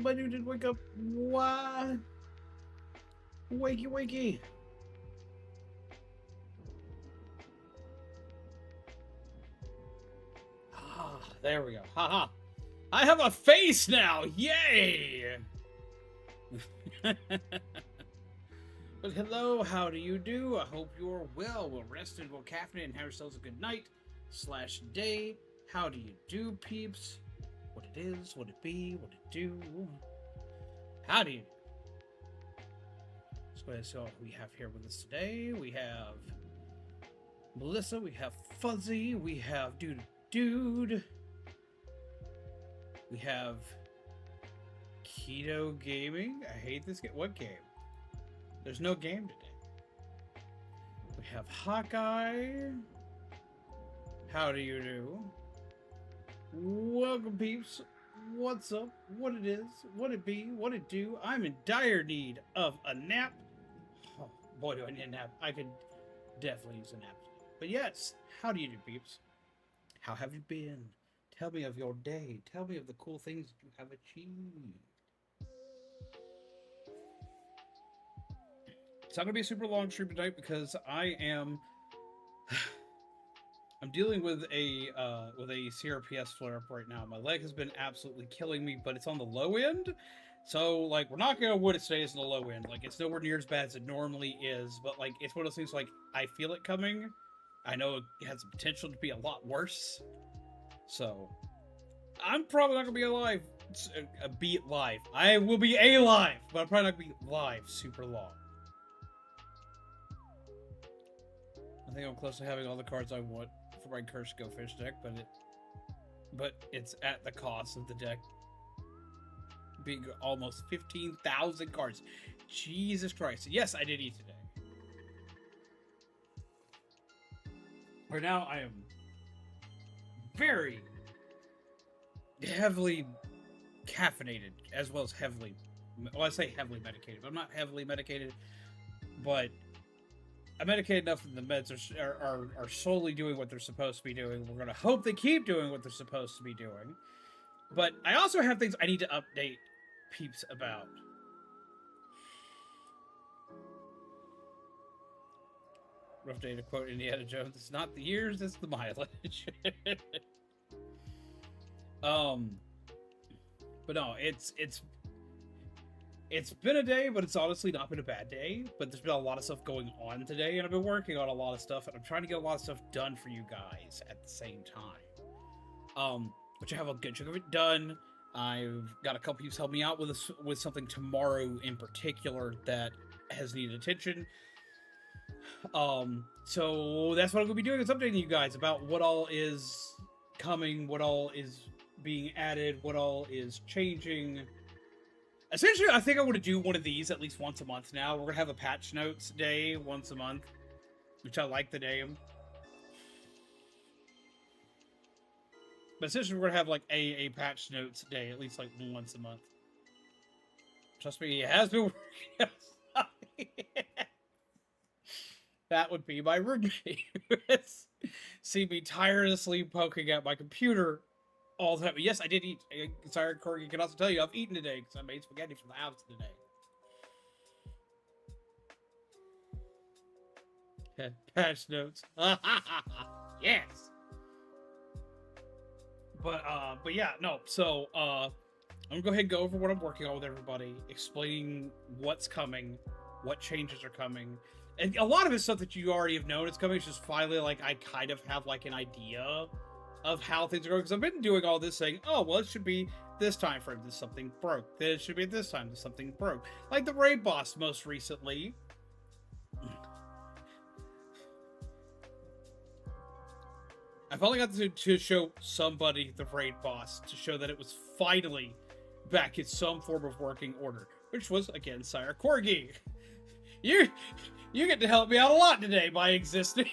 my dude didn't wake up. What? Wakey, wakey. Ah, there we go. Haha. I have a face now. Yay! But hello, how do you do? I hope you're well rested, well caffeinated, and have yourselves a good night / day. How do you do, peeps? What it is, what it be, what it do. How do you do? So what we have here with us today. We have Melissa, we have Fuzzy, we have Dude. We have Keto Gaming. I hate this game. What game? There's no game today. We have Hawkeye. How do you do? Welcome, peeps. What's up? What it is? What it be? What it do? I'm in dire need of a nap. Oh, boy, do I need a nap. I could definitely use a nap. But yes, how do you do, peeps? How have you been? Tell me of your day. Tell me of the cool things that you have achieved. It's not going to be a super long stream tonight because I'm dealing with a CRPS flare-up right now. My leg has been absolutely killing me, but it's on the low end. So, like, we're not going to wood it stays on the low end. Like, it's nowhere near as bad as it normally is, but, like, it's one of those things, like, I feel it coming. I know it has the potential to be a lot worse. So, I'm probably not going to be alive. Be live. I will be alive, but I'm probably not going to be live super long. I think I'm close to having all the cards I want for my Cursed Go Fish deck, but it's at the cost of the deck being almost 15,000 cards. Jesus Christ. Yes, I did eat today. Right now, I am very heavily caffeinated, as well as heavily, well, I say heavily medicated, but I'm not heavily medicated, but I'm medicated enough that the meds are solely doing what they're supposed to be doing. We're going to hope they keep doing what they're supposed to be doing. But I also have things I need to update peeps about. Rough day to quote Indiana Jones. It's not the years, it's the mileage. But no, it's been a day, but it's honestly not been a bad day. But there's been a lot of stuff going on today, and I've been working on a lot of stuff, and I'm trying to get a lot of stuff done for you guys at the same time. Which I have a good chunk of it done. I've got a couple people help me out with something tomorrow in particular that has needed attention. So that's what I'm gonna be doing, is updating you guys about what all is coming, what all is being added, what all is changing. Essentially, I think I'm going to do one of these at least once a month now. We're going to have a patch notes day once a month, which I like the name. But essentially, we're going to have like a patch notes day at least like once a month. Trust me, it has been working. That would be my roommate. See me tirelessly poking at my computer all the time. Yes, I did eat. Siren Corgi can also tell you I've eaten today because I made spaghetti from the house today. Patch notes. Yes. But yeah, no. So I'm gonna go ahead and go over what I'm working on with everybody, explaining what's coming, what changes are coming, and a lot of it's stuff that you already have known is coming. It's just finally like I kind of have like an idea of how things are going, because I've been doing all this saying, oh, well, it should be this time frame that something broke. Then it should be this time that something broke. Like the raid boss most recently. I finally got to show somebody the raid boss to show that it was finally back in some form of working order, which was, again, Sire Corgi. You get to help me out a lot today by existing.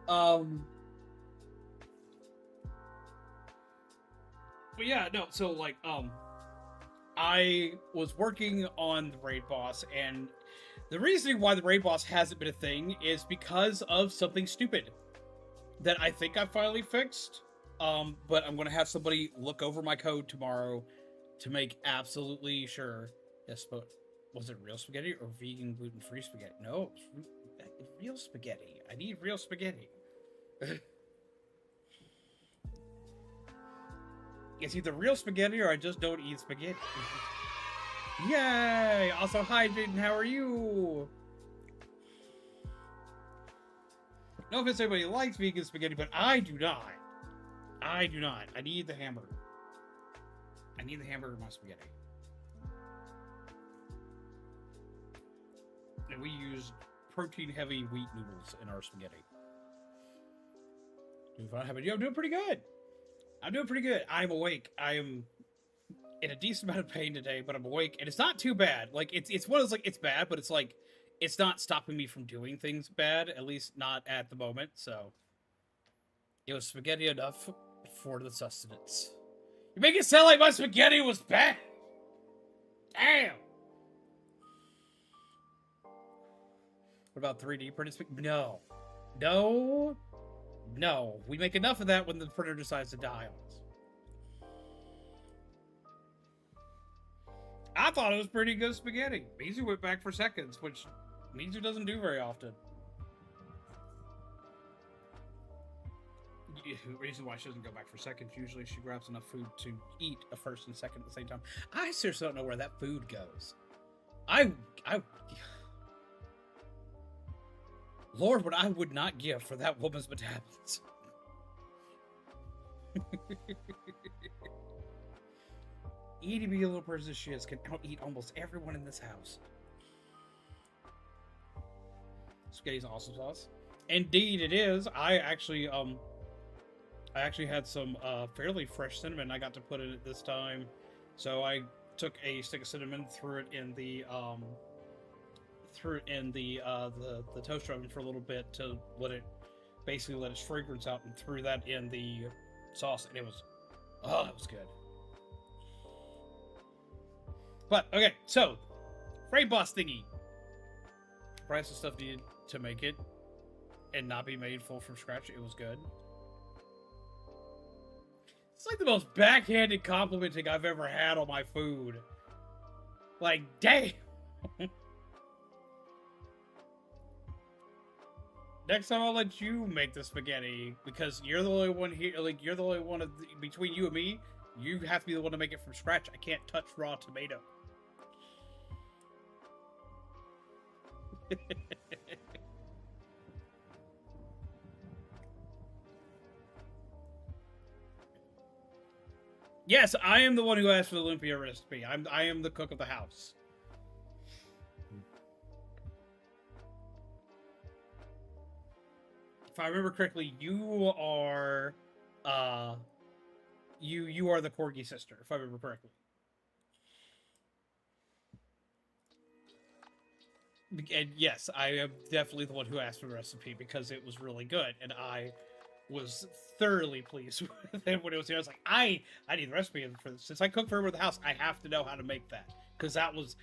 But yeah, no, so like, I was working on the raid boss, and the reasoning why the raid boss hasn't been a thing is because of something stupid that I think I finally fixed. But I'm gonna have somebody look over my code tomorrow to make absolutely sure. Yes, but was it real spaghetti or vegan gluten-free spaghetti? No, real spaghetti. I need real spaghetti. It's either real spaghetti or I just don't eat spaghetti. Yay! Also, hi, Jaden, how are you? No offense, anybody likes vegan spaghetti, but I do not. I do not. I need the hamburger. I need the hamburger in my spaghetti. And we use protein-heavy wheat noodles in our spaghetti. I'm doing pretty good. I'm doing pretty good. I'm awake. I am in a decent amount of pain today, but I'm awake, and it's not too bad. Like it's one of those, like, it's bad, but it's like it's not stopping me from doing things bad, at least not at the moment. So it was spaghetti enough for the sustenance. You make it sound like my spaghetti was bad. Damn. What about 3D printed spaghetti? No. No. No. We make enough of that when the printer decides to die on us. I thought it was pretty good spaghetti. Mizu went back for seconds, which Mizu doesn't do very often. The reason why she doesn't go back for seconds, usually she grabs enough food to eat a first and second at the same time. I seriously don't know where that food goes. Lord, what I would not give for that woman's metabolism. Edie, be a little person she is, can out-eat almost everyone in this house. Spaghetti's awesome sauce. Indeed, it is. I actually had some fairly fresh cinnamon I got to put in it this time. So I took a stick of cinnamon, threw it in the toaster oven for a little bit to let its fragrance out, and threw that in the sauce, and it was good. But okay, so freight boss thingy. Price of stuff needed to make it and not be made full from scratch. It was good. It's like the most backhanded complimenting I've ever had on my food. Like, damn. Next time I'll let you make the spaghetti, because you're the only one here. Like, you're the only one between you and me. You have to be the one to make it from scratch. I can't touch raw tomato. Yes, I am the one who asked for the Olympia recipe. I am the cook of the house. If I remember correctly, you are you are the Corgi sister, if I remember correctly. And yes, I am definitely the one who asked for the recipe because it was really good, and I was thoroughly pleased with it when it was here. I was like, I need the recipe for this. Since I cook for everyone in the house, I have to know how to make that, because that was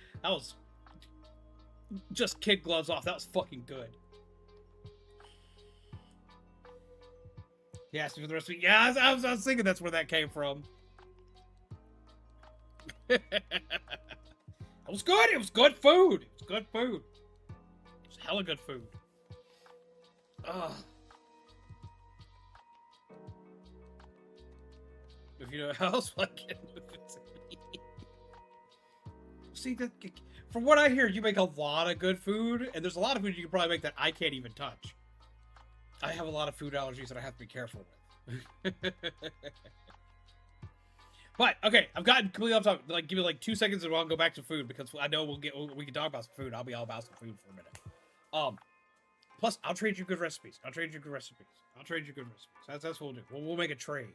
just kid gloves off. That was fucking good. He asked me for the recipe. Yeah, I was thinking that's where that came from. It was good. It was good food. It was good food. It was hella good food. Ugh. If you know how else, like it. See, from what I hear, you make a lot of good food, and there's a lot of food you can probably make that I can't even touch. I have a lot of food allergies that I have to be careful with. But okay, I've gotten completely off topic. Like, give me like 2 seconds and I'll go back to food, because I know we can talk about some food. I'll be all about some food for a minute. Plus, I'll trade you good recipes. That's what we'll do. We'll make a trade.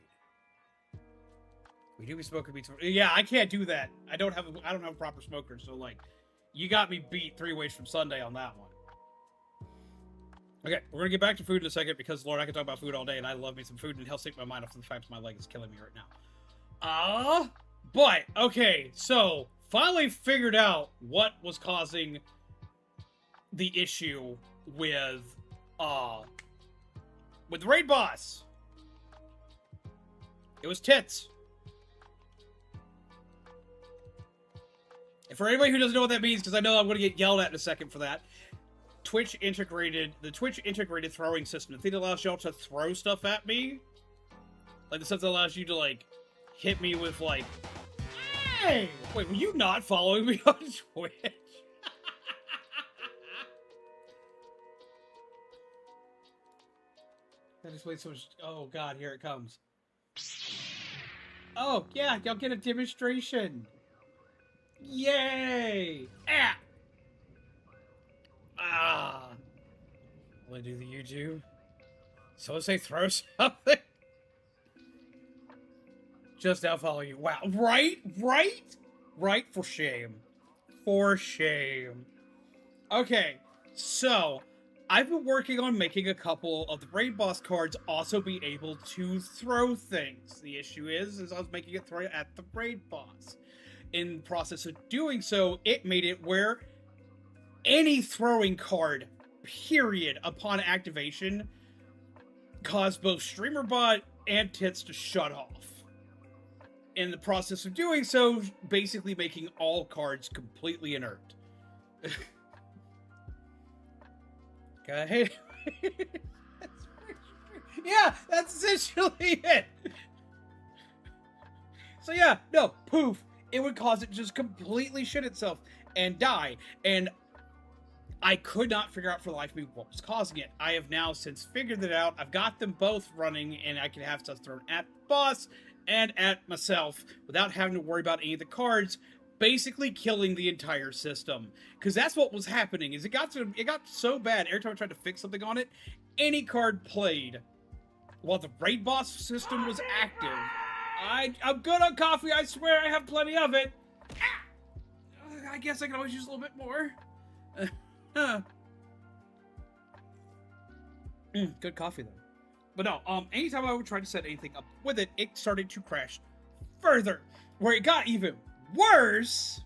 We do be smoking meats. Yeah, I can't do that. I don't have a proper smoker, so like, you got me beat 3 ways from Sunday on that one. Okay, we're gonna get back to food in a second, because Lord, I can talk about food all day, and I love me some food, and it helps take my mind off of the fact that my leg is killing me right now. But okay, so finally figured out what was causing the issue with the raid boss. It was tits. And for anybody who doesn't know what that means, because I know I'm going to get yelled at in a second for that, the Twitch integrated throwing system. The thing that allows y'all to throw stuff at me, like the stuff that allows you to, like, hit me with, like, hey! Wait, were you not following me on Twitch? That explains so much. Oh god, here it comes. Oh, yeah, y'all get a demonstration. Yay! Ah! Ah! Will I do the YouTube? So say throw something? Just now follow you. Wow. Right? Right? Right? For shame. For shame. Okay, so I've been working on making a couple of the raid boss cards also be able to throw things. The issue is I was making it throw at the raid boss. In the process of doing so, it made it where any throwing card, period, upon activation, caused both StreamerBot and Tits to shut off. In the process of doing so, basically making all cards completely inert. Okay. Yeah, that's essentially it. So yeah, no, poof. It would cause it to just completely shit itself and die. And I could not figure out for the life of me what was causing it. I have now since figured it out. I've got them both running, and I can have stuff thrown at the boss and at myself without having to worry about any of the cards, basically killing the entire system. Because that's what was happening, is it got so bad every time I tried to fix something on it, any card played while the raid boss system was active. I'm good on coffee, I swear I have plenty of it. I guess I can always use a little bit more. Good coffee though. But no, anytime I would try to set anything up with it, it started to crash further. Where it got even worse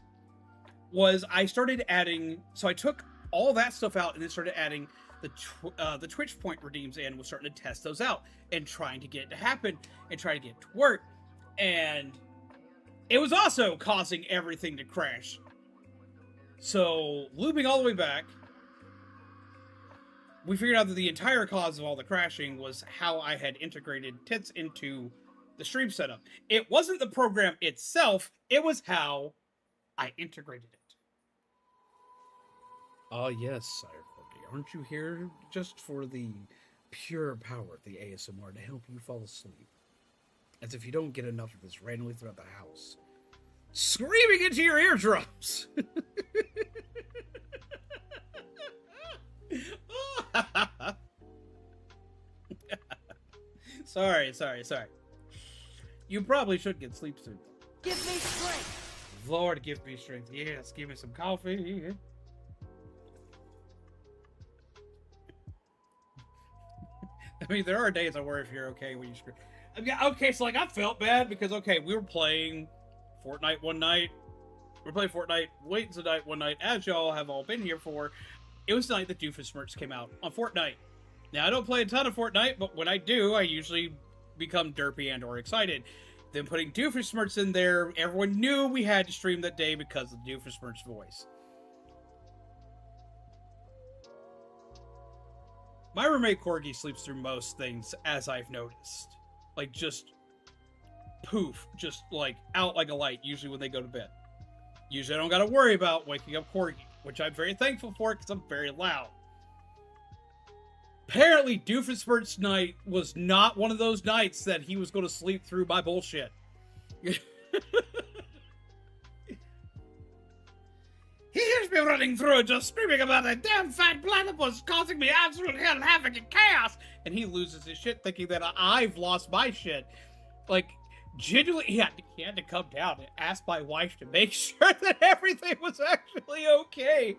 was I started adding, so I took all that stuff out and then started adding the Twitch point redeems in, was starting to test those out and trying to get it to happen and trying to get it to work. And it was also causing everything to crash. So, looping all the way back, we figured out that the entire cause of all the crashing was how I had integrated Tits into the stream setup. It wasn't the program itself, it was how I integrated it. Ah, yes, Sire Corky. Aren't you here just for the pure power of the ASMR to help you fall asleep? As if you don't get enough of this randomly throughout the house. Screaming into your eardrums! Sorry. You probably should get sleep soon. Give me strength! Lord, give me strength. Yes, give me some coffee. I mean, there are days I worry if you're okay when you scream. I mean, okay, so like I felt bad because we were playing Fortnite one night. We were playing Fortnite late into the night one night, as y'all have all been here for. It was the night that Doofenshmirtz came out on Fortnite. Now, I don't play a ton of Fortnite, but when I do, I usually become derpy and or excited. Then putting Doofenshmirtz in there, everyone knew we had to stream that day because of Doofenshmirtz voice. My roommate Corgi sleeps through most things, as I've noticed. Like, just poof, just like out like a light, usually when they go to bed. Usually I don't gotta worry about waking up Corgi, which I'm very thankful for because I'm very loud. Apparently, Doofenshmirtz night was not one of those nights that he was going to sleep through my bullshit. He hears me running through it, just screaming about that damn fat platypus causing me absolute hell, havoc, and chaos! And he loses his shit thinking that I've lost my shit. Like, genuinely, he had to come down and ask my wife to make sure that everything was actually okay.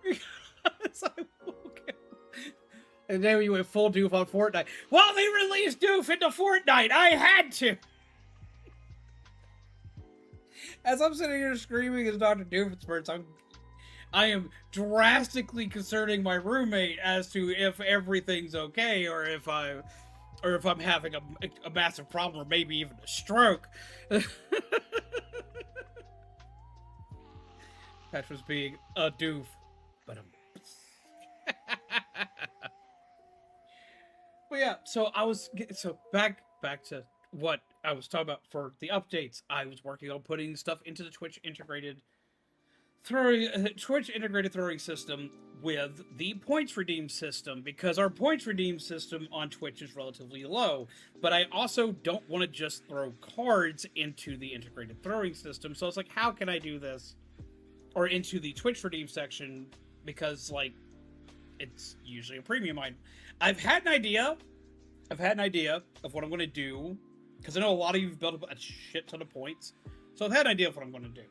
Because I woke up. And then we went full Doof on Fortnite. Well, they released Doof into Fortnite! I had to! As I'm sitting here screaming as Dr. Doofenshmirtz, I am drastically concerning my roommate as to if everything's okay, or if or if I'm having a massive problem, or maybe even a stroke. Patch was being a doof, but But yeah, so back to what I was talking about for the updates. I was working on putting stuff into the Twitch integrated throwing system with the points redeem system, because our points redeem system on Twitch is relatively low. But I also don't want to just throw cards into the integrated throwing system. So it's like, how can I do this? Or into the Twitch redeem section, because like it's usually a premium item. I've had an idea of what I'm going to do, because I know a lot of you have built up a shit ton of points. So I've had an idea of what I'm going to do.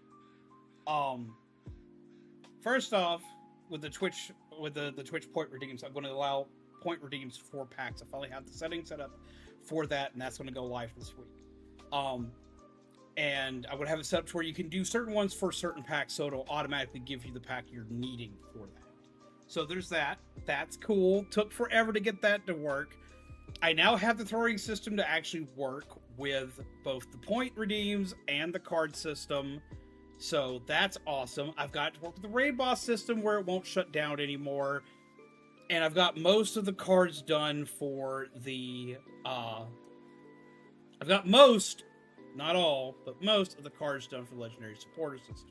First off, with the Twitch point redeems, I'm going to allow point redeems for packs. I finally have the settings set up for that, and that's going to go live this week. And I would have it set up to where you can do certain ones for certain packs, so it'll automatically give you the pack you're needing for that. So there's that. That's cool. Took forever to get that to work. I now have the throwing system to actually work with both the point redeems and the card system. So that's awesome. I've got to work with the raid boss system where it won't shut down anymore. And I've got most of the cards done for the... I've got most, not all, but most of the cards done for the Legendary Supporter system.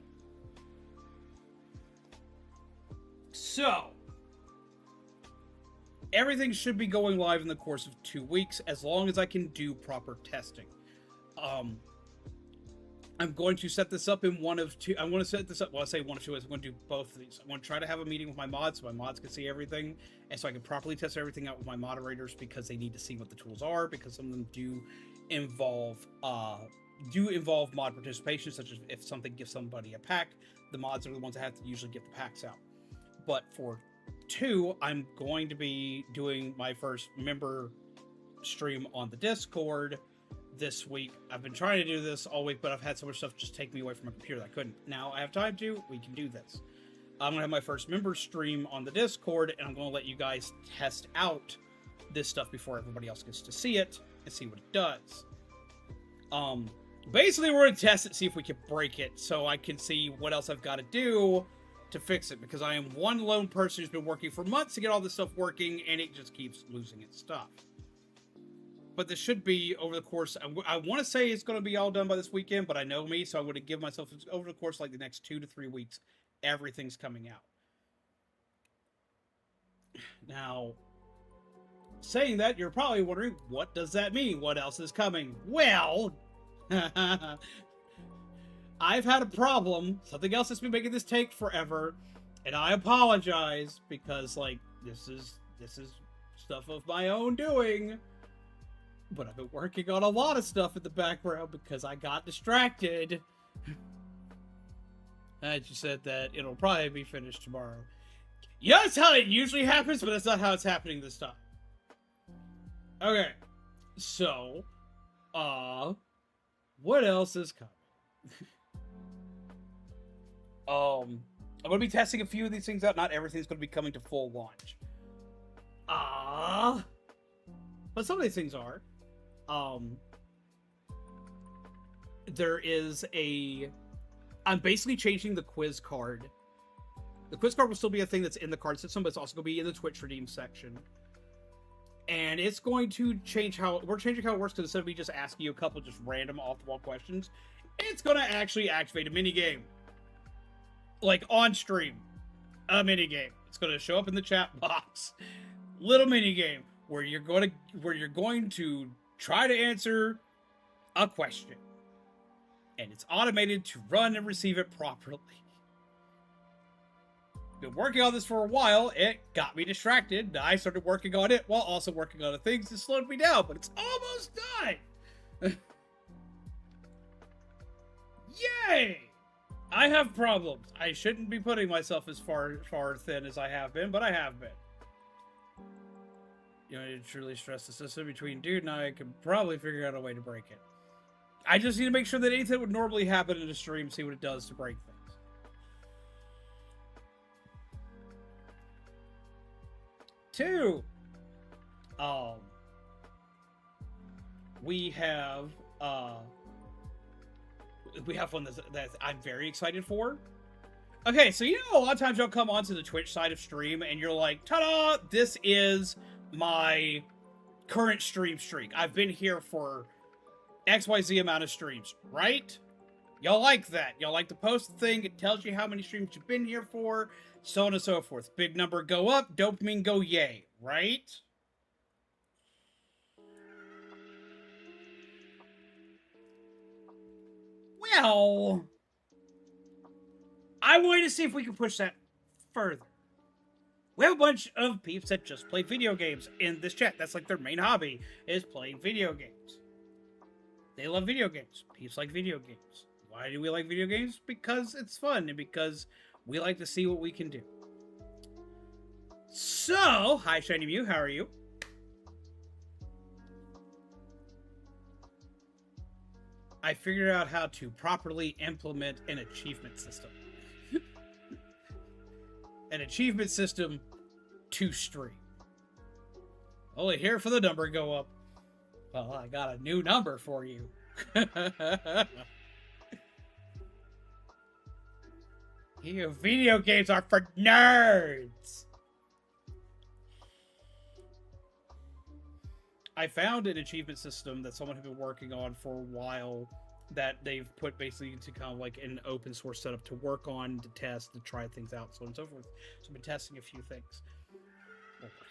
So, everything should be going live in the course of 2 weeks, as long as I can do proper testing. I'm going to set this up in one of two. I'm going to set this up. Well, I say one of two ways. I'm going to do both of these. I'm going to try to have a meeting with my mods, so my mods can see everything, and so I can properly test everything out with my moderators, because they need to see what the tools are, because some of them do involve mod participation, such as if something gives somebody a pack, the mods are the ones that have to usually get the packs out. But for 2, I'm going to be doing my first member stream on the Discord this week. I've been trying to do this all week, but I've had so much stuff just take me away from my computer that I couldn't. Now I have time to. We can do this. I'm going to have my first member stream on the Discord, and I'm going to let you guys test out this stuff before everybody else gets to see it and see what it does. Basically, we're going to test it, see if we can break it, so I can see what else I've got to do to fix it, because I am one lone person who's been working for months to get all this stuff working, and it just keeps losing its stuff. But this should be over the course. I want to say it's going to be all done by this weekend, but I know me, so I would give myself over the course of like the next 2 to 3 weeks, everything's coming out. Now, saying that, you're probably wondering, what does that mean? What else is coming? Well, I've had a problem. Something else that's been making this take forever, and I apologize, because like this is stuff of my own doing. But I've been working on a lot of stuff in the background because I got distracted. I just said that it'll probably be finished tomorrow. Yeah, that's how it usually happens, but that's not how it's happening this time. Okay. So, what else is coming? I'm going to be testing a few of these things out. Not everything's going to be coming to full launch. But some of these things are. I'm basically changing the quiz card. The quiz card will still be a thing that's in the card system, but it's also going to be in the Twitch redeem section. And it's going to change we're changing how it works, because instead of me just asking you a couple just random off-the-wall questions, it's going to actually activate a minigame. Like on stream. A minigame. It's going to show up in the chat box. Little minigame where you're going to try to answer a question. And it's automated to run and receive it properly. Been working on this for a while. It got me distracted. I started working on it while also working on other things that slowed me down, but it's almost done. Yay! I have problems. I shouldn't be putting myself as far thin as I have been, but I have been. You know, to truly stress the system between dude and I can probably figure out a way to break it. I just need to make sure that anything that would normally happen in a stream, see what it does to break things. Two. we have one that I'm very excited for. Okay, so you know, a lot of times you'll come onto the Twitch side of stream and you're like, ta-da, this is my current stream streak. I've been here for XYZ amount of streams, right? Y'all like that. Y'all like the post thing. It tells you how many streams you've been here for, so on and so forth. Big number go up, dopamine go yay, right? Well, I wanted to see if we could push that further. We have a bunch of peeps that just play video games in this chat. That's like their main hobby, is playing video games. They love video games. Peeps like video games. Why do we like video games? Because it's fun and because we like to see what we can do. So, hi Shiny Mew, how are you? I figured out how to properly implement an achievement system. An achievement system to stream. Only here for the number go up. Well, I got a new number for you. You video games are for nerds. I found an achievement system that someone had been working on for a while that they've put basically into kind of like an open source setup to work on, to test, to try things out, so on and so forth. So I've been testing a few things.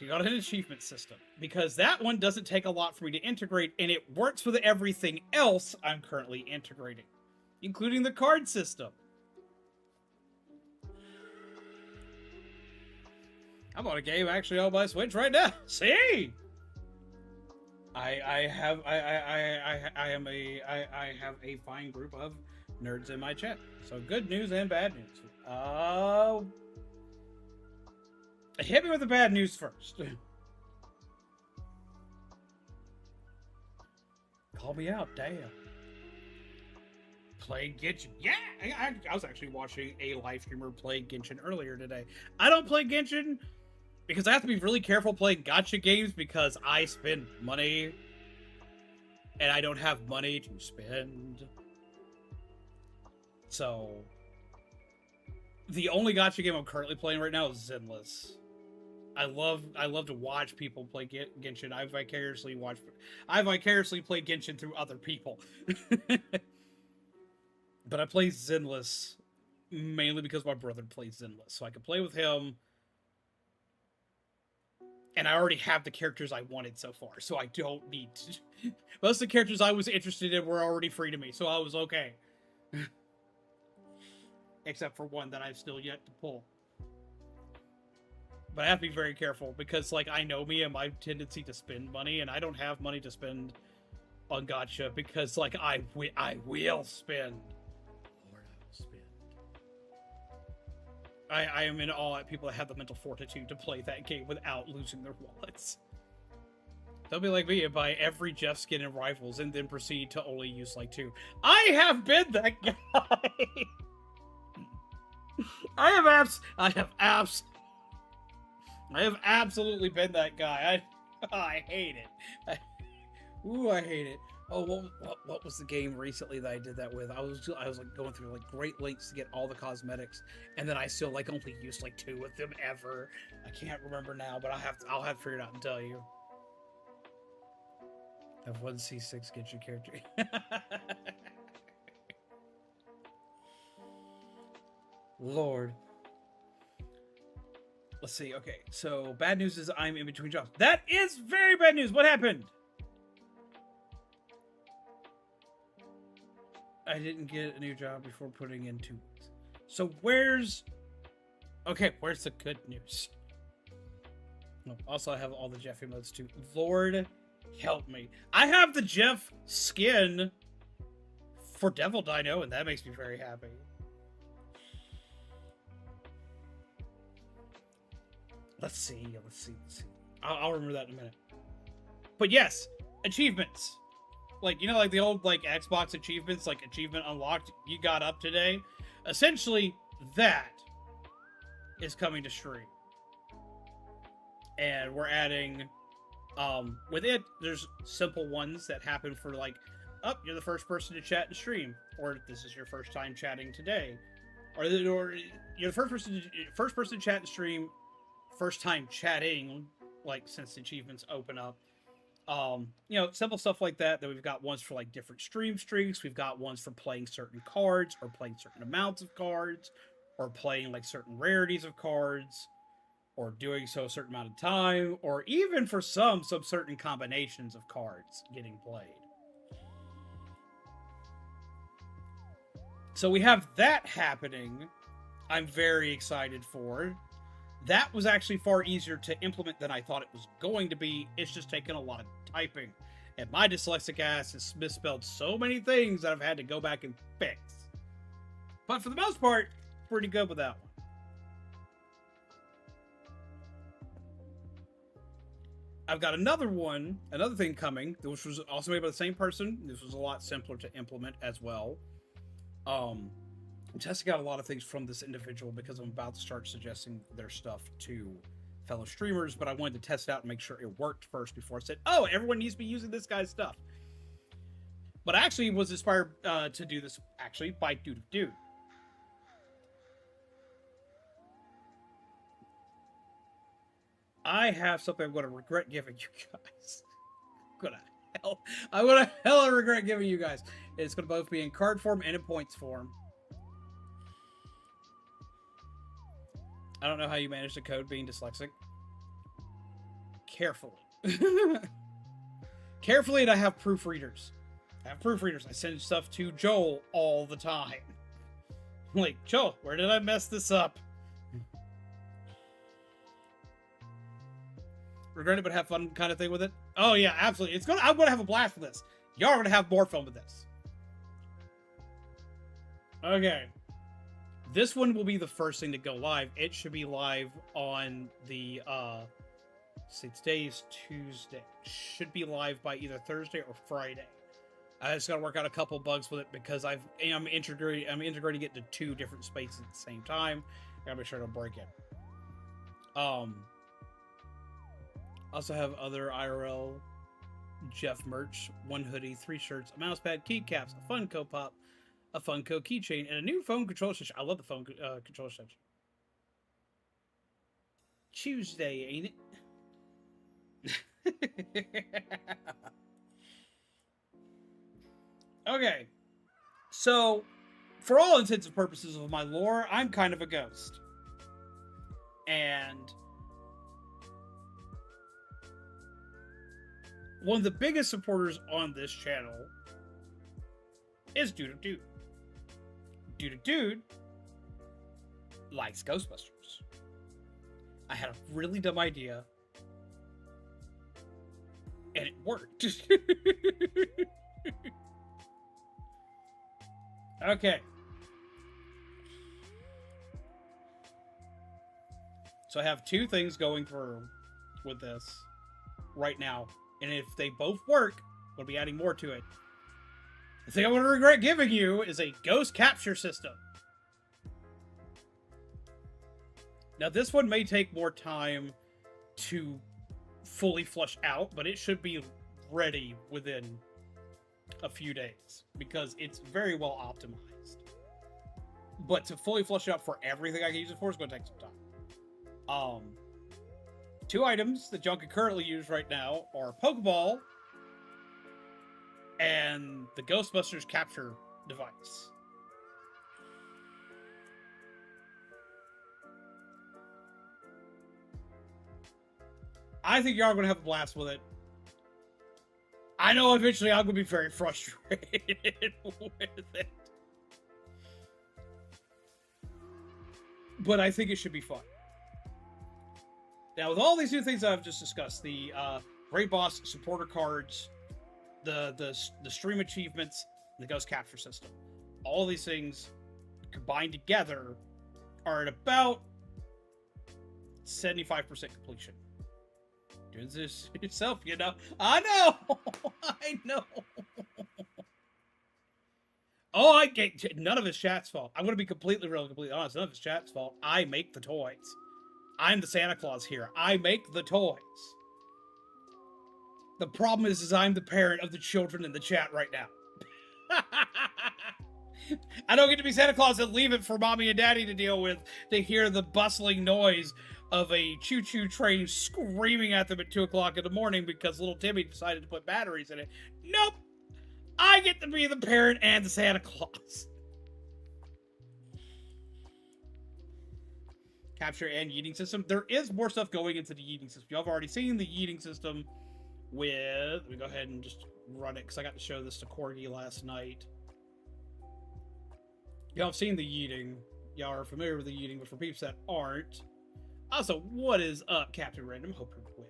You got an achievement system, because that one doesn't take a lot for me to integrate, and it works with everything else I'm currently integrating, including the card system. I'm on a game actually on my Switch right now. See? I have a fine group of nerds in my chat. So good news and bad news. Hit me with the bad news first. Call me out, damn. Playing Genshin. Yeah, I was actually watching a live streamer play Genshin earlier today. I don't play Genshin because I have to be really careful playing gacha games because I spend money and I don't have money to spend. So the only gacha game I'm currently playing right now is Zenless. I love to watch people play Genshin. I vicariously play Genshin through other people. But I play Zenless mainly because my brother plays Zenless, so I can play with him. And I already have the characters I wanted so far, so I don't need to. Most of the characters I was interested in were already free to me, so I was okay. Except for one that I've still yet to pull. But I have to be very careful, because, like, I know me and my tendency to spend money, and I don't have money to spend on gacha, because, like, I will spend. Lord, I will spend. I am in awe at people that have the mental fortitude to play that game without losing their wallets. They'll be like me and buy every Jeff skin in Rivals, and then proceed to only use, like, 2. I have been that guy! I have absolutely been that guy. I hate it. I hate it. Oh, what was the game recently that I did that with? I was like going through like great lengths to get all the cosmetics, and then I still like only used like 2 of them ever. I can't remember now, but I'll have to figure it out and tell you. I have 1 C6 get your character. Lord. Let's see. Okay, so bad news is I'm in between jobs. That is very bad news. What happened? I didn't get a new job before putting in 2 weeks. So where's... Okay, where's the good news? Oh, also, I have all the Jeff emotes too. Lord, help me. I have the Jeff skin for Devil Dino, and that makes me very happy. Let's see. I'll remember that in a minute. But yes, achievements. Like, you know, like the old, like, Xbox achievements, like, achievement unlocked, you got up today? Essentially, that is coming to stream. And we're adding With it, there's simple ones that happen for like, oh, you're the first person to chat and stream, or this is your first time chatting today, or you're the first person to chat and stream, first time chatting, like since the achievements open up. Simple stuff like that. Then we've got ones for like different stream streaks. We've got ones for playing certain cards, or playing certain amounts of cards, or playing like certain rarities of cards, or doing so a certain amount of time, or even for some certain combinations of cards getting played. So we have that happening. I'm very excited for. That was actually far easier to implement than I thought it was going to be. It's just taken a lot of typing. And my dyslexic ass has misspelled so many things that I've had to go back and fix. But for the most part, pretty good with that one. I've got another thing coming, which was also made by the same person. This was a lot simpler to implement as well. I'm testing out a lot of things from this individual because I'm about to start suggesting their stuff to fellow streamers, but I wanted to test it out and make sure it worked first before I said, oh, everyone needs to be using this guy's stuff. But I actually was inspired to do this actually by Dude. I have something I'm going to regret giving you guys. I'm going to hella regret giving you guys. It's going to both be in card form and in points form. I don't know how you manage to code being dyslexic. Carefully. Carefully, and I have proofreaders. I send stuff to Joel all the time. I'm like, Joel, where did I mess this up? Regret it, but have fun kind of thing with it. Oh yeah, absolutely. I'm gonna have a blast with this. Y'all are gonna have more fun with this. Okay. This one will be the first thing to go live. It should be live on the, today's Tuesday. Should be live by either Thursday or Friday. I just gotta work out a couple bugs with it because I'm integrating it to 2 different spaces at the same time. I gotta make sure I don't break it. Also have other IRL Jeff merch, 1 hoodie, 3 shirts, a mouse pad, keycaps, a Funko Pop, a Funko keychain, and a new phone controller station. I love the phone controller station. Tuesday, ain't it? Okay. So, for all intents and purposes of my lore, I'm kind of a ghost. And one of the biggest supporters on this channel is Dude. Dude likes Ghostbusters. I had a really dumb idea, and it worked. Okay. So I have 2 things going through with this right now. And if they both work, we'll be adding more to it. The thing I'm going to regret giving you is a ghost capture system. Now, this one may take more time to fully flush out, but it should be ready within a few days because it's very well optimized. But to fully flush it out for everything I can use it for is going to take some time. 2 items that y'all can currently use right now are Pokeball and the Ghostbusters capture device. I think y'all are going to have a blast with it. I know eventually I'm going to be very frustrated with it. But I think it should be fun. Now, with all these new things I've just discussed, the Great Boss supporter cards, the stream achievements, and the Ghost Capture system, all these things combined together are at about 75% completion. Doing this yourself, you know. I know! I know! Oh, none of it's chat's fault. I'm going to be completely honest. None of it's chat's fault. I make the toys. I'm the Santa Claus here. I make the toys. The problem is I'm the parent of the children in the chat right now. I don't get to be Santa Claus and leave it for mommy and daddy to deal with, to hear the bustling noise of a choo-choo train screaming at them at 2 o'clock in the morning because little Timmy decided to put batteries in it. Nope! I get to be the parent and the Santa Claus. Capture and yeeting system. There is more stuff going into the yeeting system. Y'all have already seen the yeeting system with... Let me go ahead and just run it because I got to show this to Corgi last night. Y'all have seen the yeeting. Y'all are familiar with the yeeting, but for peeps that aren't. Also, what is up, Captain Random? Hope you're well.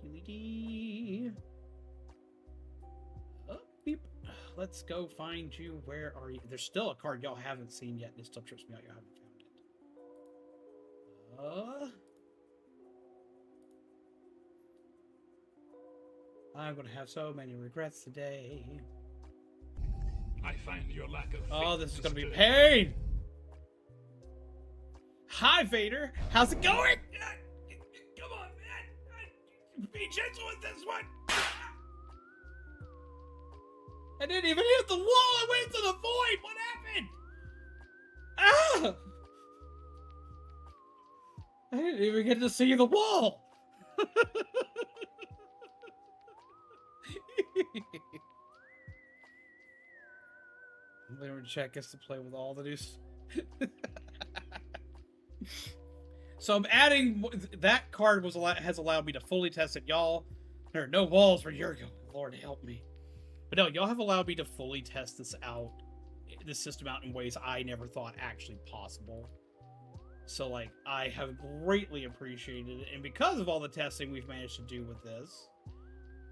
Dee-dee-dee. Oh, beep. Let's go find you. Where are you? There's still a card y'all haven't seen yet, and it still trips me out y'all haven't found it. I'm gonna have so many regrets today. I find your lack of oh, this is gonna be pain. Hi, Vader. How's it going? Come on, man. Be gentle with this one. I didn't even hit the wall. I went into the void. What happened? Ah! I didn't even get to see the wall. Literally Chat gets to play with all the news. So I'm adding that card has allowed me to fully test it, y'all. There are no walls where you're going. Lord help me. But no, y'all have allowed me to fully test this system out in ways I never thought actually possible. So like I have greatly appreciated it, and because of all the testing we've managed to do with this,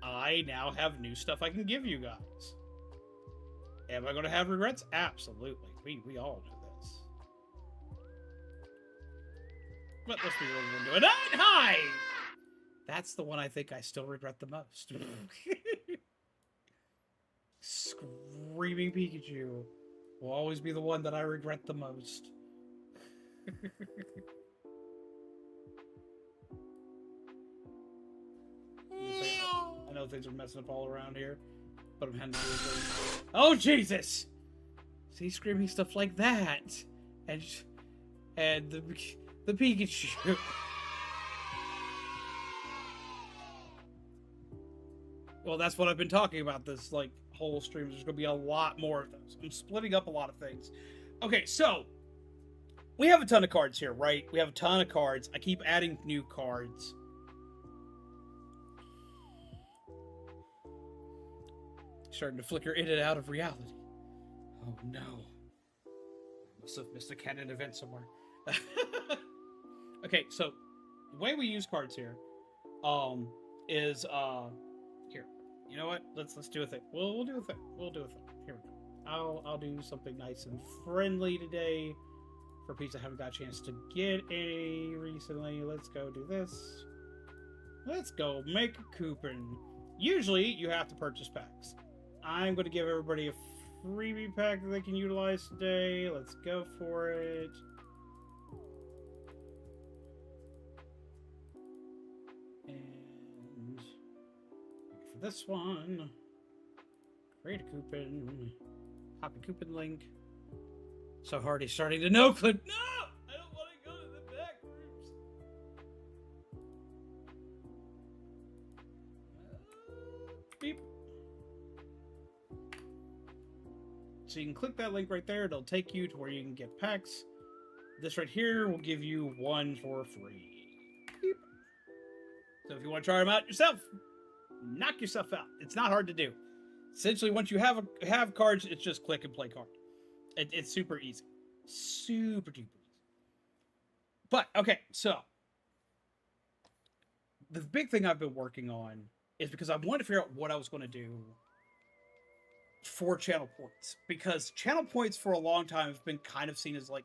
I now have new stuff I can give you guys. Am I going to have regrets? Absolutely. We all do this. But let's be really into it. Hi! That's the one I think I still regret the most. Screaming Pikachu will always be the one that I regret the most. I know things are messing up all around here, but I'm heading to do it. Oh Jesus! See, screaming stuff like that, and the Pikachu. Well, that's what I've been talking about this like whole stream. There's gonna be a lot more of those. I'm splitting up a lot of things. Okay, so we have a ton of cards here, right? We have a ton of cards. I keep adding new cards. Starting to flicker in and out of reality. Oh no. I must have missed a canon event somewhere. Okay, so the way we use cards here is here. You know what? Let's do a thing. We'll do a thing. We'll do a thing. Here we go. I'll do something nice and friendly today for people that haven't got a chance to get any recently. Let's go do this. Let's go make a coupon. Usually you have to purchase packs. I'm going to give everybody a freebie pack that they can utilize today. Let's go for it. And for this one, create a coupon. Copy coupon link. So Hardy's starting to no clip. No! I don't want to go to the back rooms. Beep. So you can click that link right there. It'll take you to where you can get packs. This right here will give you one for free. Beep. So if you want to try them out yourself, knock yourself out. It's not hard to do. Essentially, once you have cards, it's just click and play card. It's super easy. Super duper easy. But, okay, so the big thing I've been working on is because I wanted to figure out what I was going to do for channel points. Because channel points for a long time have been kind of seen as like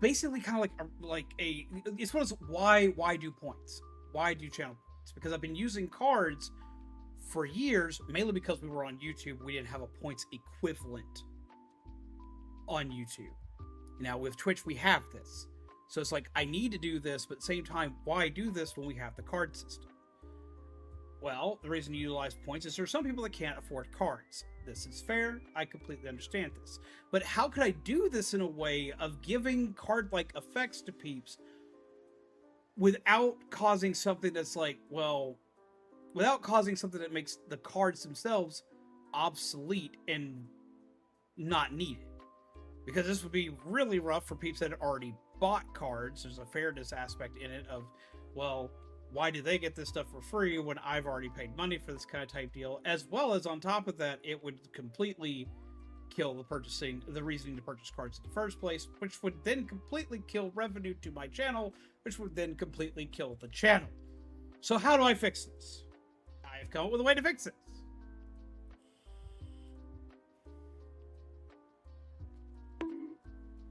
basically kind of like a it's one of those why do points? Why do channel points? Because I've been using cards for years, mainly because we were on YouTube. We didn't have a points equivalent on YouTube. Now with Twitch we have this. So it's like, I need to do this, but at the same time, why do this when we have the card system? Well, the reason you utilize points is there are some people that can't afford cards. This is fair. I completely understand this. But how could I do this in a way of giving card-like effects to peeps without causing something that's like, well, without causing something that makes the cards themselves obsolete and not needed? Because this would be really rough for peeps that had already bought cards. There's a fairness aspect in it of, well, why do they get this stuff for free when I've already paid money for this kind of type deal? As well as on top of that, it would completely kill the reasoning to purchase cards in the first place, which would then completely kill revenue to my channel, which would then completely kill the channel. So how do I fix this? I've come up with a way to fix this.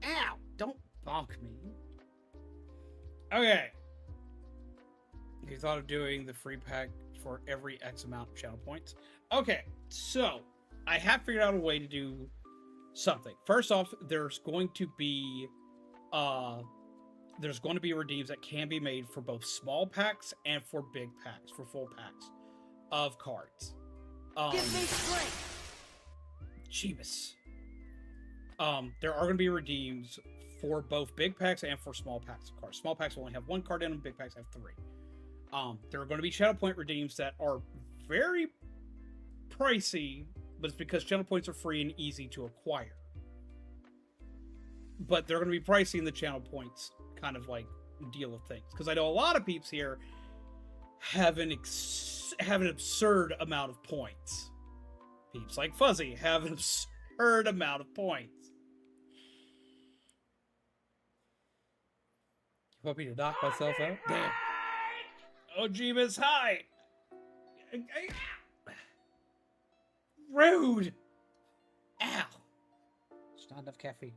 Ow! Don't bonk me. Okay. You thought of doing the free pack for every X amount of channel points? Okay, so I have figured out a way to do something. First off, there's going to be redeems that can be made for both small packs and for big packs, for full packs of cards. Give me strength. Jeebus. There are going to be redeems for both big packs and for small packs of cards. Small packs will only have 1 card in them, big packs have 3. There are going to be channel point redeems that are very pricey, but it's because channel points are free and easy to acquire. But they're going to be pricey in the channel points kind of like deal of things. Because I know a lot of peeps here have an absurd amount of points. Peeps like Fuzzy have an absurd amount of points. You want me to knock myself out? Damn. Oh, Jeebus, hi! Rude! Ow! There's not enough caffeine.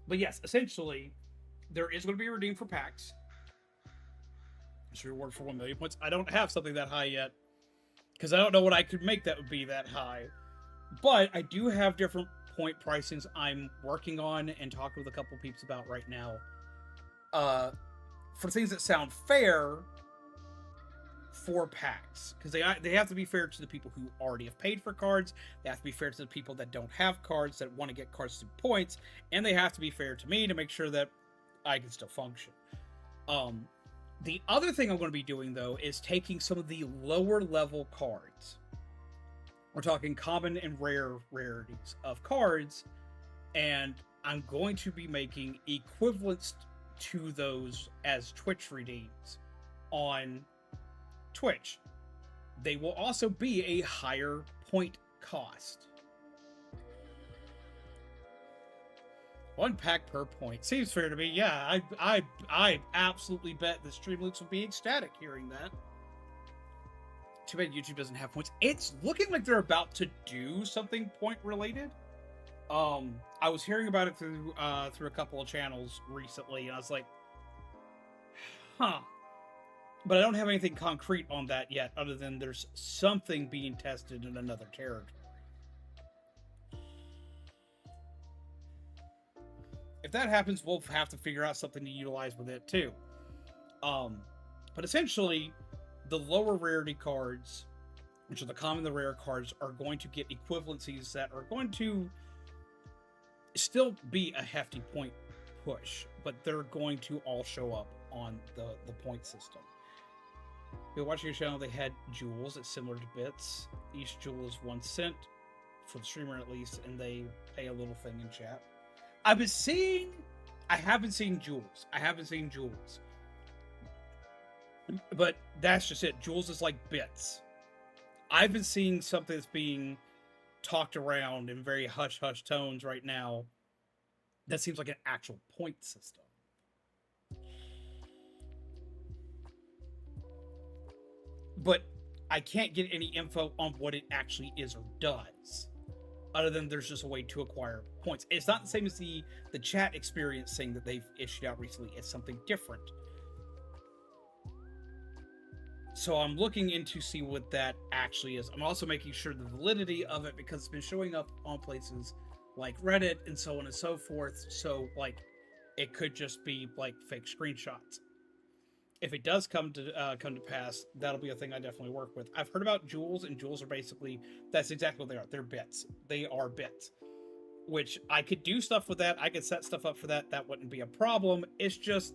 But yes, essentially, there is going to be a redeem for packs. It's a reward for 1 million points. I don't have something that high yet, because I don't know what I could make that would be that high. But I do have different point pricings I'm working on and talking with a couple peeps about right now. For things that sound fair for packs. Because they have to be fair to the people who already have paid for cards. They have to be fair to the people that don't have cards, that want to get cards through points. And they have to be fair to me to make sure that I can still function. The other thing I'm going to be doing, though, is taking some of the lower level cards. We're talking common and rare rarities of cards, and I'm going to be making equivalents to those as Twitch redeems on Twitch. They will also be a higher point cost. 1 pack per point. Seems fair to me. Yeah, I absolutely bet the Streamlooks will be ecstatic hearing that. Too bad YouTube doesn't have points. It's looking like they're about to do something point related. I was hearing about it through a couple of channels recently, and I was like, huh. But I don't have anything concrete on that yet, other than there's something being tested in another territory. If that happens, we'll have to figure out something to utilize with it too. But essentially, the lower rarity cards, which are the common and the rare cards, are going to get equivalencies that are going to still be a hefty point push, but they're going to all show up on the point system. If you're watching your channel, they had jewels. It's similar to bits. Each jewel is 1 cent for the streamer at least, and they pay a little thing in chat. I haven't seen jewels. But that's just it. Jewels is like bits. I've been seeing something that's being talked around in very hush-hush tones right now that seems like an actual point system. But I can't get any info on what it actually is or does, other than there's just a way to acquire points. It's not the same as the chat experience thing that they've issued out recently. It's something different. So I'm looking into see what that actually is. I'm also making sure the validity of it, because it's been showing up on places like Reddit and so on and so forth. So like, it could just be like fake screenshots. If it does come to pass, that'll be a thing I definitely work with. I've heard about jewels, and jewels are basically that's exactly what they are. They're bits. They are bits, which I could do stuff with that. I could set stuff up for that. That wouldn't be a problem. It's just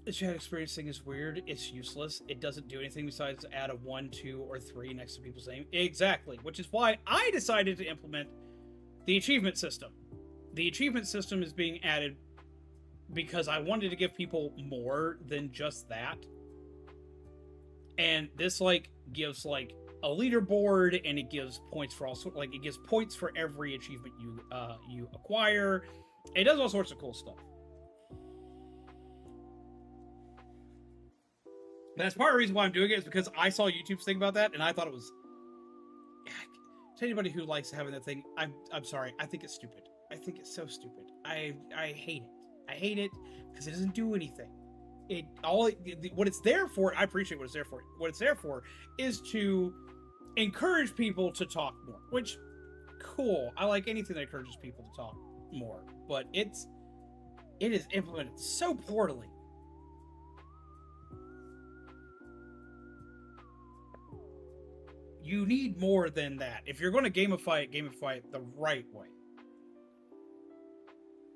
the chat experience thing is weird. It's useless. It doesn't do anything besides add a 1, 2, or 3 next to people's name. Exactly, which is why I decided to implement the achievement system. The achievement system is being added because I wanted to give people more than just that. And this like gives like a leaderboard, and it gives points for all sorts. Like it gives points for every achievement you acquire. It does all sorts of cool stuff. That's part of the reason why I'm doing it is because I saw YouTube's thing about that, and I thought it was. To anybody who likes having that thing, I'm sorry. I think it's stupid. I think it's so stupid. I hate it. I hate it because it doesn't do anything. What it's there for. I appreciate what it's there for. What it's there for is to encourage people to talk more. Which, cool. I like anything that encourages people to talk more. But it is implemented so poorly. You need more than that. If you're going to gamify it the right way.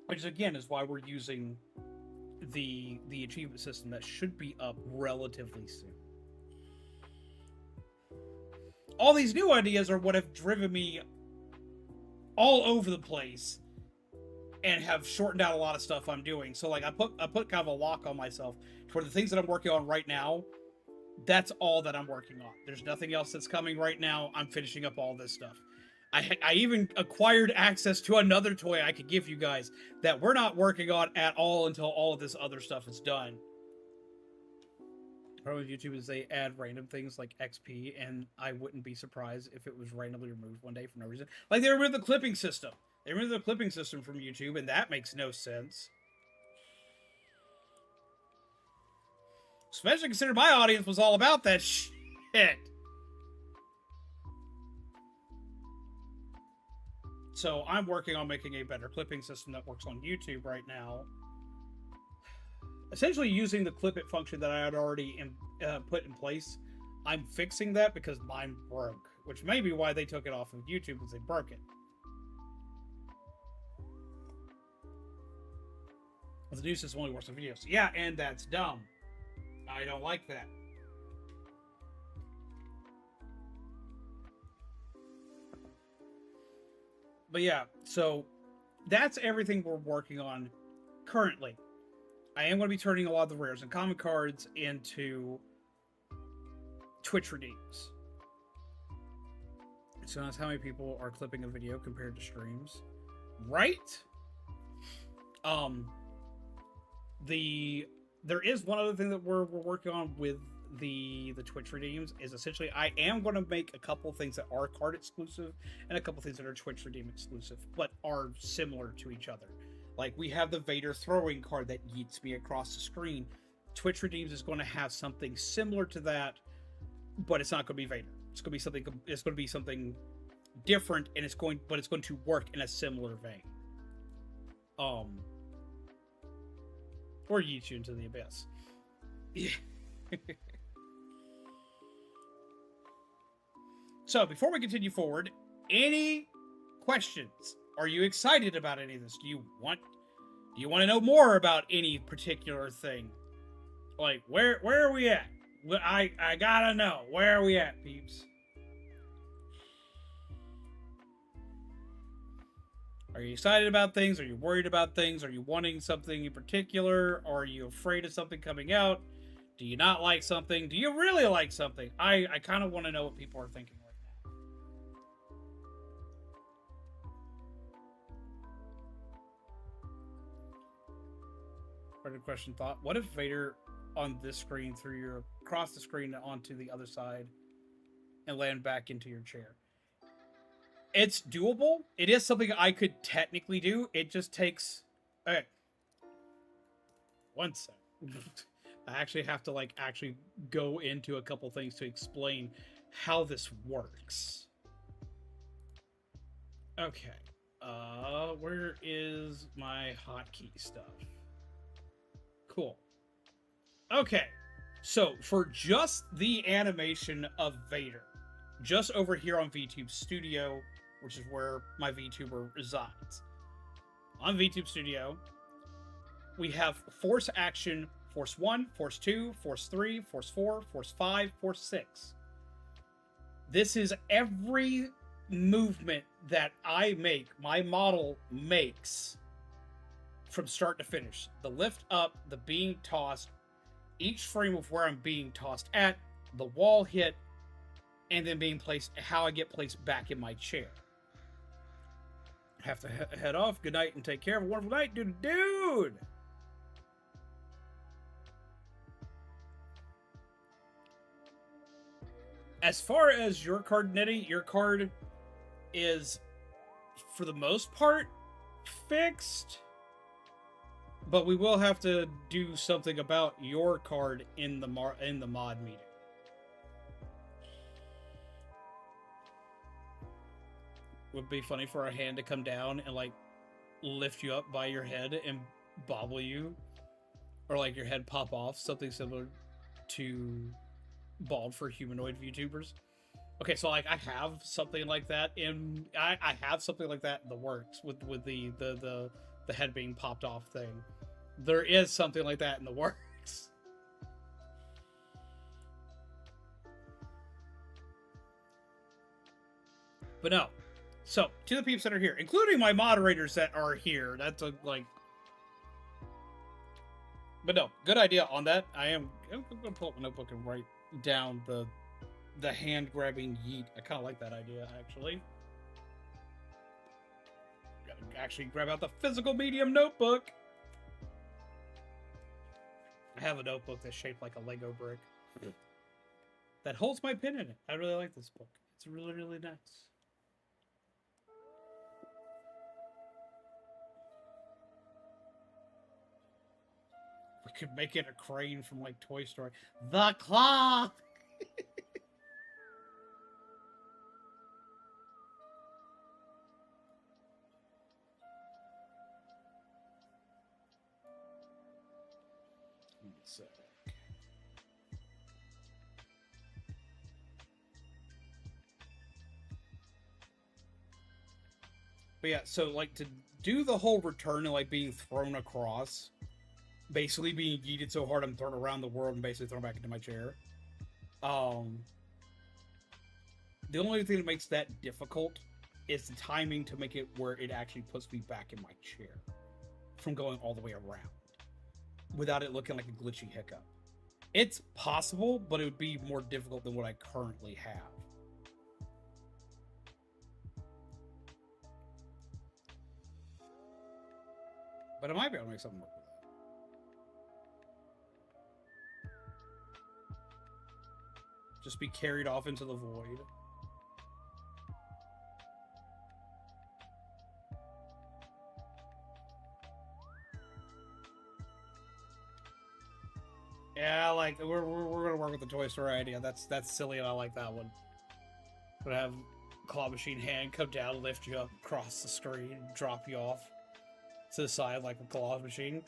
Which again is why we're using the achievement system that should be up relatively soon. All these new ideas are what have driven me all over the place and have shortened out a lot of stuff I'm doing. So like I put kind of a lock on myself for the things that I'm working on right now. That's all that I'm working on. There's nothing else that's coming right now. I'm finishing up all this stuff. I even acquired access to another toy I could give you guys that we're not working on at all until all of this other stuff is done. The problem with YouTube is they add random things like XP, and I wouldn't be surprised if it was randomly removed one day for no reason. Like they removed the clipping system. They removed the clipping system from YouTube, and that makes no sense. Especially considering my audience was all about that shit. So I'm working on making a better clipping system that works on YouTube right now. Essentially using the clip it function that I had already put in place. I'm fixing that because mine broke, which may be why they took it off of YouTube, because they broke it. The new system only works on videos. Yeah, and that's dumb. I don't like that. But yeah, so that's everything we're working on currently. I am going to be turning a lot of the rares and common cards into Twitch redeems. So that's how many people are clipping a video compared to streams. Right? There is one other thing that we're working on with the Twitch redeems is essentially I am going to make a couple things that are card exclusive and a couple things that are Twitch redeem exclusive, but are similar to each other. Like we have the Vader throwing card that yeets me across the screen. Twitch redeems is going to have something similar to that, but it's not going to be Vader. It's going to be something. It's going to be something different, and it's going to work in a similar vein. Or yeet you into the abyss. Yeah. So, before we continue forward, any questions? Are you excited about any of this? Do you want to know more about any particular thing? Like, where are we at? I gotta know. Where are we at, peeps? Are you excited about things? Are you worried about things? Are you wanting something in particular? Are you afraid of something coming out? Do you not like something? Do you really like something? I kind of want to know what people are thinking right now. Random question thought. What if Vader on this screen threw across the screen onto the other side and land back into your chair? It's doable. It is something I could technically do. It just takes... Okay. One sec. I actually have to, actually go into a couple things to explain how this works. Okay. Where is my hotkey stuff? Cool. Okay. So, for just the animation of Vader, just over here on VTube Studio, which is where my VTuber resides. On VTube Studio, we have Force Action, Force 1, Force 2, Force 3, Force 4, Force 5, Force 6. This is every movement that I make, my model makes, from start to finish. The lift up, the being tossed, each frame of where I'm being tossed at, the wall hit, and then being placed, how I get placed back in my chair. Have to head off. Good night and take care. Have a wonderful night, dude. As far as your card, Nettie, your card is, for the most part, fixed. But we will have to do something about your card in the mod meeting. Would be funny for a hand to come down and like lift you up by your head and bobble you, or like your head pop off, something similar to Bald for Humanoid VTubers. Okay, so like I have something like that in I have something like that in the works with the head being popped off thing. There is something like that in the works. But no. So, to the peeps that are here, including my moderators that are here, that's a, like... But no, good idea on that. I'm gonna pull up my notebook and write down the hand-grabbing yeet. I kind of like that idea, actually. Gotta actually grab out the physical medium notebook. I have a notebook that's shaped like a Lego brick. That holds my pen in it. I really like this book. It's really, really nice. We could make it a crane from like Toy Story. The Claw! But yeah, so like to do the whole return and like being thrown across, basically being yeeted so hard I'm thrown around the world and basically thrown back into my chair. The only thing that makes that difficult is the timing to make it where it actually puts me back in my chair from going all the way around without it looking like a glitchy hiccup. It's possible, but it would be more difficult than what I currently have. But I might be able to make something work with that. Just be carried off into the void. Yeah, like we're gonna work with the Toy Story idea. That's silly, and I like that one. Gonna have claw machine hand come down, lift you up across the screen, drop you off to the side like a claw machine.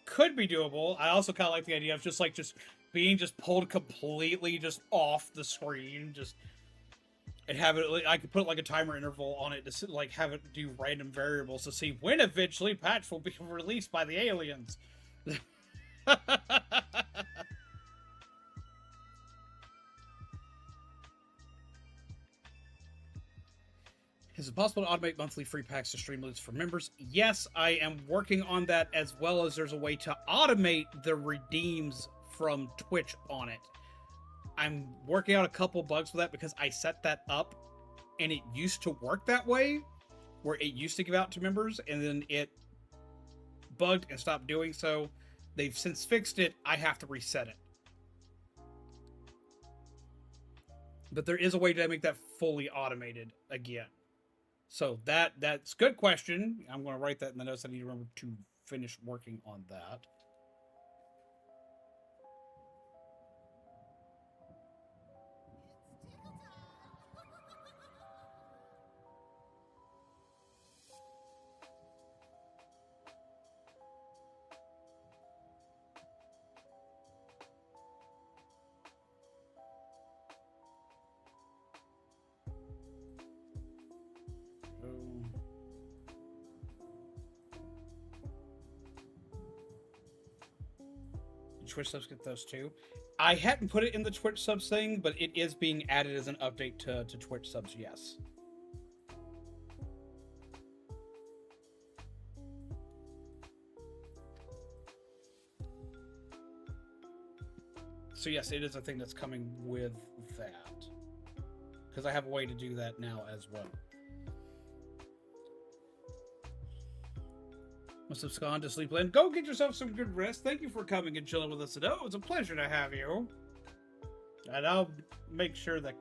Could be doable. I also kind of like the idea of just being pulled completely just off the screen, and have it. I could put like a timer interval on it to like have it do random variables to see when eventually patch will be released by the aliens. Is it possible to automate monthly free packs to Streamloots for members? Yes, I am working on that, as well as there's a way to automate the redeems from Twitch on it. I'm working out a couple bugs with that because I set that up and it used to work that way, where it used to give out to members and then it bugged and stopped doing so. They've since fixed it. I have to reset it. But there is a way to make that fully automated again. So that's a good question. I'm going to write that in the notes. I need to remember to finish working on that. Twitch subs get those too. I hadn't put it in the Twitch subs thing, but it is being added as an update to Twitch subs, yes. So yes, it is a thing that's coming with that. Because I have a way to do that now as well. Must have gone to sleepland. Go get yourself some good rest. Thank you for coming and chilling with us today. It was a pleasure to have you. And I'll make sure that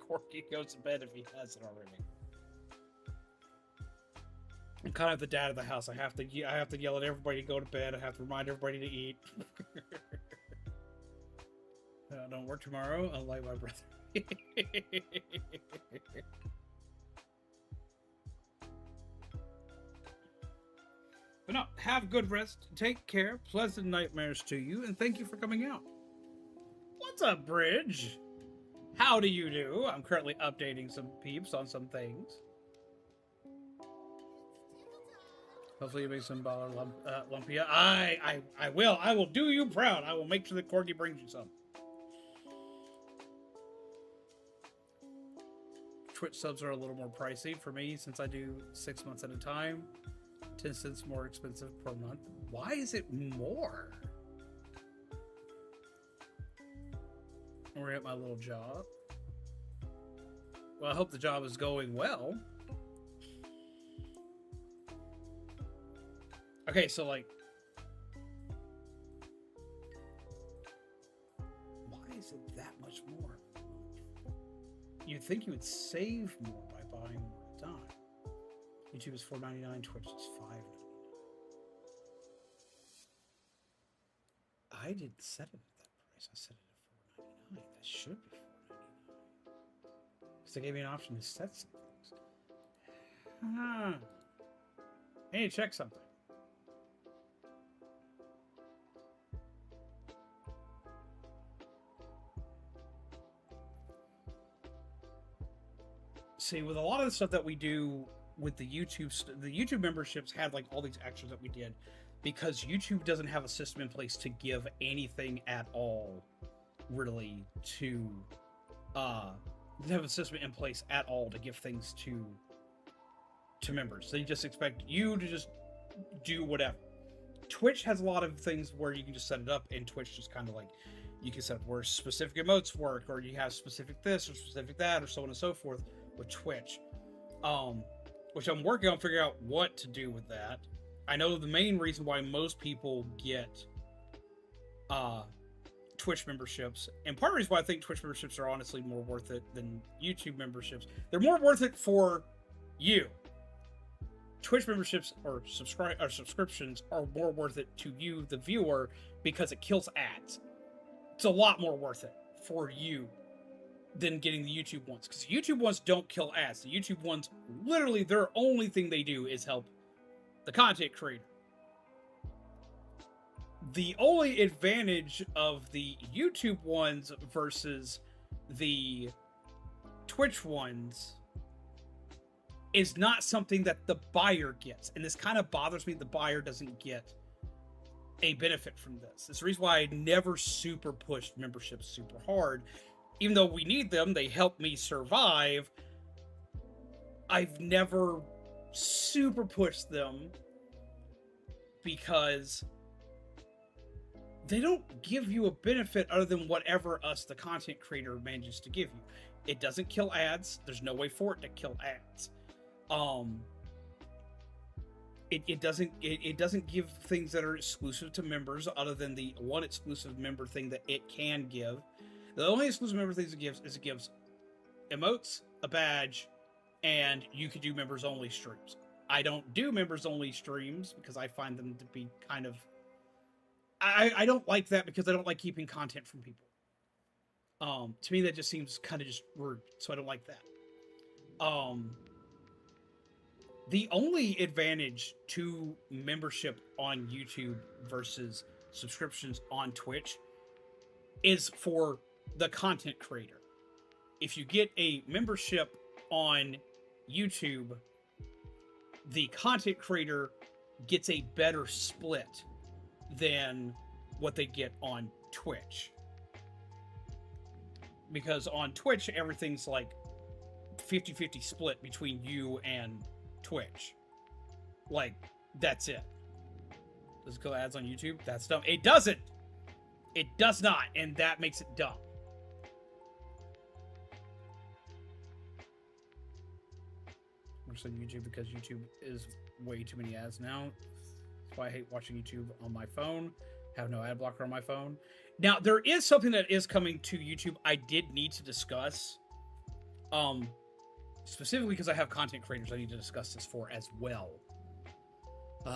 Corky goes to bed if he hasn't already. I'm kind of the dad of the house. I have to yell at everybody to go to bed. I have to remind everybody to eat. I don't work tomorrow, unlike my brother. But no, have good rest, take care, pleasant nightmares to you, and thank you for coming out. What's up, Bridge? How do you do? I'm currently updating some peeps on some things. Hopefully you make some baller lumpia. I will. I will do you proud. I will make sure that Corky brings you some. Twitch subs are a little more pricey for me since I do 6 months at a time. 10 cents more expensive per month. Why is it more? We're at my little job. Well, I hope the job is going well. Okay, so like, why is it that much more? You'd think you would save more by buying more at a time. YouTube is $4.99, Twitch is $5.99. I didn't set it at that price. I set it at $4.99. That should be $4.99. Because they gave me an option to set some things. I need to check something. See, with a lot of the stuff that we do with the YouTube memberships had like all these extras that we did because YouTube doesn't have a system in place to give anything at all, really, to doesn't have a system in place at all to give things to members. They just expect you to just do whatever. Twitch has a lot of things where you can just set it up, and Twitch just kind of like you can set up where specific emotes work, or you have specific this or specific that, or so on and so forth with Twitch. Which I'm working on figuring out what to do with that. I know the main reason why most people get Twitch memberships, and part of the reason why I think Twitch memberships are honestly more worth it than YouTube memberships. They're more worth it for you. Twitch memberships or subscriptions are more worth it to you, the viewer, because it kills ads. It's a lot more worth it for you than getting the YouTube ones, because the YouTube ones don't kill ads. The YouTube ones, literally, their only thing they do is help the content creator. The only advantage of the YouTube ones versus the Twitch ones is not something that the buyer gets, and this kind of bothers me. The buyer doesn't get a benefit from this. It's the reason why I never super pushed memberships super hard. Even though we need them, they help me survive. I've never super pushed them because they don't give you a benefit other than whatever us, the content creator, manages to give you. It doesn't kill ads. There's no way for it to kill ads. It doesn't give things that are exclusive to members other than the one exclusive member thing that it can give. The only exclusive member things it gives is it gives emotes, a badge, and you can do members only streams. I don't do members only streams because I find them to be kind of I don't like that because I don't like keeping content from people. To me that just seems kind of just rude, so I don't like that. The only advantage to membership on YouTube versus subscriptions on Twitch is for the content creator. If you get a membership on YouTube, the content creator gets a better split than what they get on Twitch. Because on Twitch, everything's like 50-50 split between you and Twitch. Like, that's it. Does it go ads on YouTube? That's dumb. It doesn't! It does not, and that makes it dumb. I'm saying YouTube because YouTube is way too many ads now. That's why I hate watching YouTube on my phone. Have no ad blocker on my phone. Now, there is something that is coming to YouTube I did need to discuss. Specifically because I have content creators I need to discuss this for as well.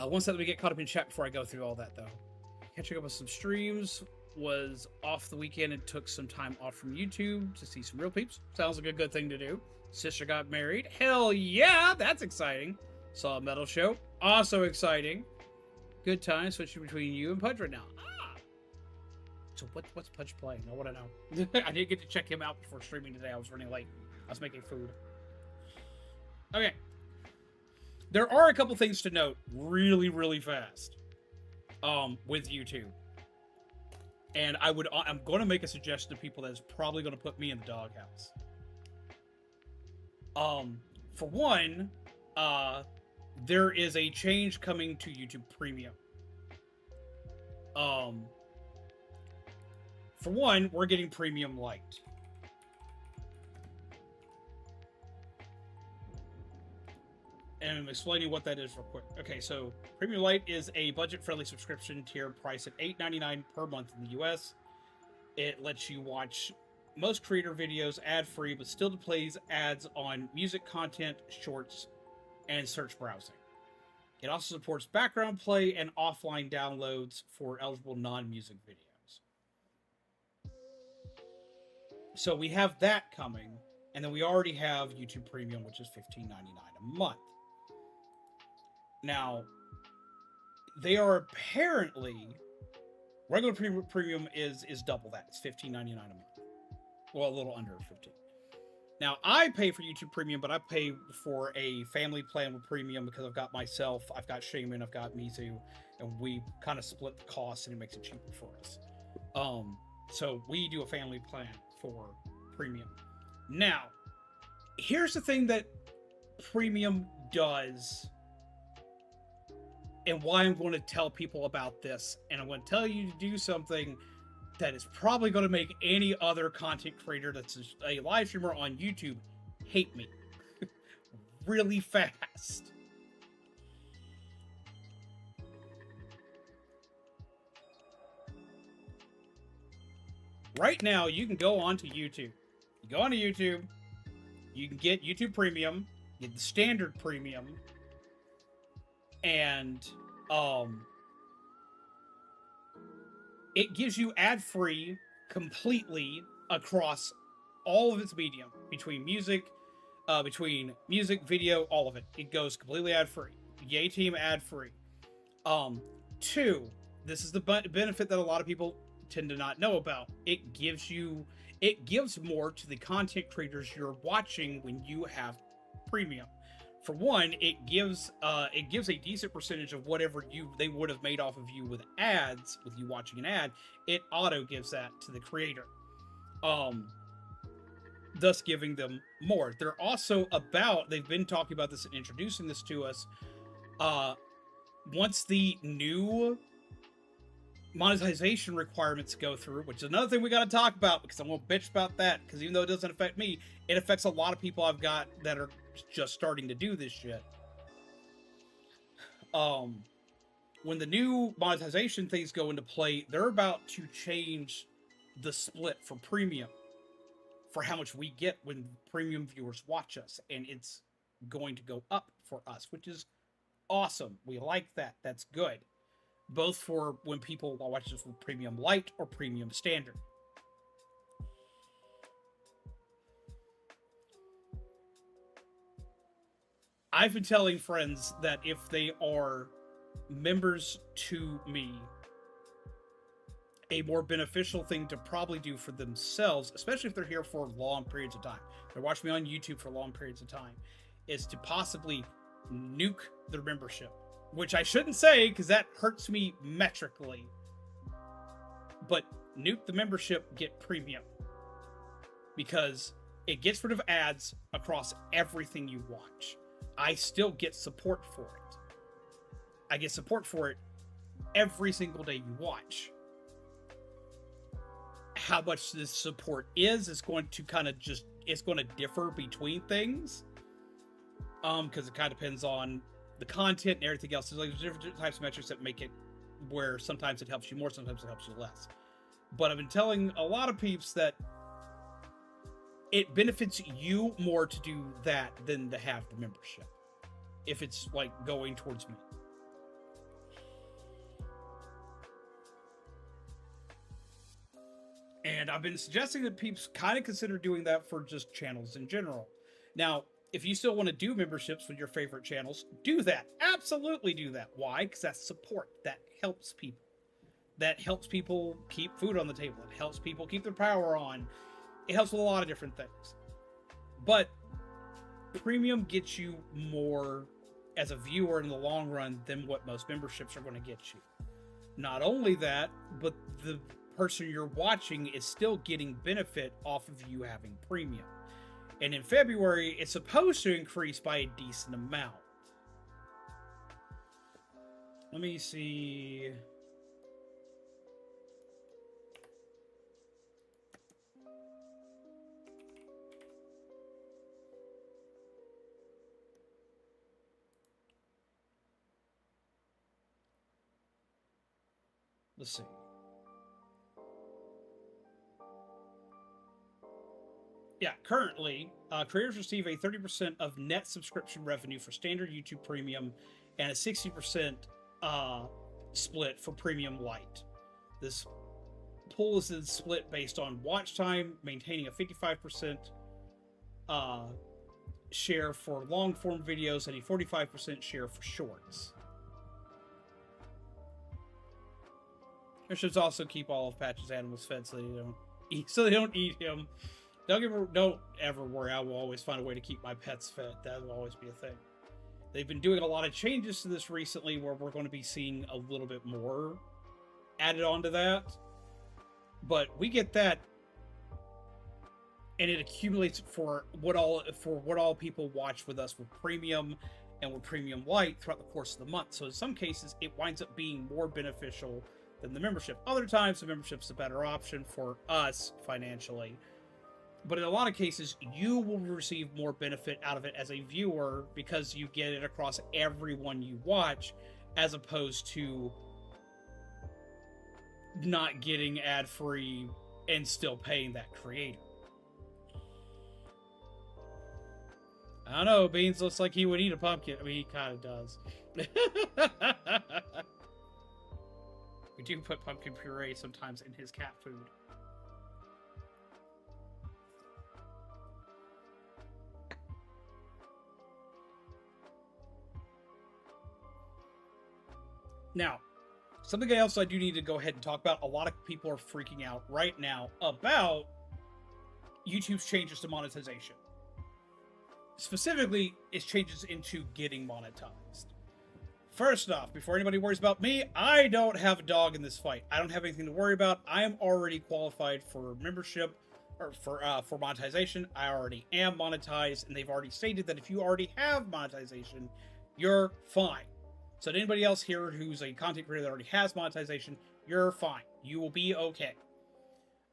Once that we get caught up in chat before I go through all that, though. Catching up with some streams. Was off the weekend and took some time off from YouTube to see some real peeps. Sounds like a good thing to do. Sister got married. Hell yeah, that's exciting. Saw a metal show. Also exciting. Good time switching between you and Pudge right now. So what's Pudge playing? I want to know. I didn't get to check him out before streaming today. I was running late. I was making food. Okay. There are a couple things to note really, really fast. With YouTube. And I'm going to make a suggestion to people that's probably going to put me in the doghouse. For one, there is a change coming to YouTube Premium. For one, we're getting Premium Lite. And I'm explaining what that is real quick. Okay, so Premium Lite is a budget-friendly subscription tier priced at $8.99 per month in the US. It lets you watch most creator videos ad-free, but still displays ads on music content, shorts, and search browsing. It also supports background play and offline downloads for eligible non-music videos. So we have that coming, and then we already have YouTube Premium, which is $15.99 a month. Now, they are apparently... Regular premium is double that. It's $15.99 a month. Well, a little under 15. Now, I pay for YouTube Premium, but I pay for a family plan with Premium because I've got myself, I've got Shaman, I've got Mizu, and we kind of split the cost and it makes it cheaper for us. So we do a family plan for Premium. Now, here's the thing that Premium does and why I'm going to tell people about this. And I'm going to tell you to do something that is probably going to make any other content creator that's a live streamer on YouTube hate me really fast. Right now, you can go onto YouTube. You go onto YouTube, you can get YouTube Premium, get the standard Premium, and it gives you ad-free completely across all of its medium, between music, video, all of it. It goes completely ad-free. Yay Team ad-free. Two, this is the benefit that a lot of people tend to not know about. It gives more to the content creators you're watching when you have Premium. For one, it gives a decent percentage of whatever they would have made off of you with ads, with you watching an ad. It auto gives that to the creator, thus giving them more. They're also they've been talking about this and introducing this to us. Once the new monetization requirements go through, which is another thing we got to talk about, because I'm going to bitch about that, because even though it doesn't affect me, it affects a lot of people I've got that are just starting to do this shit. When the new monetization things go into play, they're about to change the split for Premium, for how much we get when Premium viewers watch us, and it's going to go up for us, which is awesome. We like that. That's good. Both for when people watch this with Premium Lite or Premium Standard. I've been telling friends that if they are members to me, a more beneficial thing to probably do for themselves, especially if they're here for long periods of time, they're watching me on YouTube for long periods of time, is to possibly nuke their membership. Which I shouldn't say, because that hurts me metrically. But nuke the membership, get premium. Because it gets rid of ads across everything you watch. I still get support for it. I get support for it every single day you watch. How much this support is going to kind of just, it's going to differ between things. Because it kind of depends on the content and everything else. There's like different types of metrics that make it where sometimes it helps you more, sometimes it helps you less. But I've been telling a lot of peeps that it benefits you more to do that than to have the membership. If it's like going towards me. And I've been suggesting that peeps kind of consider doing that for just channels in general. Now, if you still want to do memberships with your favorite channels, do that. Absolutely do that. Why? Because that's support. That helps people. That helps people keep food on the table. It helps people keep their power on. It helps with a lot of different things. But premium gets you more as a viewer in the long run than what most memberships are going to get you. Not only that, but the person you're watching is still getting benefit off of you having premium. And in February, it's supposed to increase by a decent amount. Let me see. Let's see. Yeah, currently, creators receive a 30% of net subscription revenue for standard YouTube Premium and a 60% split for Premium Lite. This pool is then split based on watch time, maintaining a 55% share for long-form videos and a 45% share for shorts. There should also keep all of Patch's animals fed so they don't eat him. Don't ever worry. I will always find a way to keep my pets fed. That will always be a thing. They've been doing a lot of changes to this recently where we're going to be seeing a little bit more added onto that. But we get that, and it accumulates for what all people watch with us with Premium and with Premium Lite throughout the course of the month. So in some cases, it winds up being more beneficial than the membership. Other times, the membership's a better option for us financially. But in a lot of cases, you will receive more benefit out of it as a viewer because you get it across everyone you watch, as opposed to not getting ad-free and still paying that creator. I don't know, Beans looks like he would eat a pumpkin. I mean, he kind of does. We do put pumpkin puree sometimes in his cat food. Now, something else I do need to go ahead and talk about. A lot of people are freaking out right now about YouTube's changes to monetization. Specifically, its changes into getting monetized. First off, before anybody worries about me, I don't have a dog in this fight. I don't have anything to worry about. I am already qualified for membership, or for monetization. I already am monetized, and they've already stated that if you already have monetization, you're fine. So to anybody else here who's a content creator that already has monetization, you're fine. You will be okay.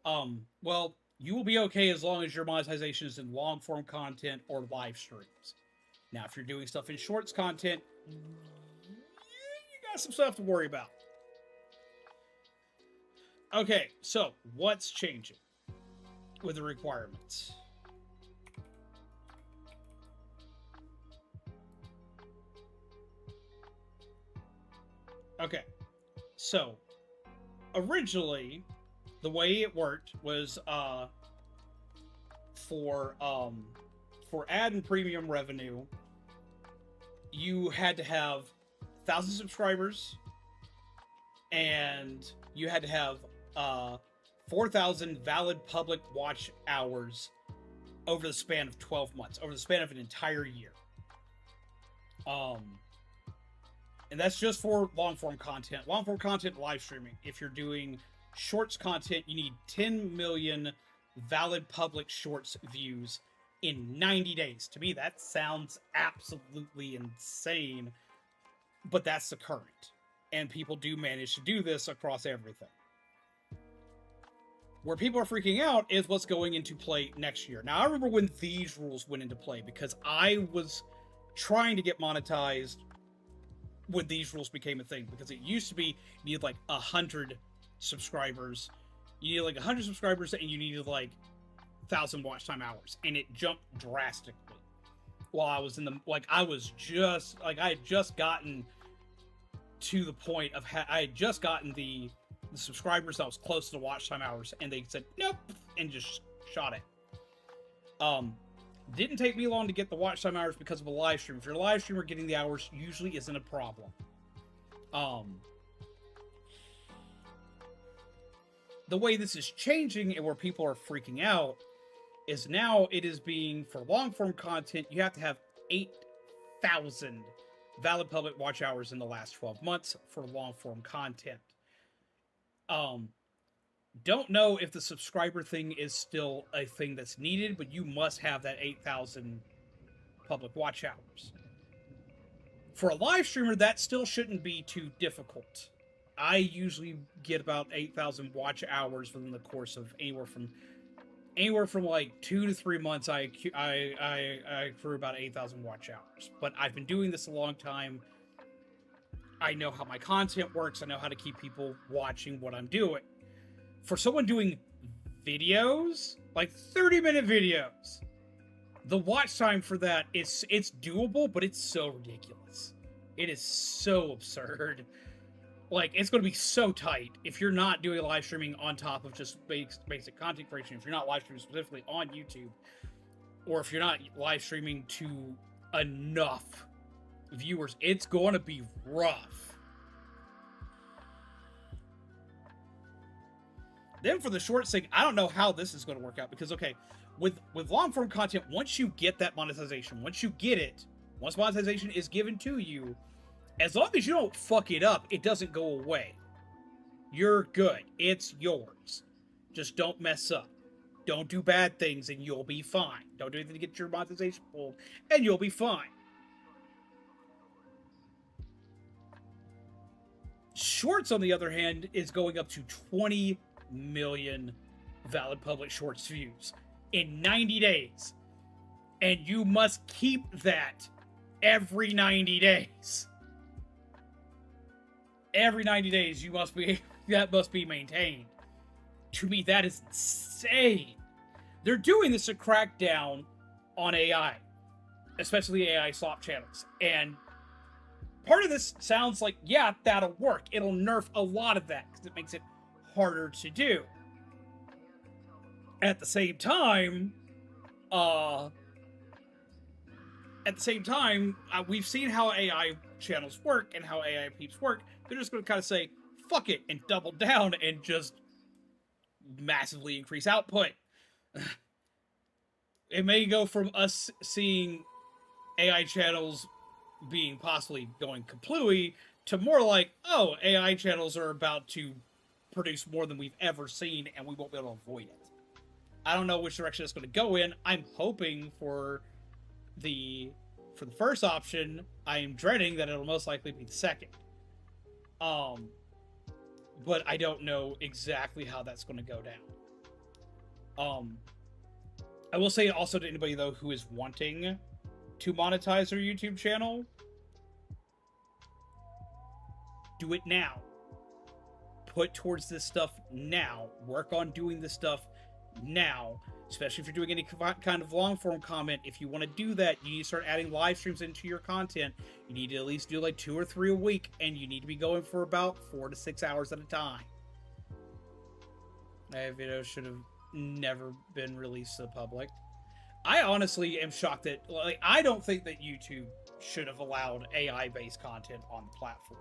Well, you will be okay as long as your monetization is in long-form content or live streams. Now, if you're doing stuff in shorts content, you got some stuff to worry about. Okay, so what's changing with the requirements? Okay, so originally the way it worked was for ad and premium revenue, you had to have 1,000 subscribers and you had to have 4,000 valid public watch hours over the span of 12 months, over the span of an entire year. And that's just for long-form content. Long-form content live streaming. If you're doing shorts content, you need 10 million valid public shorts views in 90 days. To me, that sounds absolutely insane, but that's the current. And people do manage to do this across everything. Where people are freaking out is what's going into play next year. Now, I remember when these rules went into play because I was trying to get monetized when these rules became a thing. Because it used to be you needed like 100 subscribers. You needed like 100 subscribers and you needed like 1,000 watch time hours. And it jumped drastically. While I was in the, like, I had just gotten to the point of, I had just gotten the subscribers that was close to the watch time hours, and they said nope and just shot it. Didn't take me long to get the watch time hours because of a live stream. If you're a live streamer, getting the hours usually isn't a problem. The way this is changing and where people are freaking out is now it is being, for long form content, you have to have 8,000 valid public watch hours in the last 12 months for long form content. Don't know if the subscriber thing is still a thing that's needed, but you must have that 8,000 public watch hours. For a live streamer, that still shouldn't be too difficult. I usually get about 8,000 watch hours within the course of anywhere from like 2 to 3 months. I accrue about 8,000 watch hours, but I've been doing this a long time. I know how my content works. I know how to keep people watching what I'm doing. For someone doing videos, like 30-minute videos, the watch time for that it's doable, but it's so ridiculous. It is so absurd. Like, it's going to be so tight if you're not doing live streaming on top of just basic content creation. If you're not live streaming specifically on YouTube, or if you're not live streaming to enough viewers, it's going to be rough. Then for the short thing, I don't know how this is going to work out because, okay, with long form content, once you get that monetization, once monetization is given to you, as long as you don't fuck it up, it doesn't go away. You're good. It's yours. Just don't mess up. Don't do bad things and you'll be fine. Don't do anything to get your monetization pulled and you'll be fine. Shorts, on the other hand, is going up to 20 million valid public shorts views in 90 days. And you must keep that every 90 days. Every 90 days, that must be maintained. To me, that is insane. They're doing this to crack down on AI, especially AI slop channels. And part of this sounds like, yeah, that'll work. It'll nerf a lot of that because it makes it harder to do. At the same time, we've seen how AI channels work and how AI peeps work. They're just going to kind of say, fuck it, and double down and just massively increase output. It may go from us seeing AI channels being possibly going kaplooey to more like, oh, AI channels are about to produce more than we've ever seen and we won't be able to avoid it. I don't know which direction it's going to go in. I'm hoping for the first option. I am dreading that it'll most likely be the second. But I don't know exactly how that's going to go down. I will say also to anybody, though, who is wanting to monetize their YouTube channel, do it now. Put towards this stuff now. Work on doing this stuff now. Especially if you're doing any kind of long-form comment. If you want to do that, you need to start adding live streams into your content. You need to at least do like 2 or 3 a week, and you need to be going for about 4 to 6 hours at a time. That video should have never been released to the public. I honestly am shocked that, like, I don't think that YouTube should have allowed AI-based content on the platform.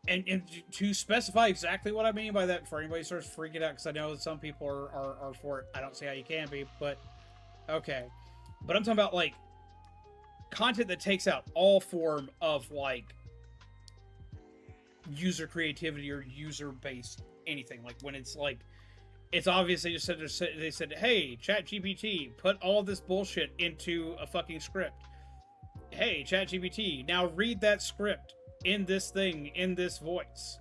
And to specify exactly what I mean by that, for anybody who starts freaking out, because I know some people are for it. I don't see how you can be, but okay. But I'm talking about, like, content that takes out all form of, like, user creativity or user-based anything. Like, when it's like, it's obvious they just said, hey, ChatGPT, put all this bullshit into a fucking script. Hey, ChatGPT, now read that script in this thing, in this voice.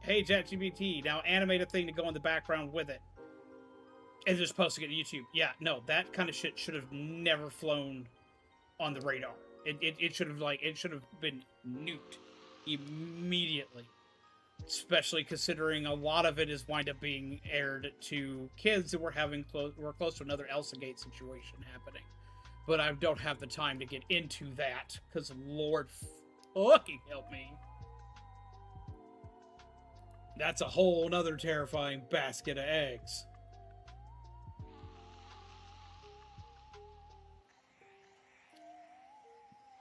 Hey, ChatGPT, now animate a thing to go in the background with it. And just post it to YouTube. Yeah, no, that kind of shit should have never flown on the radar. It should have been nuked immediately. Especially considering a lot of it is wind up being aired to kids that were close to another Elsagate situation happening. But I don't have the time to get into that, because Lord fucking help me. That's a whole nother terrifying basket of eggs.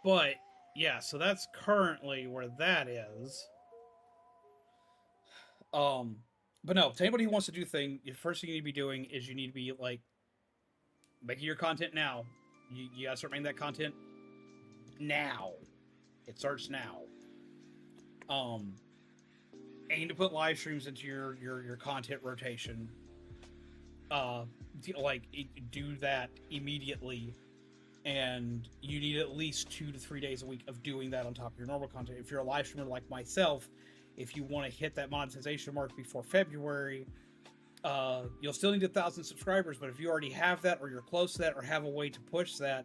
But, yeah, so that's currently where that is. But no, to anybody who wants to do thing, the first thing you need to be doing is you need to be, like, making your content now. You gotta start making that content now. It starts now. Aim to put live streams into your content rotation. Do that immediately. And you need at least 2 to 3 days a week of doing that on top of your normal content. If you're a live streamer like myself, if you want to hit that monetization mark before February, you'll still need 1,000 subscribers. But if you already have that, or you're close to that, or have a way to push that,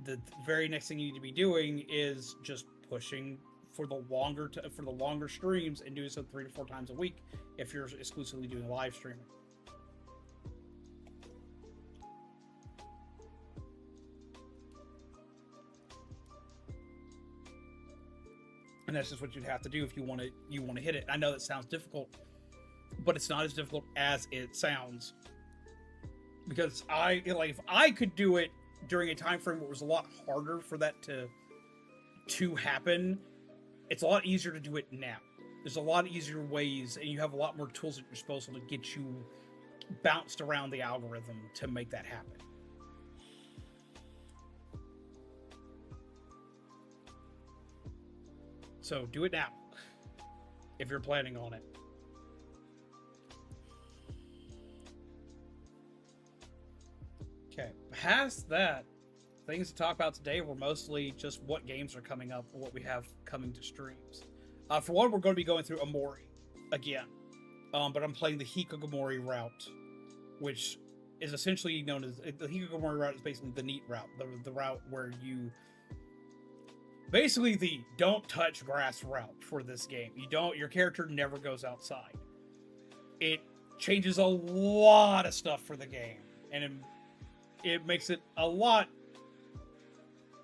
the very next thing you need to be doing is just pushing for the longer streams, and doing so 3 to 4 times a week if you're exclusively doing live streaming. And that's just what you'd have to do if you want to hit it. I know that sounds difficult, but it's not as difficult as it sounds. Because if I could do it during a time frame where it was a lot harder for that to happen, it's a lot easier to do it now. There's a lot easier ways, and you have a lot more tools at your disposal to get you bounced around the algorithm to make that happen. So do it now, if you're planning on it. Okay, past that, things to talk about today were mostly just what games are coming up, or what we have coming to streams. For one, we're going to be going through Amori again, but I'm playing the Hikikomori route, which is essentially known as, the Hikikomori route is basically the neat route, the route where you, basically the don't touch grass route for this game. Your character never goes outside. It changes a lot of stuff for the game, and it makes it a lot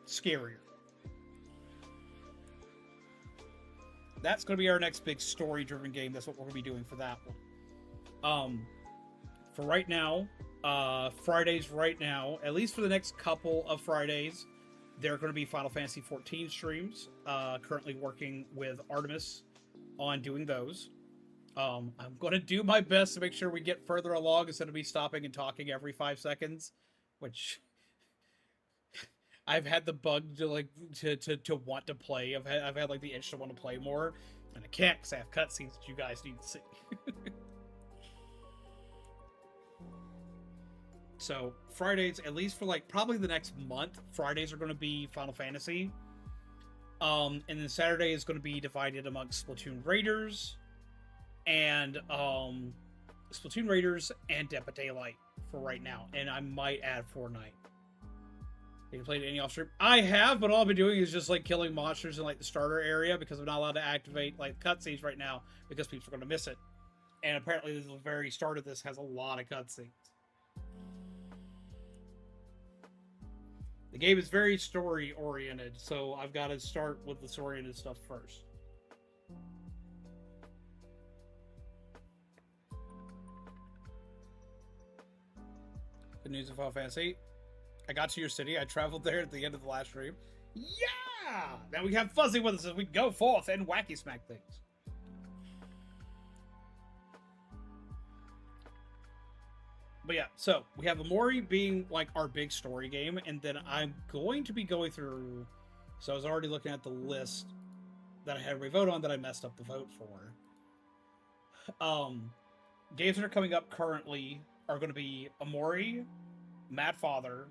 scarier. That's going to be our next big story-driven game. That's what we're going to be doing for that one. For right now, Fridays right now, at least for the next couple of Fridays, there are going to be Final Fantasy XIV streams. Currently working with Artemis on doing those. I'm going to do my best to make sure we get further along instead of me stopping and talking every 5 seconds, which I've had the bug to want to play. I've had like the itch to want to play more, and I can't because I have cutscenes that you guys need to see. So Fridays, at least for like probably the next month, Fridays are going to be Final Fantasy. And then Saturday is going to be divided amongst Splatoon Raiders and Dead by Daylight for right now. And I might add Fortnite. Have you played any off stream? I have, but all I've been doing is just like killing monsters in like the starter area, because I'm not allowed to activate like cutscenes right now because people are going to miss it. And apparently the very start of this has a lot of cutscenes. The game is very story-oriented, so I've got to start with the story-oriented stuff first. Good news of Final Fantasy. I got to your city. I traveled there at the end of the last stream. Yeah! Now we have Fuzzy with us as we go forth and wacky smack things. But yeah, so we have Amori being like our big story game, and then I'm going to be going through, so I was already looking at the list that I had everybody vote on that I messed up the vote for. Games that are coming up currently are going to be Amori, Mad Father,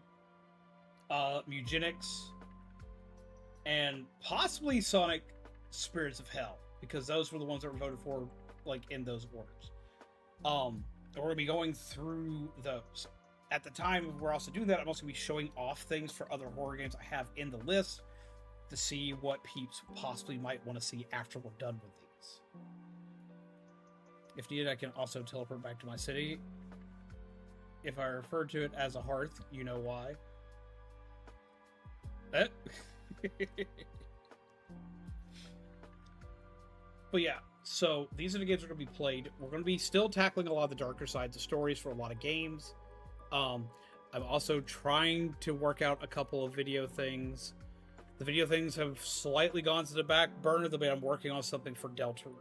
Mugenics, and possibly Sonic Spirits of Hell, because those were the ones that were voted for, like, in those orders. We're going to be going through those. At the time we're also doing that, I'm also going to be showing off things for other horror games I have in the list to see what peeps possibly might want to see after we're done with these. If needed, I can also teleport back to my city. If I refer to it as a hearth, you know why. But yeah, so these are the games that are going to be played. We're going to be still tackling a lot of the darker sides of stories for a lot of games. I'm also trying to work out a couple of video things. The video things have slightly gone to the back burner, but I'm working on something for Deltarune.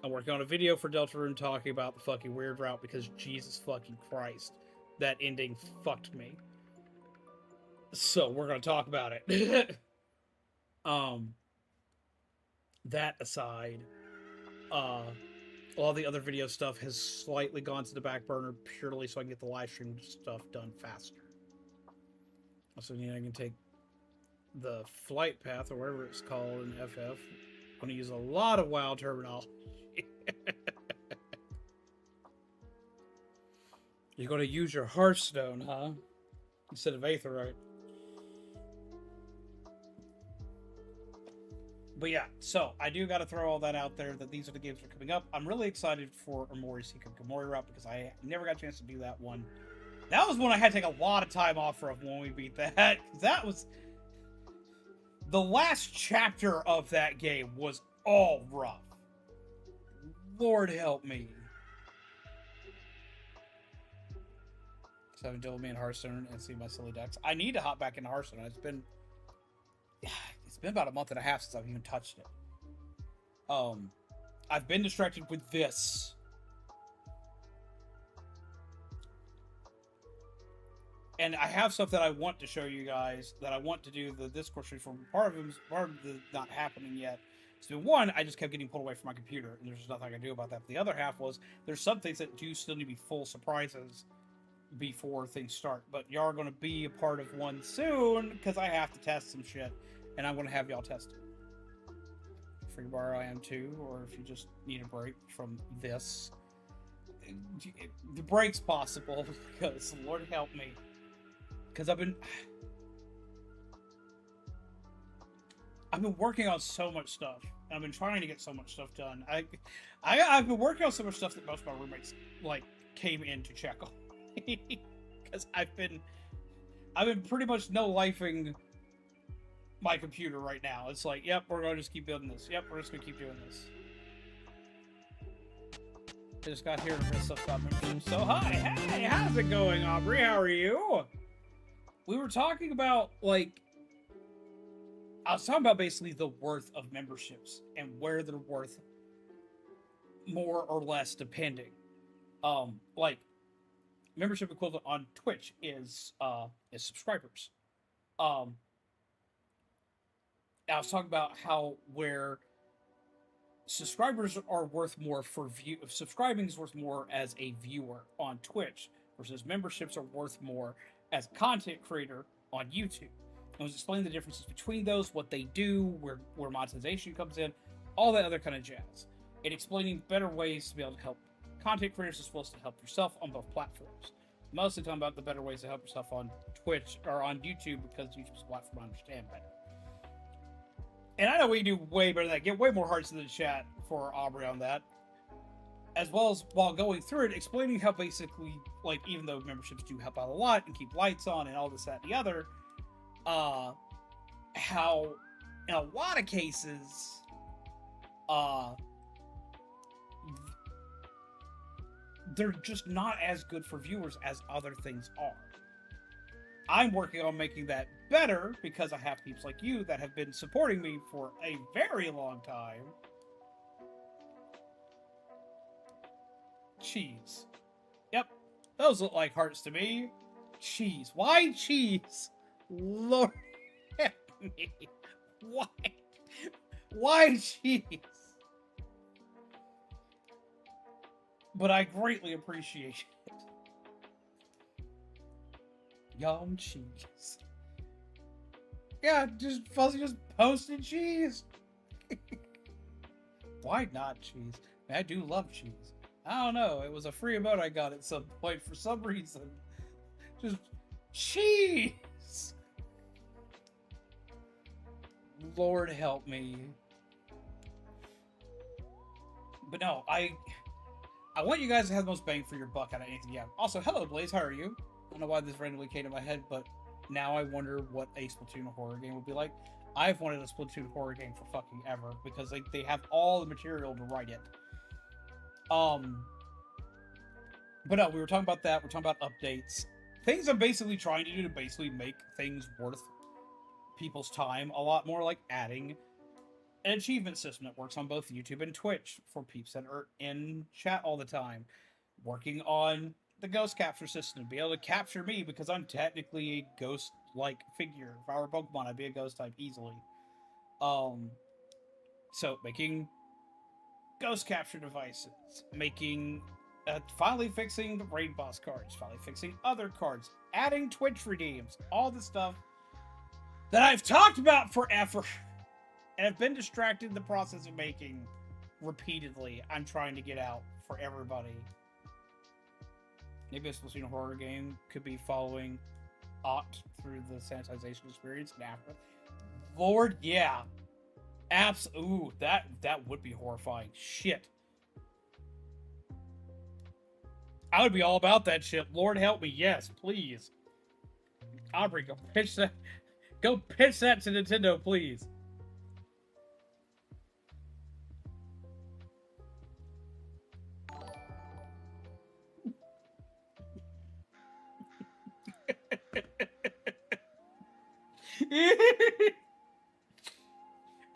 I'm working on a video for Deltarune talking about the fucking weird route, because Jesus fucking Christ, that ending fucked me. So we're going to talk about it. That aside, all the other video stuff has slightly gone to the back burner purely so I can get the live stream stuff done faster. Also, I can take the flight path, or whatever it's called in FF. I'm going to use a lot of WoW terminology. You're going to use your Hearthstone, huh? Instead of Aetherite. But yeah, so I do got to throw all that out there, that these are the games that are coming up. I'm really excited for Amori's Secret Gamori route, because I never got a chance to do that one. That was one I had to take a lot of time off from when we beat that. That was... The last chapter of that game was all rough. Lord help me. So I've dealt with me in Hearthstone and see my silly decks. I need to hop back into Hearthstone. It's been about a month and a half since I've even touched it. I've been distracted with this. And I have stuff that I want to show you guys, that I want to do the Discord stream for. Part of the not happening yet. So one, I just kept getting pulled away from my computer, and there's nothing I can do about that. But the other half was, there's some things that do still need to be full surprises before things start. But y'all are going to be a part of one soon, because I have to test some shit. And I'm going to have y'all test it. Free bar I am too, or if you just need a break from this. The break's possible, because Lord help me. Because I've been working on so much stuff. I've been trying to get so much stuff done. I've been working on so much stuff that most of my roommates, like, came in to check on me. Because I've been pretty much no-lifing my computer right now. It's like, yep, we're going to just keep building this. Yep, we're just going to keep doing this. I just got here and this stuff got moved. So, hi, hey, how's it going, Aubrey? How are you? We were talking about, like, I was talking about basically the worth of memberships and where they're worth more or less depending. Like, membership equivalent on Twitch is subscribers. I was talking about how where subscribers are worth more for view, subscribing is worth more as a viewer on Twitch versus memberships are worth more as a content creator on YouTube. I was explaining the differences between those, what they do, where monetization comes in, all that other kind of jazz, and explaining better ways to be able to help content creators as well as to help yourself on both platforms. Mostly talking about the better ways to help yourself on Twitch or on YouTube, because YouTube's a platform I understand better. And I know we do way better than that. Get way more hearts in the chat for Aubrey on that. As well as, while going through it, explaining how basically, like, even though memberships do help out a lot and keep lights on and all this, that, and the other, how, in a lot of cases, they're just not as good for viewers as other things are. I'm working on making that better because I have peeps like you that have been supporting me for a very long time. Cheese. Yep, those look like hearts to me. Cheese. Why cheese? Lord help me. Why? Why cheese? But I greatly appreciate it. Yum cheese. Yeah, just Fuzzy just posted cheese. Why not cheese? I do love cheese. I don't know. It was a free emote I got at some point for some reason. Just cheese. Lord help me. But no, I want you guys to have the most bang for your buck out of anything you have. Also, hello Blaze, how are you? I don't know why this randomly came to my head, but now I wonder what a Splatoon horror game would be like. I've wanted a Splatoon horror game for fucking ever, because they have all the material to write it. But no, we were talking about that, we're talking about updates. Things I'm basically trying to do to basically make things worth people's time a lot more, like adding an achievement system that works on both YouTube and Twitch for peeps that are in chat all the time. Working on the ghost capture system to be able to capture me because I'm technically a ghost-like figure. If I were a Pokemon, I'd be a ghost type easily. So making ghost capture devices, making finally fixing the raid boss cards, finally fixing other cards, adding Twitch redeems, all the stuff that I've talked about forever and have been distracted in the process of making repeatedly. I'm trying to get out for everybody. Maybe a Splatoon horror game could be following Ott through the sanitization experience and after. Lord, yeah. Ooh, that would be horrifying. Shit. I would be all about that shit. Lord help me, yes, please. Aubrey, go pitch that. Go pitch that to Nintendo, please.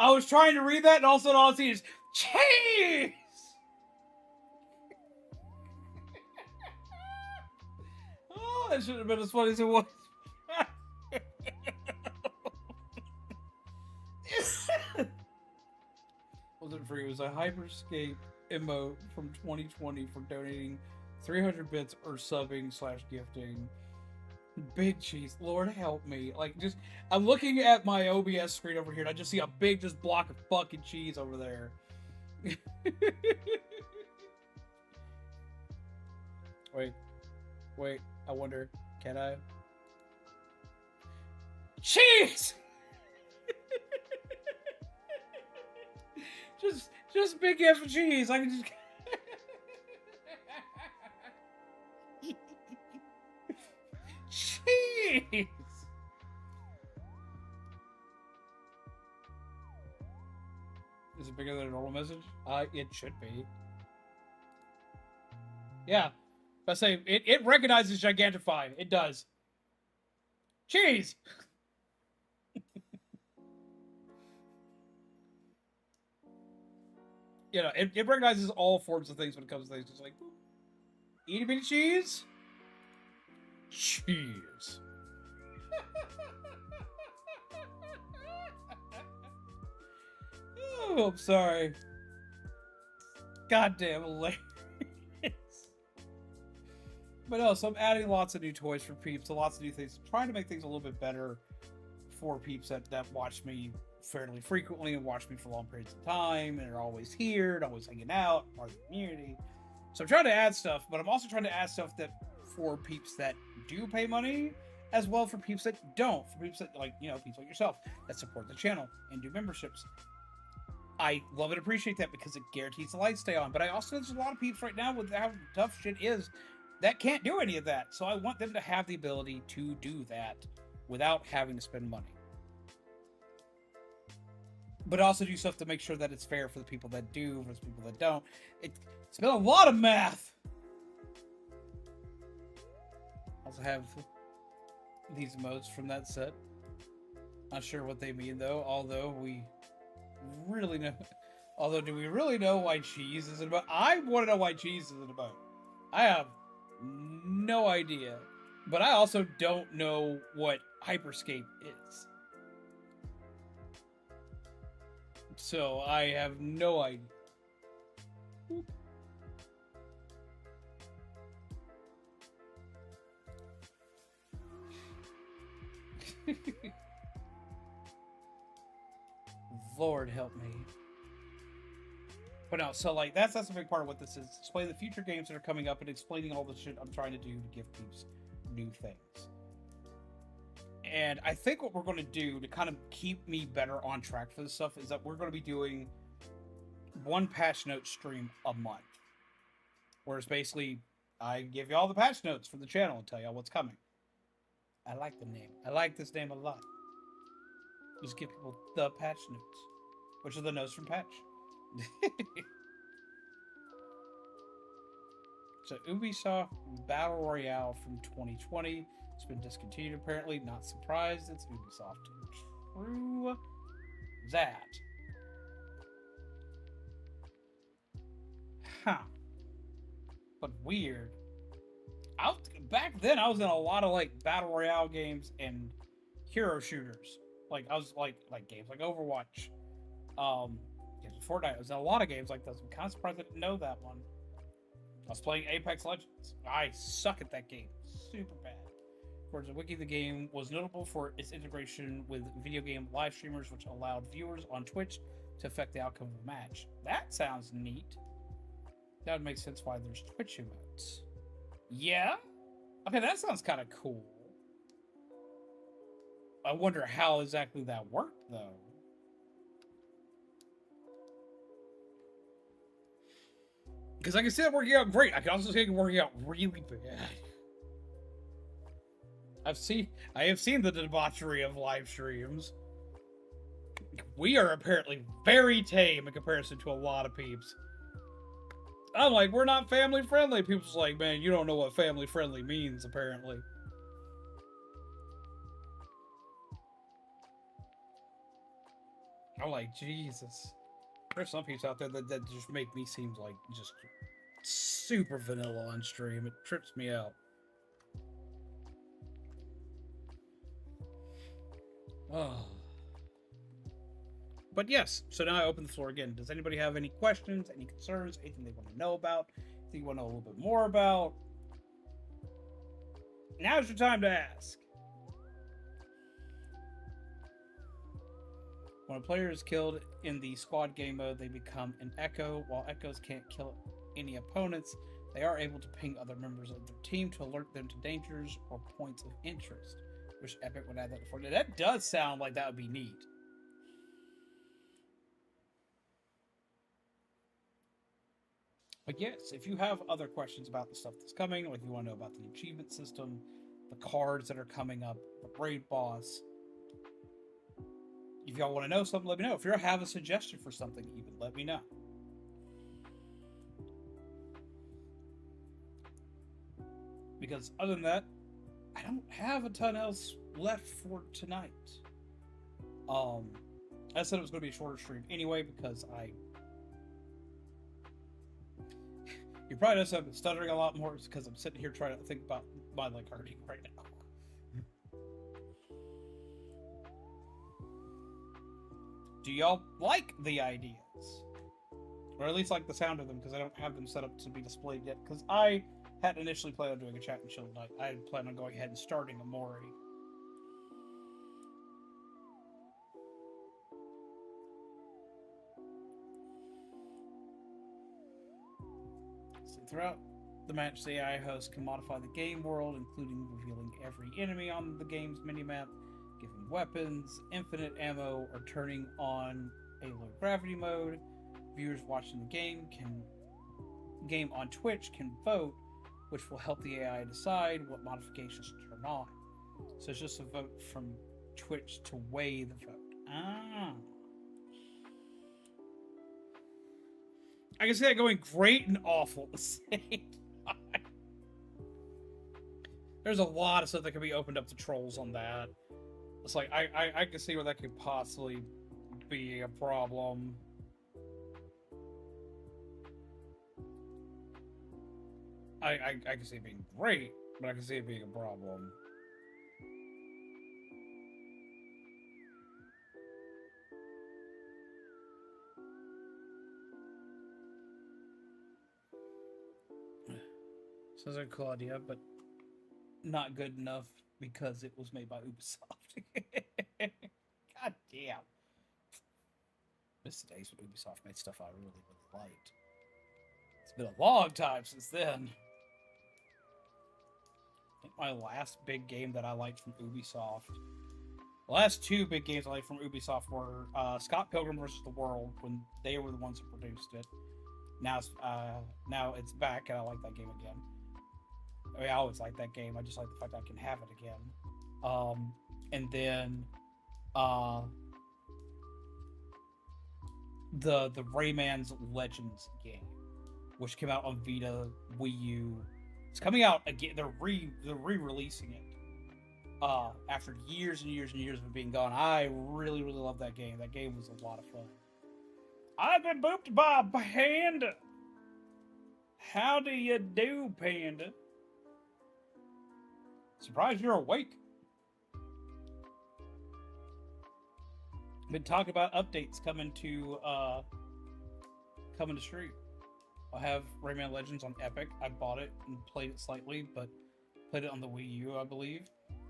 I was trying to read that, and also all I see is cheese. Oh, that should have been as funny as it was. Wasn't free. It was a Hyperscape emote from 2020 for donating 300 bits or subbing/gifting. Big cheese. Lord help me. Like, just, I'm looking at my OBS screen over here and I just see a big just block of fucking cheese over there. Wait, I wonder, can I? Cheese! just big F cheese. I can just... Cheese! Is it bigger than a normal message? It should be. Yeah. I say, it recognizes Gigantify. It does. Cheese! You know, it recognizes all forms of things when it comes to things. It's like, itty bitty cheese? Cheese. Oh, I'm sorry. Goddamn hilarious. But no, so I'm adding lots of new toys for peeps, lots of new things, trying to make things a little bit better for peeps that watch me fairly frequently and watch me for long periods of time and are always here and always hanging out, part of the community. So I'm trying to add stuff, but I'm also trying to add stuff that for peeps that do pay money, as well for peeps that don't, for peeps that, like, you know, peeps like yourself that support the channel and do memberships. I love and appreciate that because it guarantees the lights stay on, but I also, there's a lot of peeps right now with how tough shit is that can't do any of that. So I want them to have the ability to do that without having to spend money. But also do stuff to make sure that it's fair for the people that do versus people that don't. It's been a lot of math. Also have these emotes from that set. Not sure what they mean though, although we really know. Although, do we really know why cheese is about? I want to know why cheese is about. I have no idea. But I also don't know what Hyperscape is. So I have no idea. Lord help me. But no, so like that's a big part of what this is. Explaining the future games that are coming up and explaining all the shit I'm trying to do to give peeps new things. And I think what we're going to do to kind of keep me better on track for this stuff is that we're going to be doing one patch note stream a month. Whereas basically, I give you all the patch notes for the channel and tell you all what's coming. I like the name. I like this name a lot. Just give people the patch notes, which are the notes from patch. So Ubisoft Battle Royale from 2020. It's been discontinued apparently. Not surprised. It's Ubisoft. True that. Huh. But weird. Back then I was in a lot of like Battle Royale games and hero shooters. Like I was like games like Overwatch. Games of Fortnite. I was in a lot of games like those. I'm kind of surprised I didn't know that one. I was playing Apex Legends. I suck at that game. Super bad. According to Wiki, the game was notable for its integration with video game live streamers, which allowed viewers on Twitch to affect the outcome of a match. That sounds neat. That would make sense why there's Twitch emotes. Yeah? Okay, that sounds kind of cool. I wonder how exactly that worked, though. Because I can see that working out great. I can also see it working out really bad. I have seen the debauchery of live streams. We are apparently very tame in comparison to a lot of peeps. I'm like, we're not family friendly. People's like, man, you don't know what family friendly means, apparently. I'm like, Jesus. There's some people out there that just make me seem like just super vanilla on stream. It trips me out. Oh. But yes, so now I open the floor again. Does anybody have any questions, any concerns, anything they want to know about, anything you want to know a little bit more about? Now's your time to ask. When a player is killed in the squad game mode, they become an echo. While echoes can't kill any opponents, they are able to ping other members of their team to alert them to dangers or points of interest. Wish Epic would add that before. Now, that does sound like that would be neat. But yes, if you have other questions about the stuff that's coming, or if you want to know about the achievement system, the cards that are coming up, the raid boss, if y'all want to know something, let me know. If you have a suggestion for something, even let me know. Because other than that, I don't have a ton else left for tonight. I said it was going to be a shorter stream anyway because you probably notice I've been stuttering a lot more because I'm sitting here trying to think about my leg hurting right now. Do y'all like the ideas? Or at least like the sound of them, because I don't have them set up to be displayed yet. Because I had initially planned on doing a chat and chill night. I had planned on going ahead and starting a Mori. So throughout the match, the AI host can modify the game world, including revealing every enemy on the game's minimap, giving weapons, infinite ammo, or turning on a low gravity mode. Viewers watching the game on Twitch can vote, which will help the AI decide what modifications to turn on. So it's just a vote from Twitch to weigh the vote. Ah. I can see that going great and awful at the same time. There's a lot of stuff that can be opened up to trolls on that. It's like, I can see where that could possibly be a problem. I can see it being great, but I can see it being a problem. Sounds like a cool idea, but not good enough because it was made by Ubisoft. God damn. Miss the days when Ubisoft made stuff I really, really liked. It's been a long time since then. I think my last big game that I liked from Ubisoft. The last two big games I liked from Ubisoft were Scott Pilgrim vs. the World, when they were the ones who produced it. Now it's back, and I like that game again. I mean, I always like that game. I just like the fact I can have it again. And then the Rayman's Legends game, which came out on Vita, Wii U. It's coming out again. They're re-releasing it after years and years and years of it being gone. I really, really love that game. That game was a lot of fun. I've been booped by a panda. How do you do, panda? Surprised you're awake. Been talking about updates coming to stream. I have Rayman Legends on Epic. I bought it and played it slightly, but played it on the Wii U, I believe.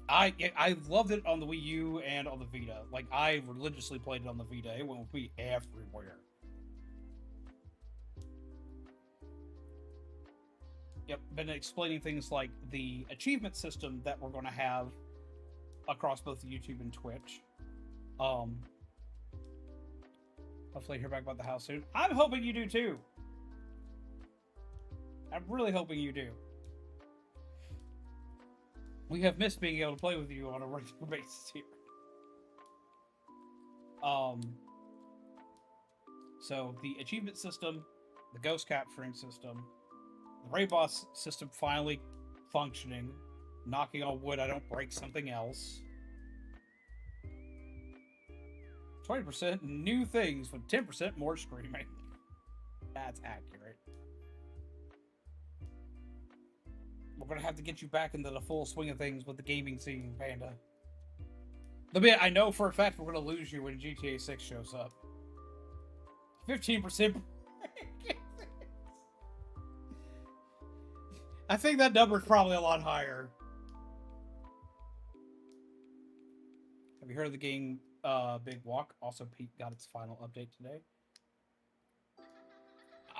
I loved it on the Wii U and on the Vita. Like, I religiously played it on the Vita. It went with me everywhere. Yep, been explaining things like the achievement system that we're going to have across both YouTube and Twitch. Hopefully hear back about the house soon. I'm hoping you do too. I'm really hoping you do. We have missed being able to play with you on a regular basis here. So the achievement system, the ghost capturing system, the Ray Boss system finally functioning. Knocking on wood, I don't break something else. 20% new things with 10% more screaming. That's accurate. We're gonna have to get you back into the full swing of things with the gaming scene, Panda. I know for a fact we're gonna lose you when GTA 6 shows up. 15%. I think that number's probably a lot higher. Have you heard of the game Big Walk? Also, Pete got its final update today.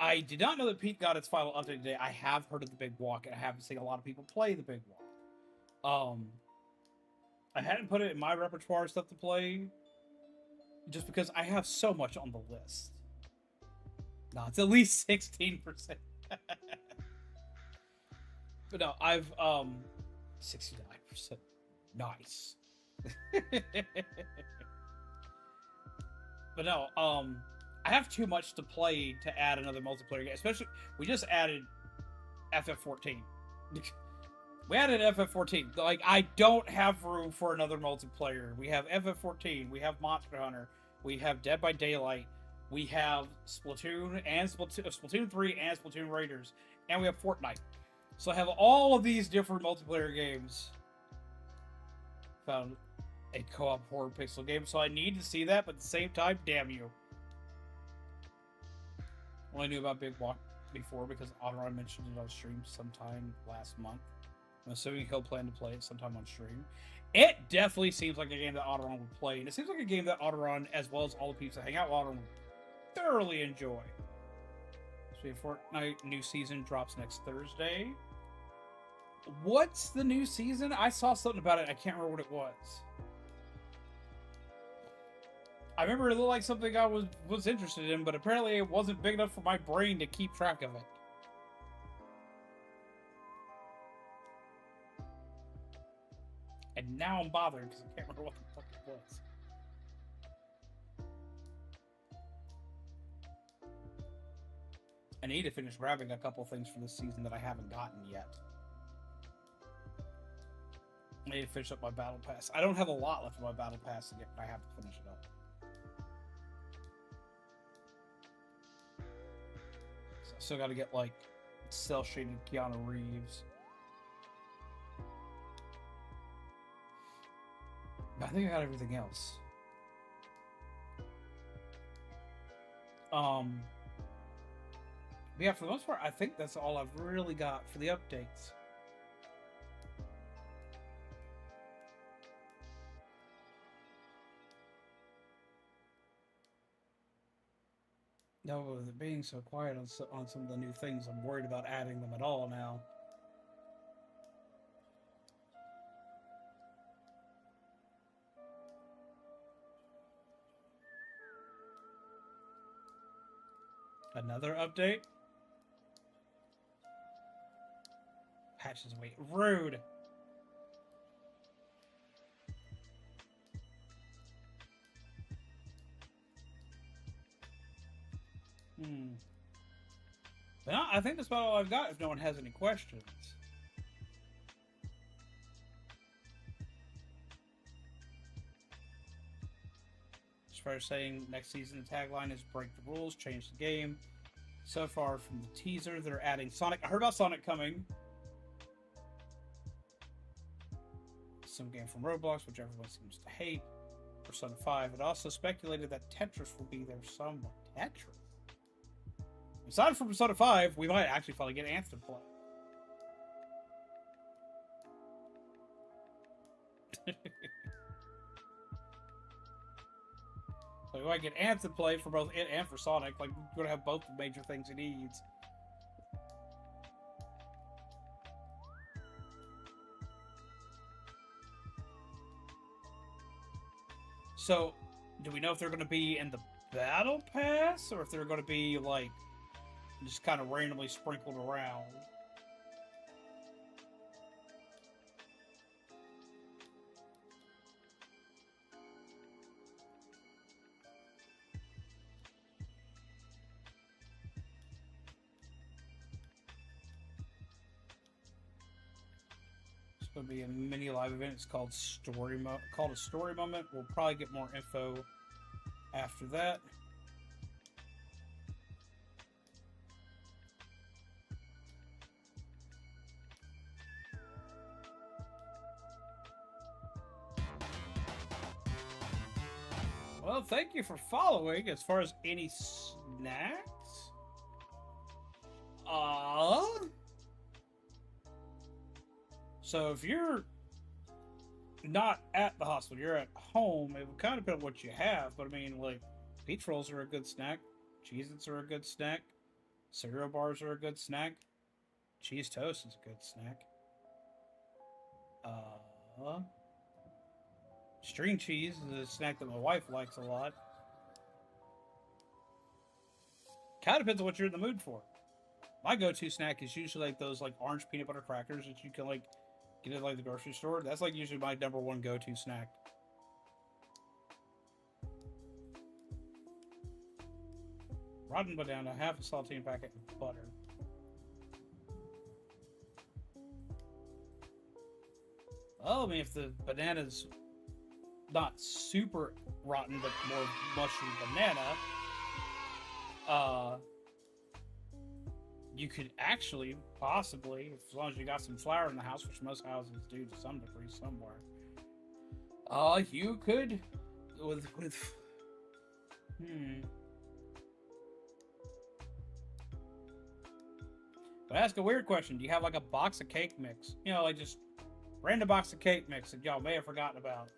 I did not know that Pete got its final update today. I have heard of the Big Walk, and I have seen a lot of people play the Big Walk. I hadn't put it in my repertoire of stuff to play, just because I have so much on the list. No, it's at least 16%. But no, I've 69%. Nice. But no, I have too much to play to add another multiplayer game. Especially, we just added FF14. We added FF14. Like, I don't have room for another multiplayer. We have FF14. We have Monster Hunter. We have Dead by Daylight. We have Splatoon and Splatoon 3 and Splatoon Raiders. And we have Fortnite. So I have all of these different multiplayer games. Found a co-op horror pixel game. So I need to see that, but at the same time, damn you. Only knew about Big Walk before because Aderan mentioned it on stream sometime last month. I'm assuming he'll plan to play it sometime on stream. It definitely seems like a game that Aderan would play, and it seems like a game that Aderan, as well as all the people that hang out with Aderan, would thoroughly enjoy. So Fortnite new season drops next Thursday. What's the new season? I saw something about it. I can't remember what it was. I remember it looked like something I was interested in, but apparently it wasn't big enough for my brain to keep track of it. And now I'm bothered because I can't remember what the fuck it was. I need to finish grabbing a couple things for this season that I haven't gotten yet. I need to finish up my battle pass. I don't have a lot left of my battle pass to get, but I have to finish it up. So I still got to get, like, cel-shaded Keanu Reeves. But I think I got everything else. But yeah, for the most part, I think that's all I've really got for the updates. No, with it being so quiet on some of the new things, I'm worried about adding them at all now. Another update? Patches wait. Rude! But no, I think that's about all I've got if no one has any questions. As far as saying next season, the tagline is break the rules, change the game. So far from the teaser, they're adding Sonic. I heard about Sonic coming. Some game from Roblox, which everyone seems to hate. Persona 5. It also speculated that Tetris will be there somewhere. Tetris? Aside from Persona 5, we might actually finally get Anthem to play. So we might get Anthem to play for both it and for Sonic. Like, we're going to have both the major things he needs. So, do we know if they're going to be in the Battle Pass, or if they're going to be, like, just kind of randomly sprinkled around? It's going to be a mini live event. It's called a story moment. We'll probably get more info after that. Well, thank you for following. As far as any snacks, so if you're not at the hospital, you're at home, it would kind of depend on what you have, but I mean, like, peach rolls are a good snack, Cheez-Its are a good snack, cereal bars are a good snack, cheese toast is a good snack, string cheese is a snack that my wife likes a lot. Kind of depends on what you're in the mood for. My go-to snack is usually like those like orange peanut butter crackers that you can like get at like the grocery store. That's like usually my number one go-to snack. Rotten banana, half a saltine packet of butter. Well, I mean, if the banana's not super rotten, but more mushy banana, you could actually, possibly, as long as you got some flour in the house, which most houses do to some degree somewhere, you could, But ask a weird question. Do you have like a box of cake mix? You know, like just random box of cake mix that y'all may have forgotten about.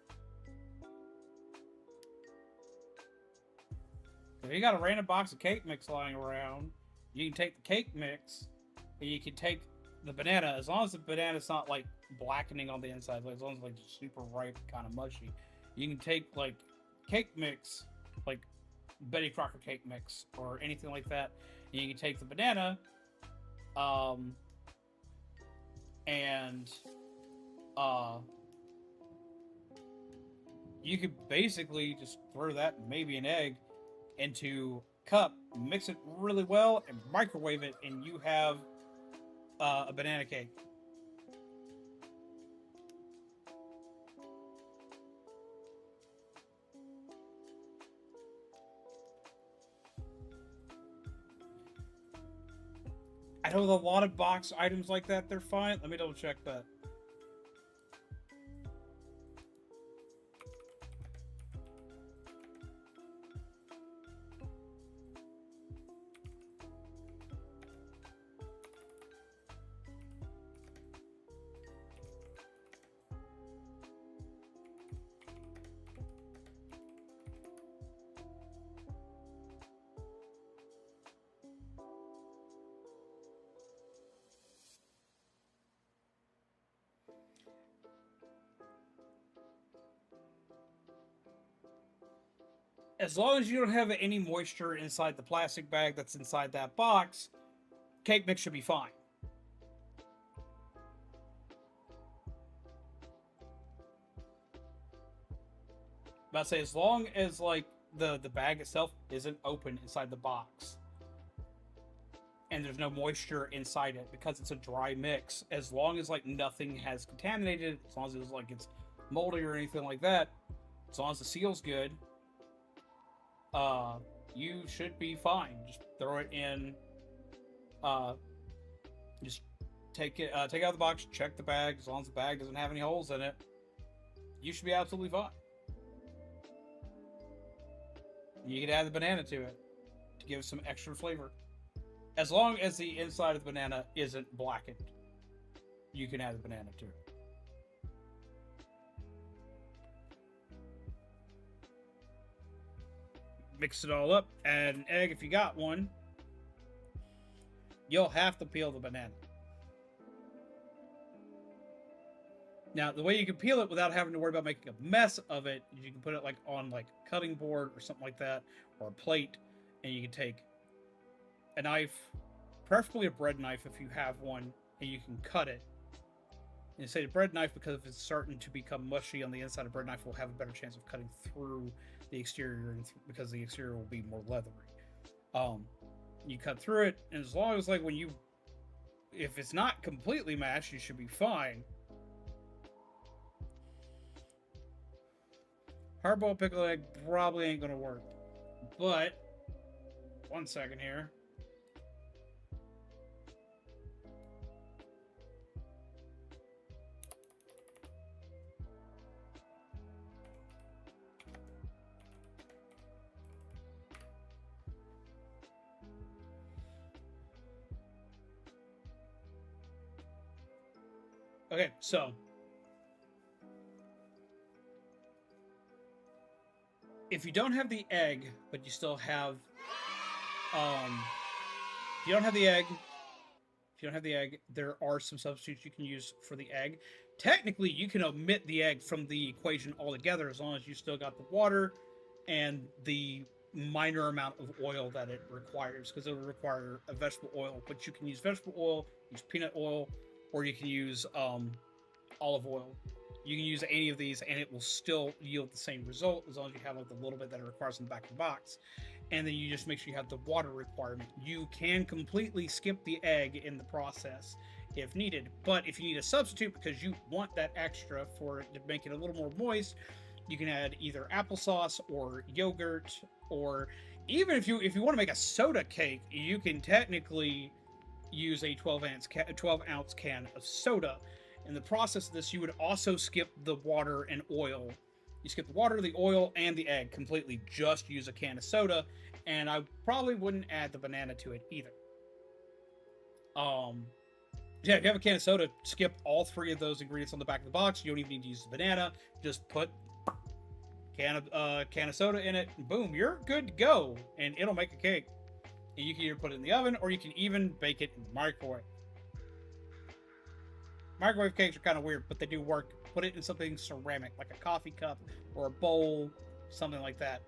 If you got a random box of cake mix lying around, you can take the cake mix, and you can take the banana, as long as the banana's not like blackening on the inside, like, as long as it's like super ripe, kind of mushy. You can take like cake mix, like Betty Crocker cake mix, or anything like that. And you can take the banana, and you could basically just throw that, maybe an egg, into a cup, mix it really well, and microwave it, and you have a banana cake. I know with a lot of box items like that, they're fine. Let me double check that. As long as you don't have any moisture inside the plastic bag that's inside that box, cake mix should be fine. But I'd say as long as like the bag itself isn't open inside the box and there's no moisture inside it because it's a dry mix, as long as like nothing has contaminated, as long as it's like it's moldy or anything like that, as long as the seal's good, you should be fine. Just throw it in, just take it out of the box, check the bag. As long as the bag doesn't have any holes in it, you should be absolutely fine. You can add the banana to it to give it some extra flavor. As long as the inside of the banana isn't blackened, you can add the banana to it. Mix it all up, add an egg if you got one. You'll have to peel the banana. Now, the way you can peel it without having to worry about making a mess of it, you can put it like on like a cutting board or something like that, or a plate, and you can take a knife, preferably a bread knife if you have one, and you can cut it. And say the bread knife, because if it's starting to become mushy on the inside, a bread knife will have a better chance of cutting through the exterior, because the exterior will be more leathery. You cut through it, and as long as like if it's not completely mashed, you should be fine. Hard-boiled pickled egg probably ain't gonna work, but 1 second here. Okay, so if you don't have the egg, but you still have, if you don't have the egg, there are some substitutes you can use for the egg. Technically, you can omit the egg from the equation altogether as long as you still got the water and the minor amount of oil that it requires, because it will require a vegetable oil. But you can use vegetable oil, use peanut oil, or you can use olive oil. You can use any of these and it will still yield the same result as long as you have like the little bit that it requires in the back of the box. And then you just make sure you have the water requirement. You can completely skip the egg in the process if needed. But if you need a substitute because you want that extra for it to make it a little more moist, you can add either applesauce or yogurt, or even if you want to make a soda cake, you can technically use a 12-ounce can of soda. In the process of this, you would also skip the water and oil. You skip the water, the oil, and the egg completely. Just use a can of soda, and I probably wouldn't add the banana to it either. Yeah, if you have a can of soda, skip all three of those ingredients on the back of the box. You don't even need to use the banana. Just put can of soda in it, and boom, you're good to go, and it'll make a cake. And you can either put it in the oven, or you can even bake it in the microwave. Microwave cakes are kind of weird, but they do work. Put it in something ceramic, like a coffee cup or a bowl, something like that.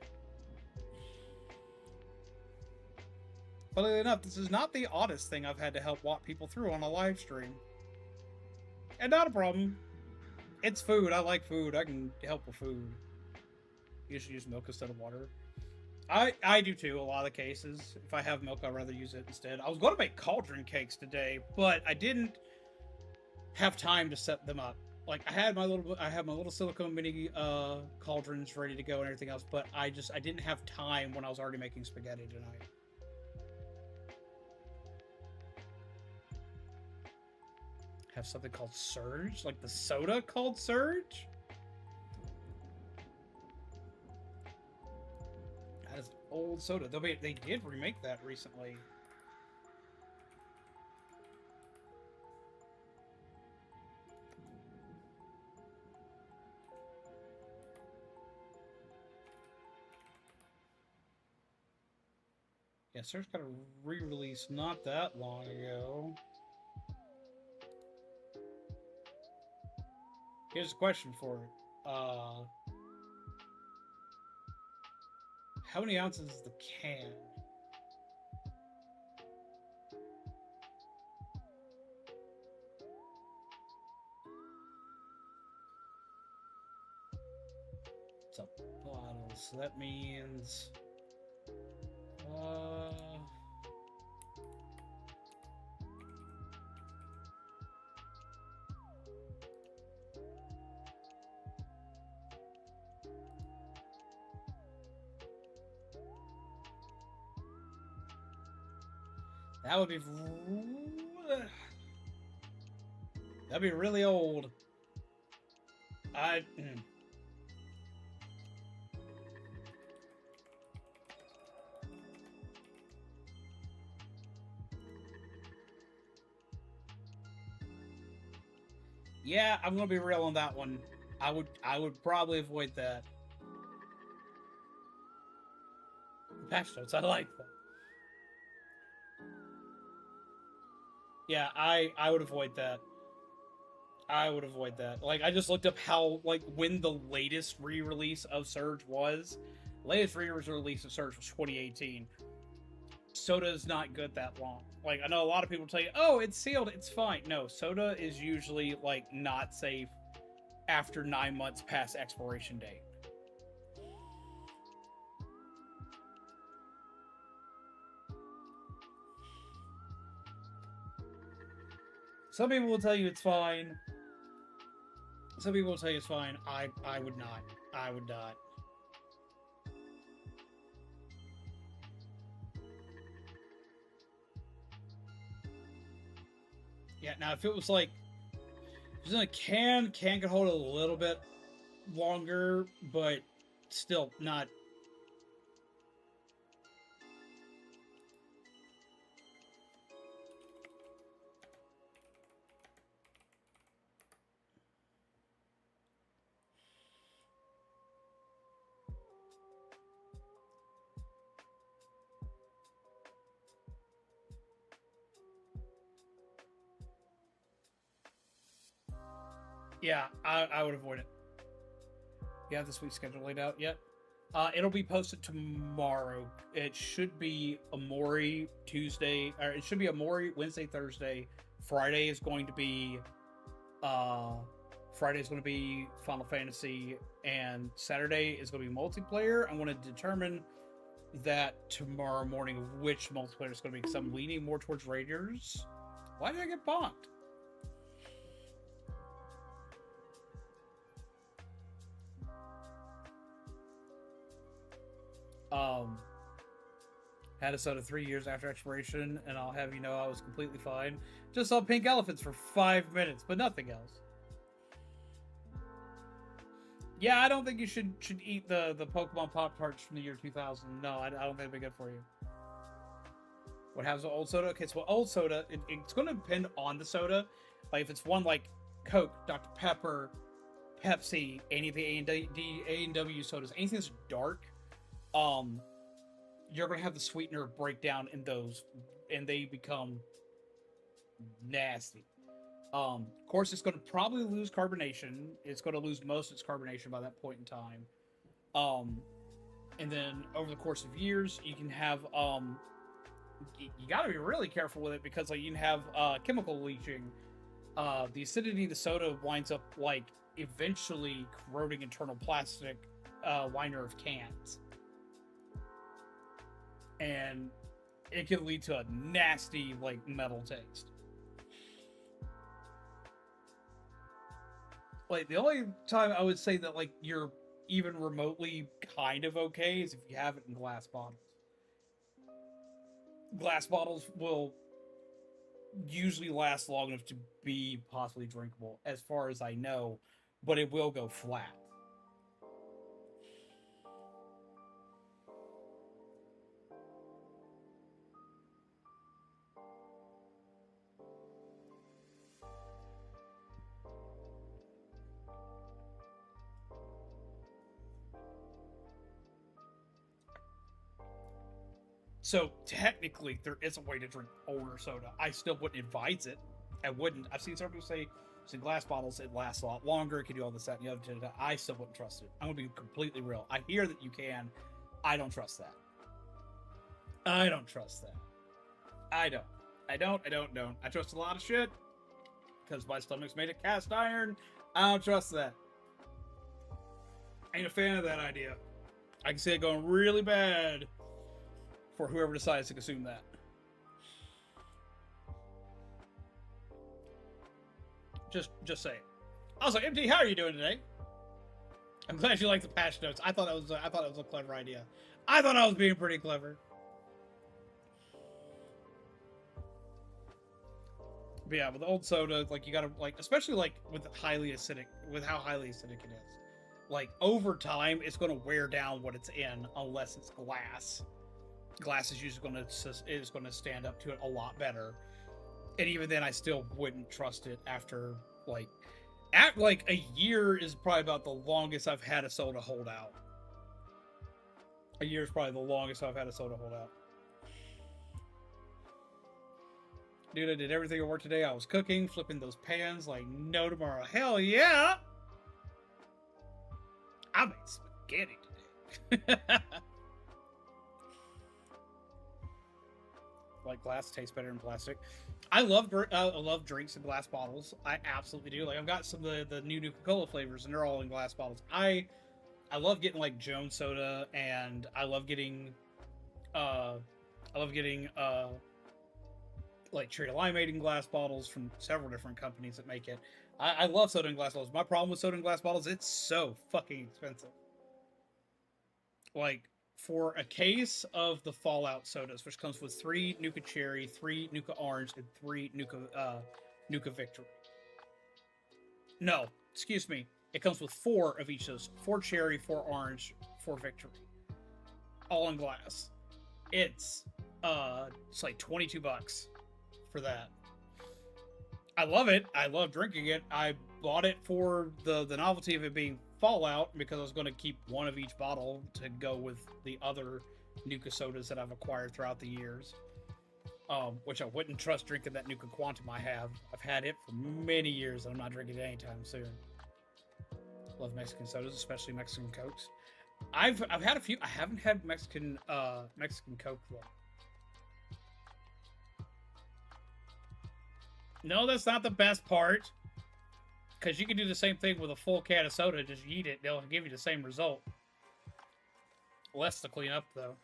Funnily enough, this is not the oddest thing I've had to help walk people through on a live stream. And not a problem. It's food. I like food. I can help with food. You should use milk instead of water. I do too, a lot of cases. If I have milk, I'd rather use it instead. I was going to make cauldron cakes today, but I didn't have time to set them up. Like I have my little silicone mini cauldrons ready to go and everything else, but I didn't have time when I was already making spaghetti tonight. Have something called Surge, like the soda called Surge. That is old soda. They did remake that recently. Yeah, Surge got a re-release not that long ago. Here's a question for it. How many ounces is the can? It's a bottle, so that means... That would be... That'd be really old. Yeah, I'm gonna be real on that one. I would probably avoid that. Patch notes, I like that. Yeah, I would avoid that. I would avoid that. Like, I just looked up how, like, when the latest re-release of Surge was. Latest re-release of Surge was 2018. Soda is not good that long. Like, I know a lot of people tell you, oh, it's sealed, it's fine. No, soda is usually, like, not safe after 9 months past expiration date. Some people will tell you it's fine. Some people will tell you it's fine. I would not. I would not. Yeah, now if it was like... If it was in a can could hold it a little bit longer, but still not... Yeah, I would avoid it. You have this week's schedule laid out yet? It'll be posted tomorrow. It should be Amori Tuesday, or it should be Amori Wednesday, Thursday. Friday is going to be Final Fantasy, and Saturday is going to be multiplayer. I'm going to determine that tomorrow morning which multiplayer is going to be, because I'm leaning more towards Raiders. Why did I get bonked? Had a soda 3 years after expiration, and I'll have you know I was completely fine. Just saw pink elephants for 5 minutes, but nothing else. Yeah, I don't think you should eat the Pokemon Pop-Tarts from the year 2000. No, I don't think it'd be good for you. What happens with old soda? Okay, so old soda, it's going to depend on the soda. Like, if it's one like Coke, Dr. Pepper, Pepsi, any of the A&W sodas, anything that's dark, you're going to have the sweetener break down in those, and they become nasty. Of course, it's going to probably lose carbonation. It's going to lose most of its carbonation by that point in time. And then over the course of years, you can have, you got to be really careful with it, because like you can have chemical leaching. The acidity of the soda winds up like eventually corroding internal plastic liner of cans. And it can lead to a nasty, like, metal taste. Like, the only time I would say that, like, you're even remotely kind of okay is if you have it in glass bottles. Glass bottles will usually last long enough to be possibly drinkable, as far as I know, but it will go flat. So technically, there is a way to drink older soda. I still wouldn't advise it. I wouldn't. I've seen some people say it's in glass bottles, it lasts a lot longer, it can do all this, that, and the other. I still wouldn't trust it. I'm gonna be completely real. I hear that you can. I don't trust that. I don't trust that. I don't. I trust a lot of shit because my stomach's made of cast iron. I don't trust that. Ain't a fan of that idea. I can see it going really bad for whoever decides to consume that. Just say it. Also, MT, how are you doing today? I'm glad you like the patch notes. I thought it was a clever idea. I thought I was being pretty clever. But yeah, with the old soda, like you gotta like, especially like with highly acidic, with how highly acidic it is. Like over time, it's gonna wear down what it's in unless it's glass. Glass is usually gonna stand up to it a lot better. And even then, I still wouldn't trust it after like. At like a year is probably about the longest I've had a soda hold out. A year is probably the longest I've had a soda hold out. Dude, I did everything at work today. I was cooking, flipping those pans like no tomorrow. Hell yeah! I made spaghetti today. Like glass tastes better than plastic. I love drinks in glass bottles. I absolutely do. Like I've got some of the new Coca-Cola flavors, and they're all in glass bottles. I love getting like Jones soda, and I love getting like Cherry Limeade in glass bottles from several different companies that make it. I love soda in glass bottles. My problem with soda in glass bottles, it's so fucking expensive. Like, for a case of the Fallout sodas, which comes with 3 Nuka Cherry, 3 Nuka Orange, and 3 Nuka Victory. No, excuse me. It comes with 4 of each of those. 4 Cherry, 4 Orange, 4 Victory. All in glass. It's like $22 for that. I love it. I love drinking it. I bought it for the novelty of it being Fallout because I was going to keep one of each bottle to go with the other Nuka sodas that I've acquired throughout the years. Which I wouldn't trust drinking that Nuka Quantum I have. I've had it for many years and I'm not drinking it anytime soon. Love Mexican sodas, especially Mexican Cokes. I've had a few. I haven't had Mexican Coke though. No, that's not the best part. Because you can do the same thing with a full can of soda, just eat it, they'll give you the same result. Less to clean up, though.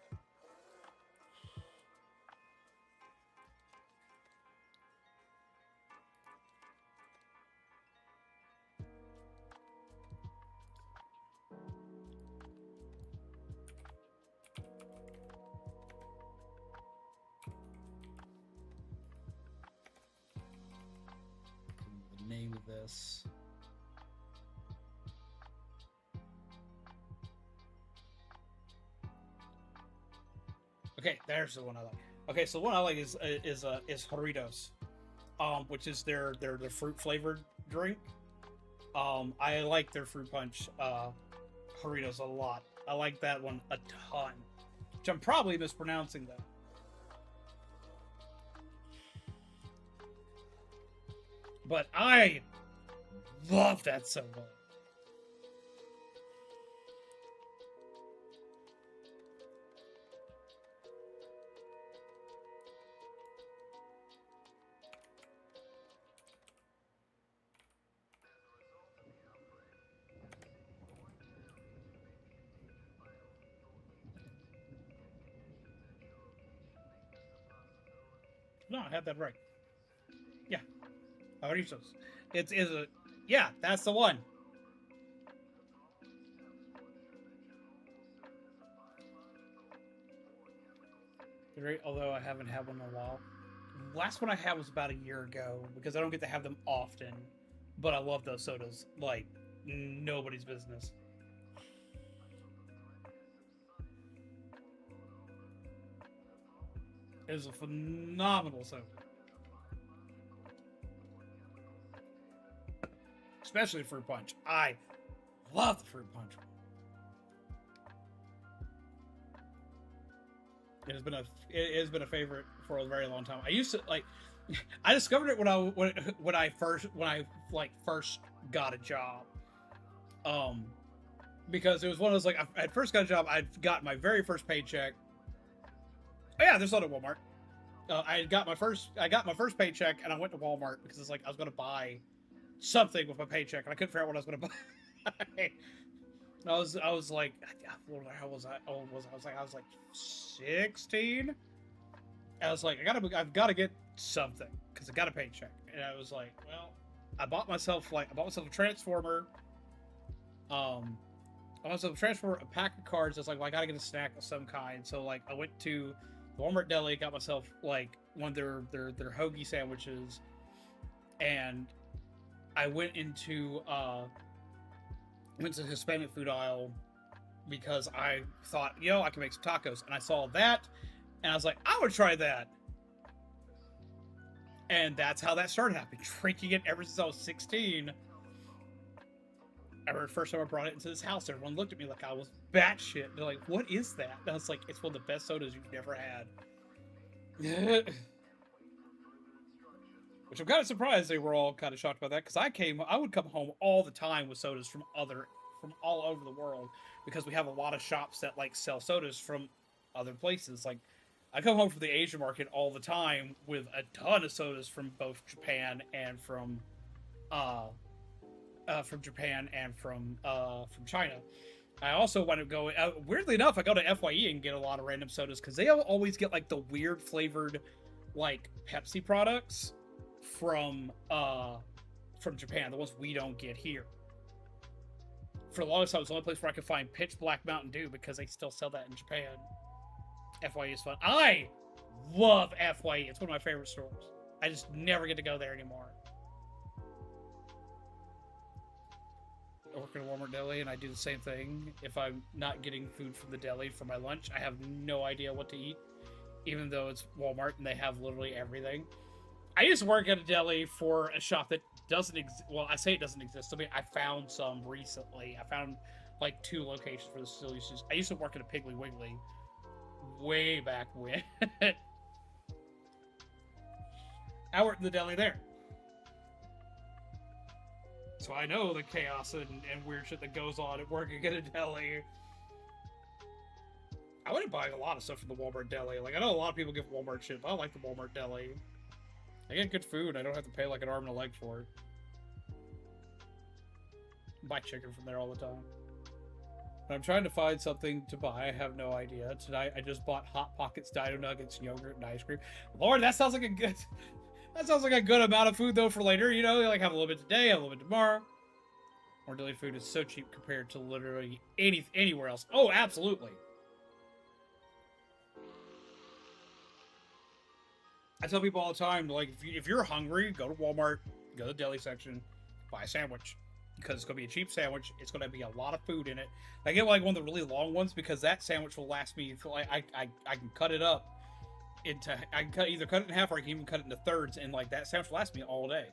The name of this. Okay, there's the one I like. Okay, so the one I like is Doritos, which is their fruit flavored drink. I like their fruit punch Doritos a lot. I like that one a ton, which I'm probably mispronouncing though. But I love that so much. No, I had that right. Yeah. Doritos. It's a... Yeah, that's the one. Although I haven't had one in a while. Last one I had was about a year ago, because I don't get to have them often. But I love those sodas like nobody's business. It was a phenomenal soda. Especially fruit punch. I love the fruit punch. It has been a favorite for a very long time. I used to like. I discovered it when I first got a job. because it was one of those, like, I first got a job, I'd got my very first paycheck. Oh yeah, there's not a Walmart. I got my first paycheck, and I went to Walmart because it's like I was gonna buy something with my paycheck, and I couldn't figure out what I was gonna buy. I was like, how was I? Oh, I was like 16. I was like, I've got to get something because I got a paycheck, and I was like, well, I bought myself a transformer. I bought myself a transformer, a pack of cards. I was like, well, I got to get a snack of some kind. So like, I went to the Walmart deli, got myself like one of their hoagie sandwiches, and I went into the Hispanic food aisle because I thought, I can make some tacos, and I saw that, and I was like, I would try that. And that's how that started happening. Drinking it ever since I was 16. I remember the first time I brought it into this house, everyone looked at me like I was batshit. They're like, what is that? And I was like, it's one of the best sodas you've never had. Which I'm kind of surprised they were all kind of shocked about that, because I would come home all the time with sodas from all over the world, because we have a lot of shops that like sell sodas from other places. Like, I come home from the Asian market all the time with a ton of sodas from both Japan and from China. I also want to go. Weirdly enough, I go to FYE and get a lot of random sodas because they always get like the weird flavored, like Pepsi products from Japan, the ones we don't get here. For the longest time, it was the only place where I could find pitch black Mountain Dew because they still sell that in Japan. FYE is fun. I love FYE. It's one of my favorite stores. I just never get to go there anymore. I work in a Walmart deli, and I do the same thing. If I'm not getting food from the deli for my lunch, I have no idea what to eat, even though it's Walmart and they have literally everything. I used to work at a deli for a shop that doesn't exist. Well, I say it doesn't exist. I mean, I found some recently. I found like 2 locations for the still uses. I used to work at a Piggly Wiggly way back when. I worked in the deli there. So I know the chaos and weird shit that goes on at working at a deli. I wouldn't buy a lot of stuff from the Walmart deli. Like, I know a lot of people give Walmart shit, but I like the Walmart deli. I get good food. I don't have to pay like an arm and a leg for it. Buy chicken from there all the time. But I'm trying to find something to buy. I have no idea. Tonight I just bought Hot Pockets, Dino Nuggets, yogurt, and ice cream. Lord, that sounds like a good... That sounds like a good amount of food, though, for later. You know, like have a little bit today, have a little bit tomorrow. Our deli food is so cheap compared to literally anywhere else. Oh, absolutely. I tell people all the time, like, if you're hungry, go to Walmart, go to the deli section, buy a sandwich. Because it's going to be a cheap sandwich. It's going to be a lot of food in it. I get, like, one of the really long ones because that sandwich will last me... I can cut it up into... I can either cut it in half or I can even cut it into thirds. And, like, that sandwich will last me all day.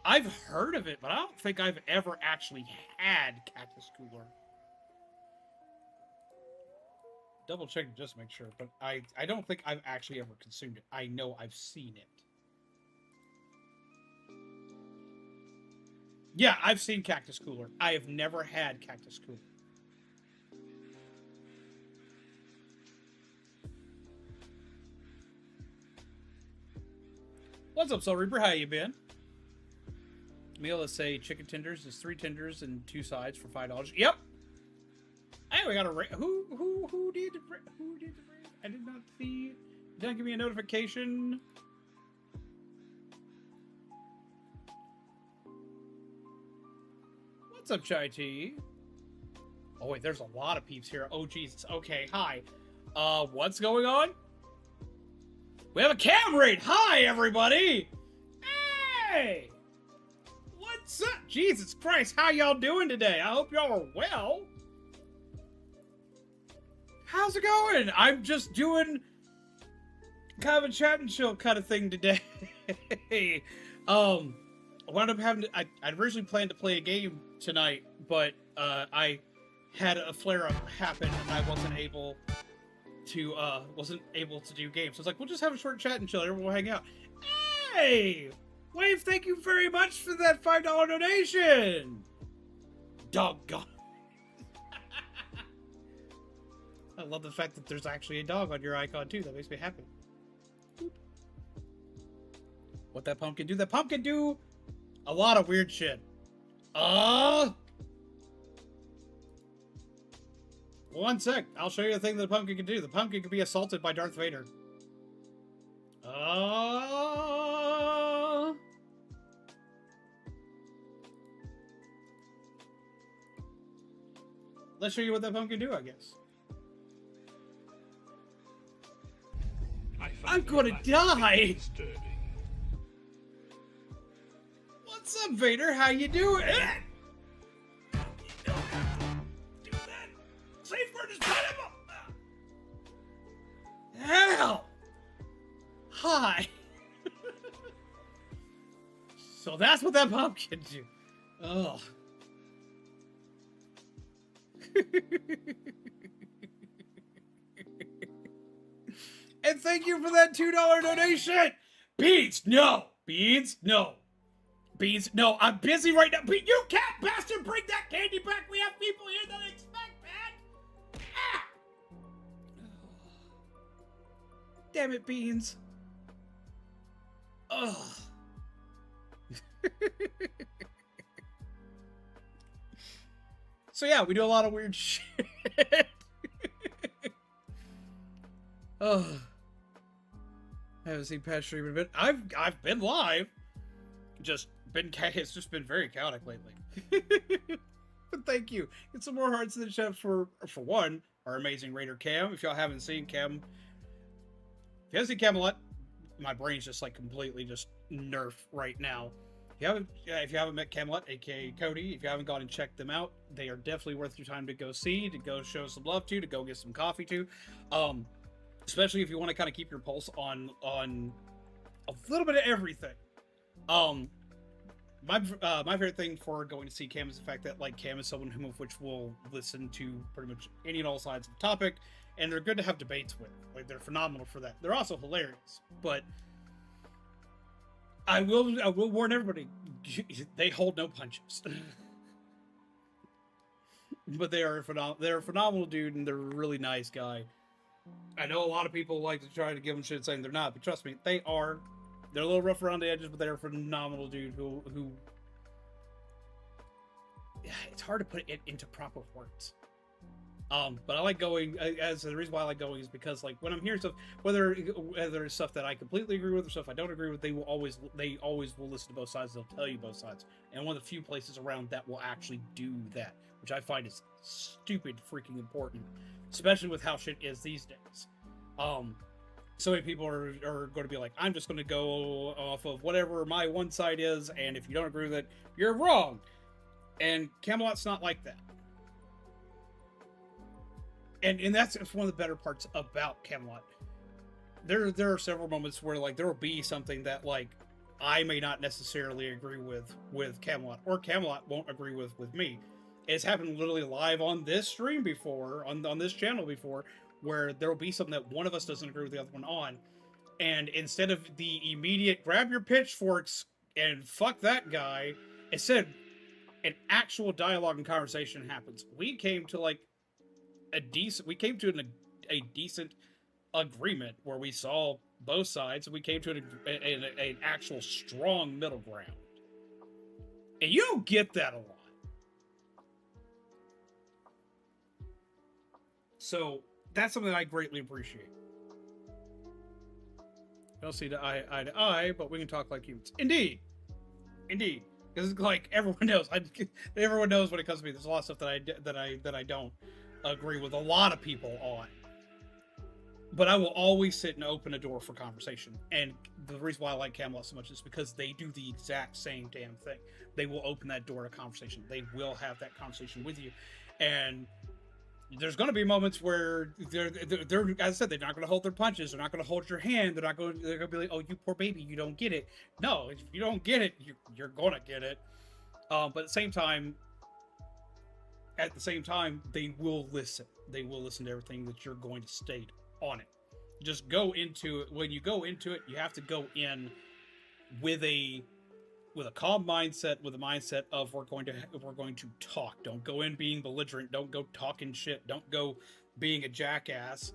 I've heard of it, but I don't think I've ever actually had Cactus Cooler. Double check just to make sure, but I don't think I've actually ever consumed it. I know I've seen it. Yeah, I've seen Cactus Cooler. I have never had Cactus Cooler. What's up, Soul Reaper? How you been? Meal, let's say chicken tenders is 3 tenders and 2 sides for $5. Yep. Hey, we got a who did the I did not see. Did not give me a notification. What's up, Chai Tea? Oh wait, there's a lot of peeps here. Oh Jesus. Okay, hi. What's going on? We have a cam raid. Hi, everybody. Hey. What's up? Jesus Christ, how y'all doing today? I hope y'all are well. How's it going? I'm just doing kind of a chat and chill kind of thing today. I wound up having to, I originally planned to play a game tonight, but I had a flare-up happen and I wasn't able to do games. So I was like, we'll just have a short chat and chill. Everyone will hang out. Hey! Wave, thank you very much for that $5 donation. Doggone. I love the fact that there's actually a dog on your icon too. That makes me happy. What that pumpkin do? That pumpkin do a lot of weird shit. One sec. I'll show you the thing that the pumpkin can do. The pumpkin can be assaulted by Darth Vader. Let's show you what that pumpkin do, I guess. I'm gonna die! What's up, Vader? How you doing? Do that! Safe word is pineapple! Hell! Hi! So that's what that pumpkin do. Ugh. And thank you for that $2 donation! Beans, no! Beans, no! Beans, no, I'm busy right now. You cat bastard, bring that candy back! We have people here that expect that! Ah! Damn it, Beans. Ugh. So yeah, we do a lot of weird shit. Oh, I haven't seen Pat stream in a bit. I've been live, it's just been very chaotic lately. But thank you. Get some more hearts in the chat for one, our amazing Raider Cam. If y'all haven't seen Cam, if you haven't seen Camelot, my brain's just like completely just nerfed right now. If you haven't met Camelot, aka Cody, if you haven't gone and checked them out, they are definitely worth your time to go see, to go show some love to go get some coffee to. Especially if you want to kind of keep your pulse on a little bit of everything. My favorite thing for going to see Cam is the fact that like Cam is someone who which will listen to pretty much any and all sides of the topic, and they're good to have debates with. Like they're phenomenal for that. They're also hilarious, but I will warn everybody, they hold no punches. But they're a phenomenal dude, and they're a really nice guy. I know a lot of people like to try to give them shit saying they're not, but trust me, they are. They're a little rough around the edges, but they're a phenomenal dude who yeah, it's hard to put it into proper words. But I like going, as the reason why I like going is because like when I'm hearing stuff, whether it's stuff that I completely agree with or stuff I don't agree with, they always will listen to both sides. They'll tell you both sides. And one of the few places around that will actually do that, which I find is stupid freaking important, especially with how shit is these days. So many people are going to be like, I'm just going to go off of whatever my one side is, and if you don't agree with it, you're wrong. And Camelot's not like that. And that's one of the better parts about Camelot. There are several moments where like there will be something that like I may not necessarily agree with Camelot, or Camelot won't agree with me. It's happened literally live on this stream before, on this channel before, where there will be something that one of us doesn't agree with the other one on, and instead of the immediate grab your pitchforks and fuck that guy, instead an actual dialogue and conversation happens. We came to like a decent agreement where we saw both sides, and we came to an actual strong middle ground. And you don't get that a lot. So that's something I greatly appreciate. I don't see the eye to eye, but we can talk like humans. Indeed. Because like everyone knows, everyone knows when it comes to me. There's a lot of stuff that I don't agree with a lot of people on. But I will always sit and open a door for conversation. And the reason why I like Camelot so much is because they do the exact same damn thing. They will open that door to conversation. They will have that conversation with you. And there's going to be moments where they're as I said, they're not going to hold their punches. They're not going to hold your hand. They're going to be like, oh, you poor baby, you don't get it. No, if you don't get it, you're going to get it. But at the same time, they will listen. They will listen to everything that you're going to state on it. Just go into it. When you go into it, you have to go in with a with a calm mindset, with a mindset of we're going to talk. Don't go in being belligerent. Don't go talking shit. Don't go being a jackass.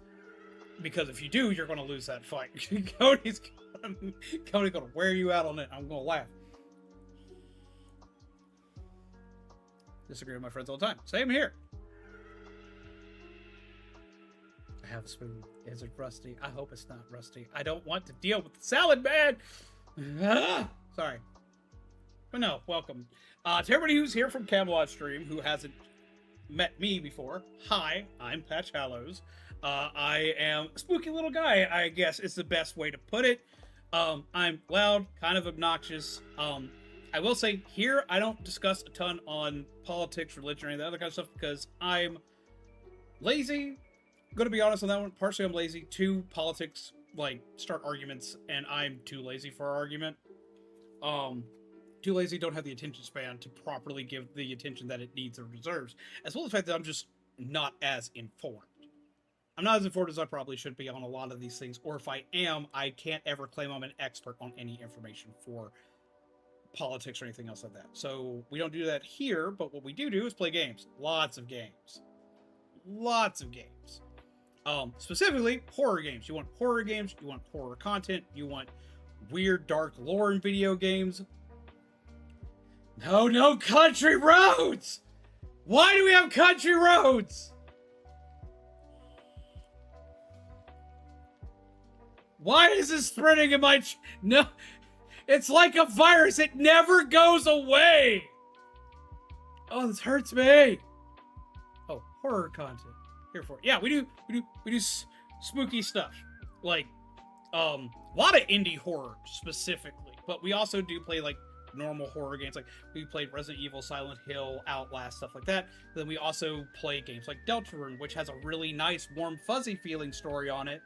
Because if you do, you're going to lose that fight. Cody's going to wear you out on it. I'm going to laugh. Disagree with my friends all the time. Same here. I have a spoon. Is it rusty? I hope it's not rusty. I don't want to deal with the salad man. Sorry. But no, welcome. To everybody who's here from Camelot Stream who hasn't met me before. Hi, I'm Patch Hallows. I am a spooky little guy, I guess is the best way to put it. I'm loud, kind of obnoxious. I will say here, I don't discuss a ton on politics, religion, or any of that other kind of stuff because I'm lazy. I'm gonna be honest on that one. Partially, I'm lazy. Two, politics, like, start arguments, and I'm too lazy for our argument. Too lazy, don't have the attention span to properly give the attention that it needs or deserves. As well as the fact that I'm just not as informed. I'm not as informed as I probably should be on a lot of these things, or if I am, I can't ever claim I'm an expert on any information for politics or anything else like that. So we don't do that here, but what we do is play games. Lots of games. Lots of games. Specifically, horror games. You want horror games, you want horror content, you want weird, dark lore in video games. No country roads! Why do we have country roads? Why is this spreading in my... No, it's like a virus. It never goes away. Oh, this hurts me. Oh, horror content. Here for it. Yeah, we do spooky stuff. Like, a lot of indie horror specifically. But we also do play, like, normal horror games. Like, we played Resident Evil, Silent Hill, Outlast, stuff like that. Then we also play games like Deltarune, which has a really nice, warm, fuzzy feeling story on it.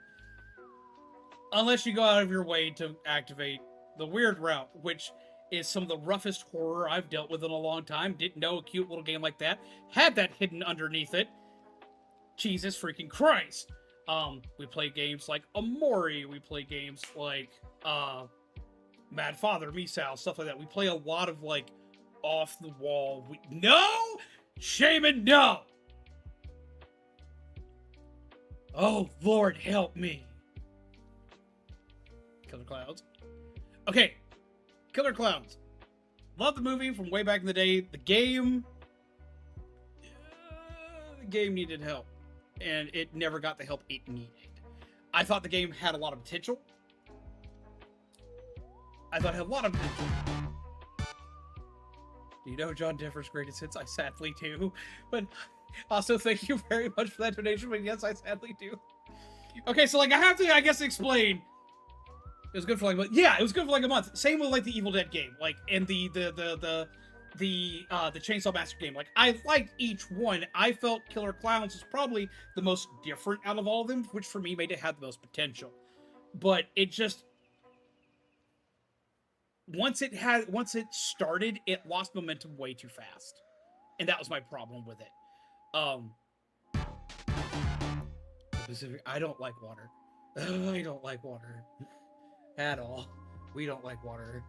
Unless you go out of your way to activate the weird route, which is some of the roughest horror I've dealt with in a long time. Didn't know a cute little game like that had that hidden underneath it. Jesus freaking Christ. We play games like Amori. We play games like Mad Father, Misao, stuff like that. We play a lot of like off the wall. No! Shaman, no! Oh, Lord, help me. Killer Clowns. Okay, Killer Clowns. Love the movie from way back in the day. The game needed help, and it never got the help it needed. I thought the game had a lot of potential. Do you know John Denver's greatest hits? I sadly do. But also, thank you very much for that donation. But yes, I sadly do. Okay, so like I have to, I guess, explain. It was good for like a month. Yeah, it was good for like a month. Same with like the Evil Dead game, like and the Chainsaw Massacre game. Like I liked each one. I felt Killer Clowns was probably the most different out of all of them, which for me made it have the most potential. But it just once it started, it lost momentum way too fast, and that was my problem with it. I don't like water. I don't like water. At all. We don't like water.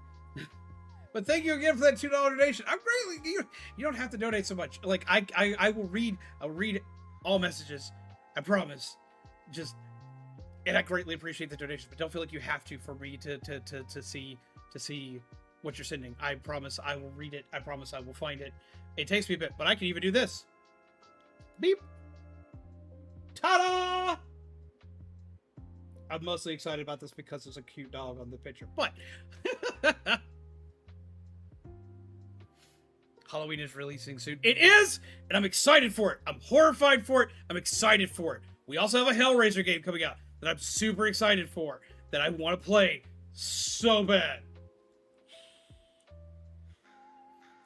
But thank you again for that $2 donation. I'm greatly you don't have to donate so much. Like I'll read all messages. I promise. And I greatly appreciate the donation, but don't feel like you have to for me to see what you're sending. I promise I will read it. I promise I will find it. It takes me a bit, but I can even do this. Beep. Ta-da! I'm mostly excited about this because there's a cute dog on the picture, but Halloween is releasing soon. It is, and I'm excited for it. I'm horrified for it. I'm excited for it. We also have a Hellraiser game coming out that I'm super excited for, that I want to play so bad.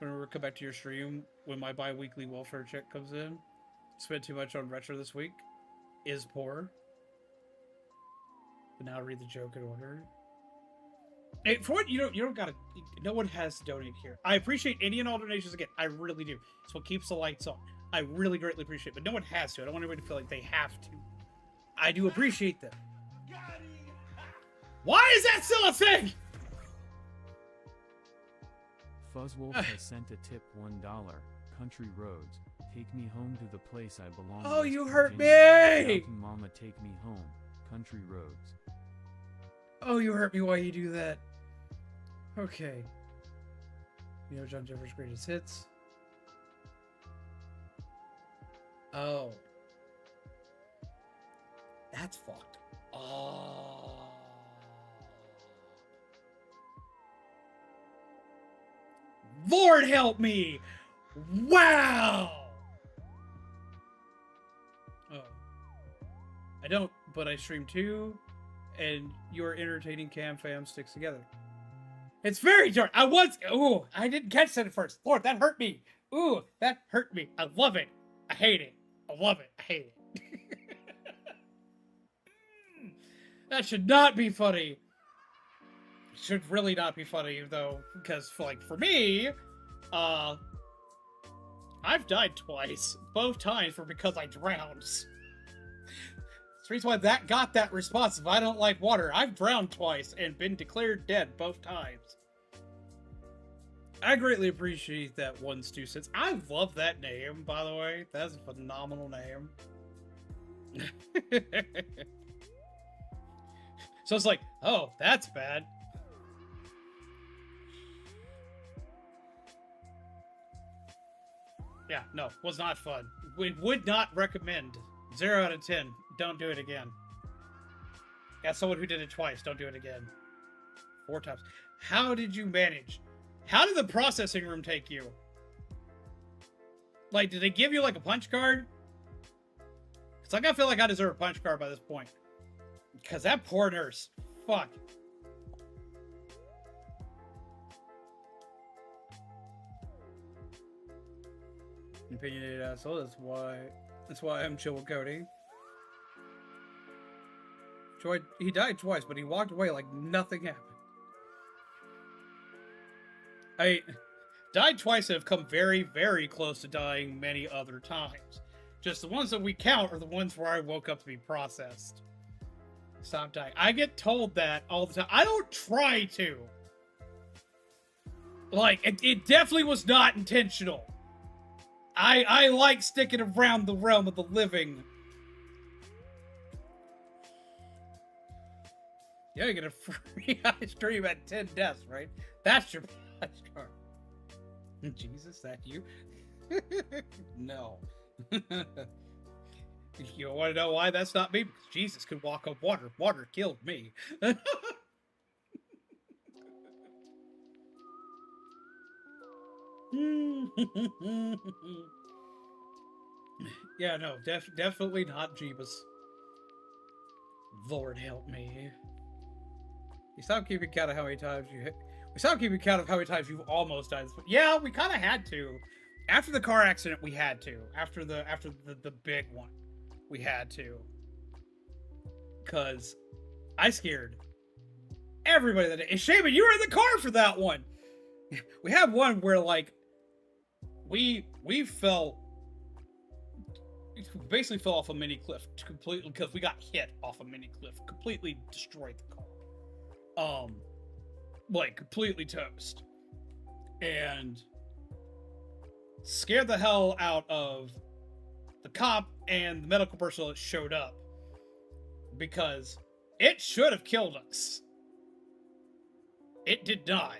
Remember, come back to your stream when my bi-weekly welfare check comes in. Spent too much on retro this week. Is poor. But now read the joke in order. Hey, for what you don't gotta. No one has to donate here. I appreciate any and all donations again. I really do. It's what keeps the lights on. I really greatly appreciate it, but no one has to. I don't want anybody to feel like they have to. I do appreciate them. Why is that still a thing? Fuzzwolf has sent a tip $1. Country roads, take me home to the place I belong. Oh, West you hurt Virginia. me! Mountain Mama, take me home. Country roads. Oh, you hurt me while you do that. Okay. You know John Jeffers' greatest hits. Oh. That's fucked. Oh. Lord help me! Wow! Oh. I don't, but I stream too, and your entertaining cam fam sticks together. It's very dark. Ooh, I didn't catch that at first. Lord, that hurt me. Ooh, that hurt me. I love it. I hate it. I love it. I hate it. That should not be funny. Should really not be funny, though, because, like, for me, I've died twice. Both times were because I drowned. That's the reason why that got that response. If I don't like water, I've drowned twice and been declared dead both times. I greatly appreciate that 1-2 cents. I love that name, by the way. That's a phenomenal name. So it's like, oh, that's bad. Yeah, no, was not fun. We would not recommend. 0 out of 10. Don't do it again. Got someone who did it twice. Don't do it again. 4 times. How did you manage? How did the processing room take you? Like, did they give you, like, a punch card? It's like, I feel like I deserve a punch card by this point. Because that poor nurse. Fuck. Opinionated asshole. That's why I'm chill with Cody. He died twice, but he walked away like nothing happened. I died twice and have come very, very close to dying many other times. Just the ones that we count are the ones where I woke up to be processed. Stop dying. I get told that all the time. I don't try to. Like, it definitely was not intentional. I like sticking around the realm of the living. Yeah, you get a free ice cream at 10 deaths, right? That's your ice card. Jesus, that you? No. You want to know why that's not me? Because Jesus could walk on water. Water killed me. Yeah, no, definitely not Jeebus. Lord help me. You stop keeping count of how many times you hit. We stopped keeping count of how many times you've almost died. Yeah, we kind of had to. After the car accident, we had to. After the big one, we had to. Cause I scared everybody that day. And Shaman, you were in the car for that one. We had one where like we basically fell off a mini cliff completely because we got hit off a mini cliff, completely destroyed the car. Like completely toast, and scared the hell out of the cop and the medical personnel that showed up because it should have killed us. It did not.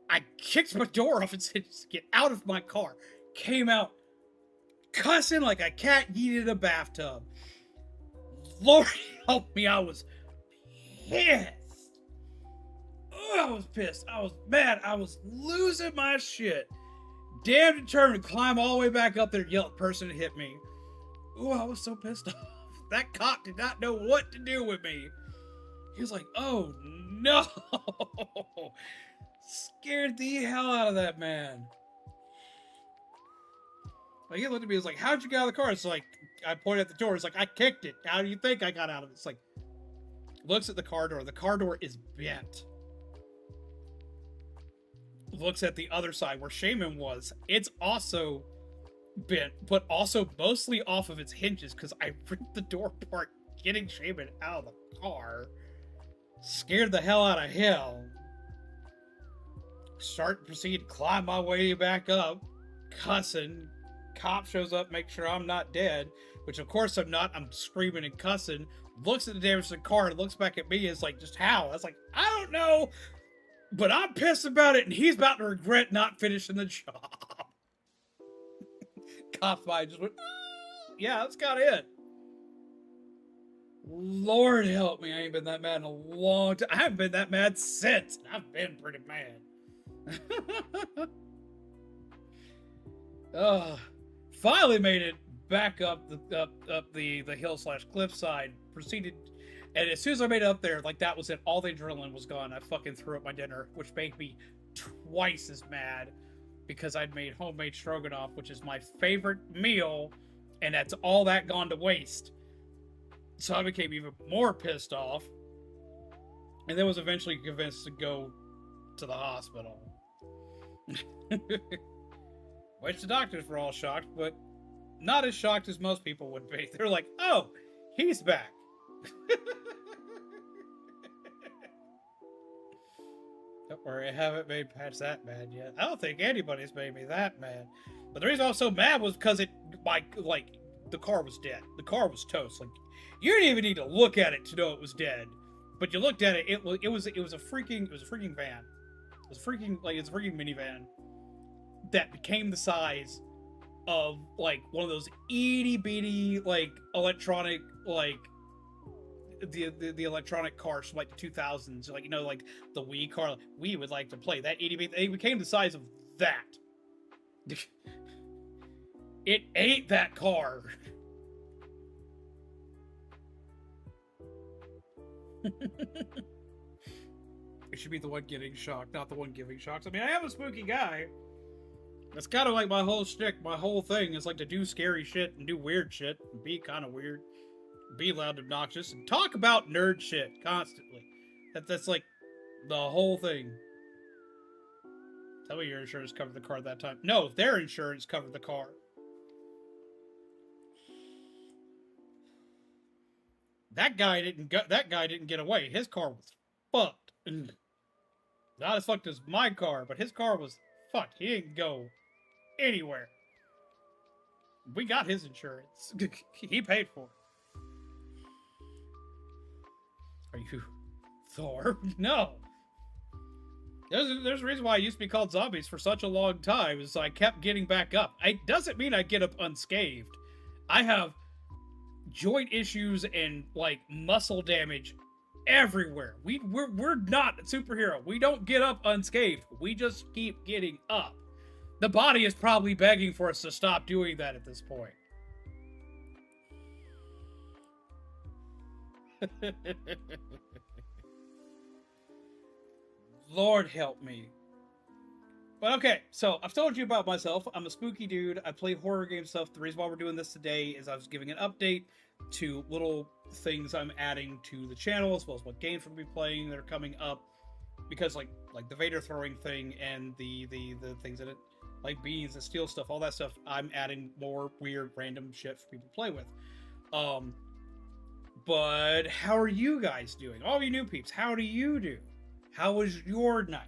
I kicked my door off and said, "Get out of my car." Came out cussing like a cat yeeted a bathtub. Lord help me, I was pissed. Oh, I was pissed. I was mad. I was losing my shit. Damn determined to climb all the way back up there and yell at the person that hit me. Ooh, I was so pissed off. That cop did not know what to do with me. He was like, oh no. Scared the hell out of that man. Like, he looked at me, he was like, how'd you get out of the car? It's like, I pointed at the door. It's like, I kicked it. How do you think I got out of it? It's like, looks at the car door. The car door is bent. Looks at the other side where Shaman was. It's also bent, but also mostly off of its hinges because I ripped the door apart, getting Shaman out of the car. Scared the hell out of him. proceed to climb my way back up, cussing. Cop shows up, make sure I'm not dead, which of course I'm not. I'm screaming and cussing. Looks at the damage to the car and looks back at me and is like, just how? I was like, I don't know, but I'm pissed about it and he's about to regret not finishing the job. Cop by just went, yeah, that's kind of it. Lord help me, I ain't been that mad in a long time. I haven't been that mad since. I've been pretty mad. Finally made it back up the hill / cliffside. Proceeded, and as soon as I made it up there, like that was it. All the adrenaline was gone. I fucking threw up my dinner, which made me twice as mad because I'd made homemade stroganoff, which is my favorite meal, and that's all that gone to waste. So I became even more pissed off, and then was eventually convinced to go to the hospital. Which the doctors were all shocked, but not as shocked as most people would be. They're like, oh, he's back. Don't worry, I haven't made Patch that mad yet. I don't think anybody's made me that mad. But the reason I was so mad was because the car was dead. The car was toast. Like, you didn't even need to look at it to know it was dead. But you looked at it, it was a freaking van. It was a freaking minivan that became the size of like one of those itty bitty like electronic like the electronic cars from like the 2000s, like, you know, like the Wii car we would like to play. That itty bitty, it became the size of that. It ate that car. It should be the one getting shocked, not the one giving shocks. I mean, I am a spooky guy. That's kind of like my whole shtick. My whole thing is like to do scary shit and do weird shit and be kind of weird, be loud, obnoxious, and talk about nerd shit constantly. That's like the whole thing. Tell me your insurance covered the car that time. No, their insurance covered the car. That guy didn't get away. His car was fucked. Not as fucked as my car, but his car was fucked. He didn't go anywhere. We got his insurance. He paid for it. Are you Thor? No. There's a reason why I used to be called zombies for such a long time, is I kept getting back up. It doesn't mean I get up unscathed. I have joint issues and like muscle damage everywhere. We're not a superhero. We don't get up unscathed. We just keep getting up. The body is probably begging for us to stop doing that at this point. Lord help me. But okay, so I've told you about myself. I'm a spooky dude. I play horror game stuff. The reason why we're doing this today is I was giving an update to little things I'm adding to the channel, as well as what games we'll be playing that are coming up. Because like the Vader throwing thing and the things in it, like beans and steel stuff, all that stuff, I'm adding more weird random shit for people to play with. But how are you guys doing? All you new peeps, how do you do? How was your night?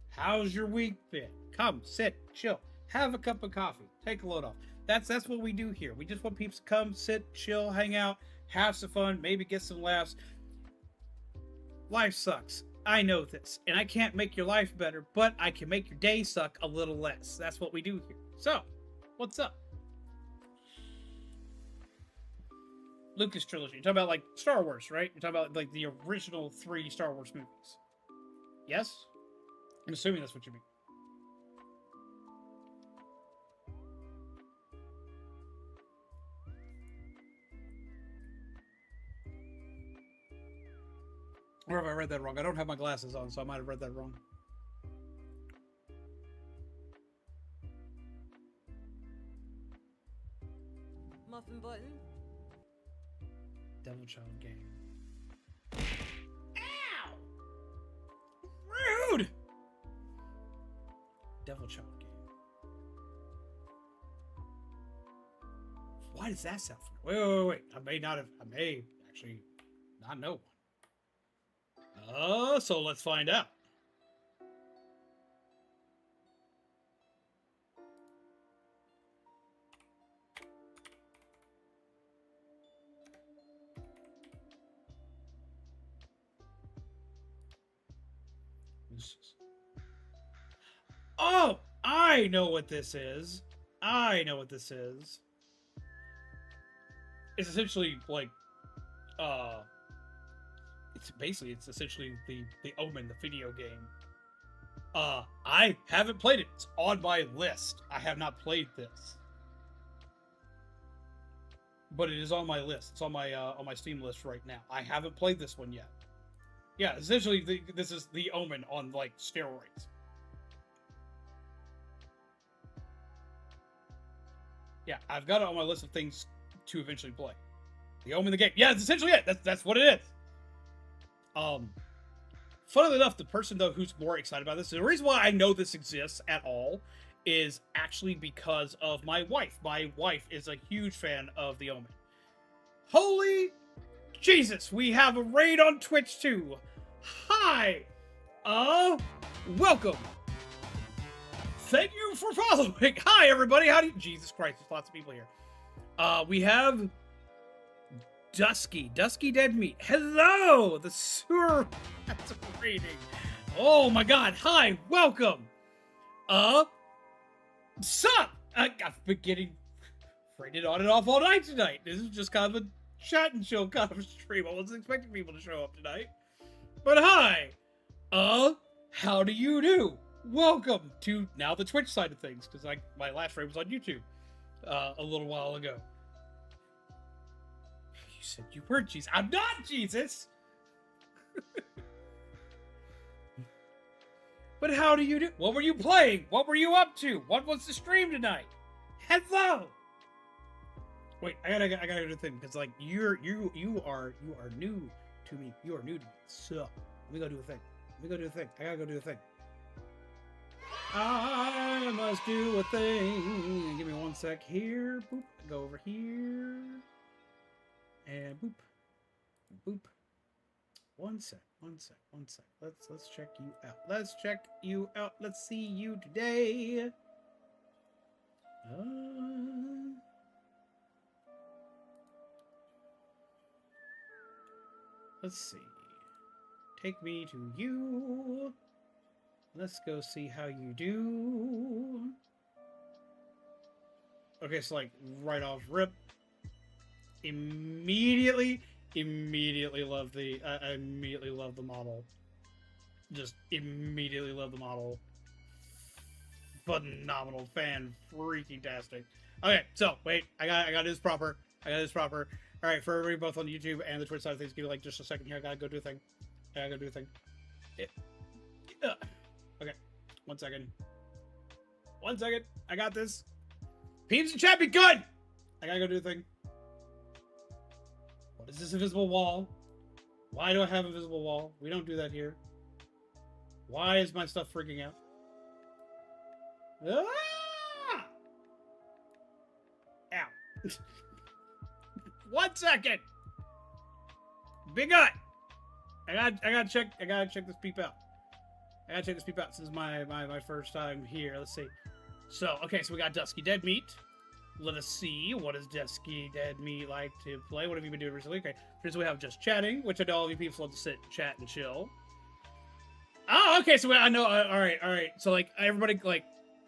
How's your week been? Come, sit, chill, have a cup of coffee, take a load off. That's what we do here. We just want peeps to come, sit, chill, hang out, have some fun, maybe get some laughs. Life sucks. I know this, and I can't make your life better, but I can make your day suck a little less. That's what we do here. So, what's up? Lucas trilogy. You're talking about like Star Wars, right? You're talking about like the original 3 Star Wars movies. Yes? I'm assuming that's what you mean. Or have I read that wrong? I don't have my glasses on, so I might have read that wrong. Muffin button. Devil Child game. Ow! Rude! Devil Child game. Why does that sound familiar? Wait. I may actually not know one. So let's find out. Oh, I know what this is. I know what this is. It's essentially like, it's essentially the Omen, the video game. I haven't played it. It's on my list. I have not played this, but it is on my list. It's on my Steam list right now. I haven't played this one yet. Yeah, essentially, this is the Omen on like steroids. Yeah, I've got it on my list of things to eventually play. The Omen, the game. Yeah, it's essentially it. That's what it is. Funnily enough, the person though who's more excited about this, the reason why I know this exists at all is actually because of my wife. My wife is a huge fan of the Omen. Holy Jesus, we have a raid on Twitch too. Hi, welcome. Thank you for following. Hi everybody, how do you? Jesus Christ, there's lots of people here. We have Dusky Dead Meat. Hello, the sewer. That's a rating. Oh my God. Hi, welcome. Sup? I've been getting rated on and off all night tonight. This is just kind of a chat and chill kind of stream. I wasn't expecting people to show up tonight. But hi. How do you do? Welcome to now the Twitch side of things, because like my last stream was on YouTube a little while ago. You said you were Jesus. I'm not Jesus. But how do you do? What were you playing? What were you up to? What was the stream tonight? Hello. Wait, I gotta do the thing because like you are new to me. You are new to me. So let me go do a thing. I gotta go do a thing. I must do a thing. Give me 1 sec here. Boop. Go over here. And boop. Boop. 1 sec. Let's check you out. Let's see you today. Let's see. Take me to you. Let's go see how you do. Okay, so like right off rip. Immediately love the I immediately love the model. Just immediately love the model. Phenomenal, fan freaking tastic. Okay, so wait, I got this proper. All right, for everybody both on YouTube and the Twitch side of things, give me like just a second here. I gotta go do a thing. Okay, 1 second. I got this. Peeps and chat, be good. I gotta go do a thing. What is this invisible wall? Why do I have a invisible wall? We don't do that here. Why is my stuff freaking out? Ah! Ow. 1 second. Big gut. I gotta check this peep out. This is my first time here. Let's see. So, okay, so we got Dusky Dead Meat. Let us see. What does Dusky Dead Meat like to play? What have you been doing recently? Okay, first we have just chatting, which I know all you people love to sit, chat, and chill. Oh, okay, so I know. All right. So, like, everybody, like,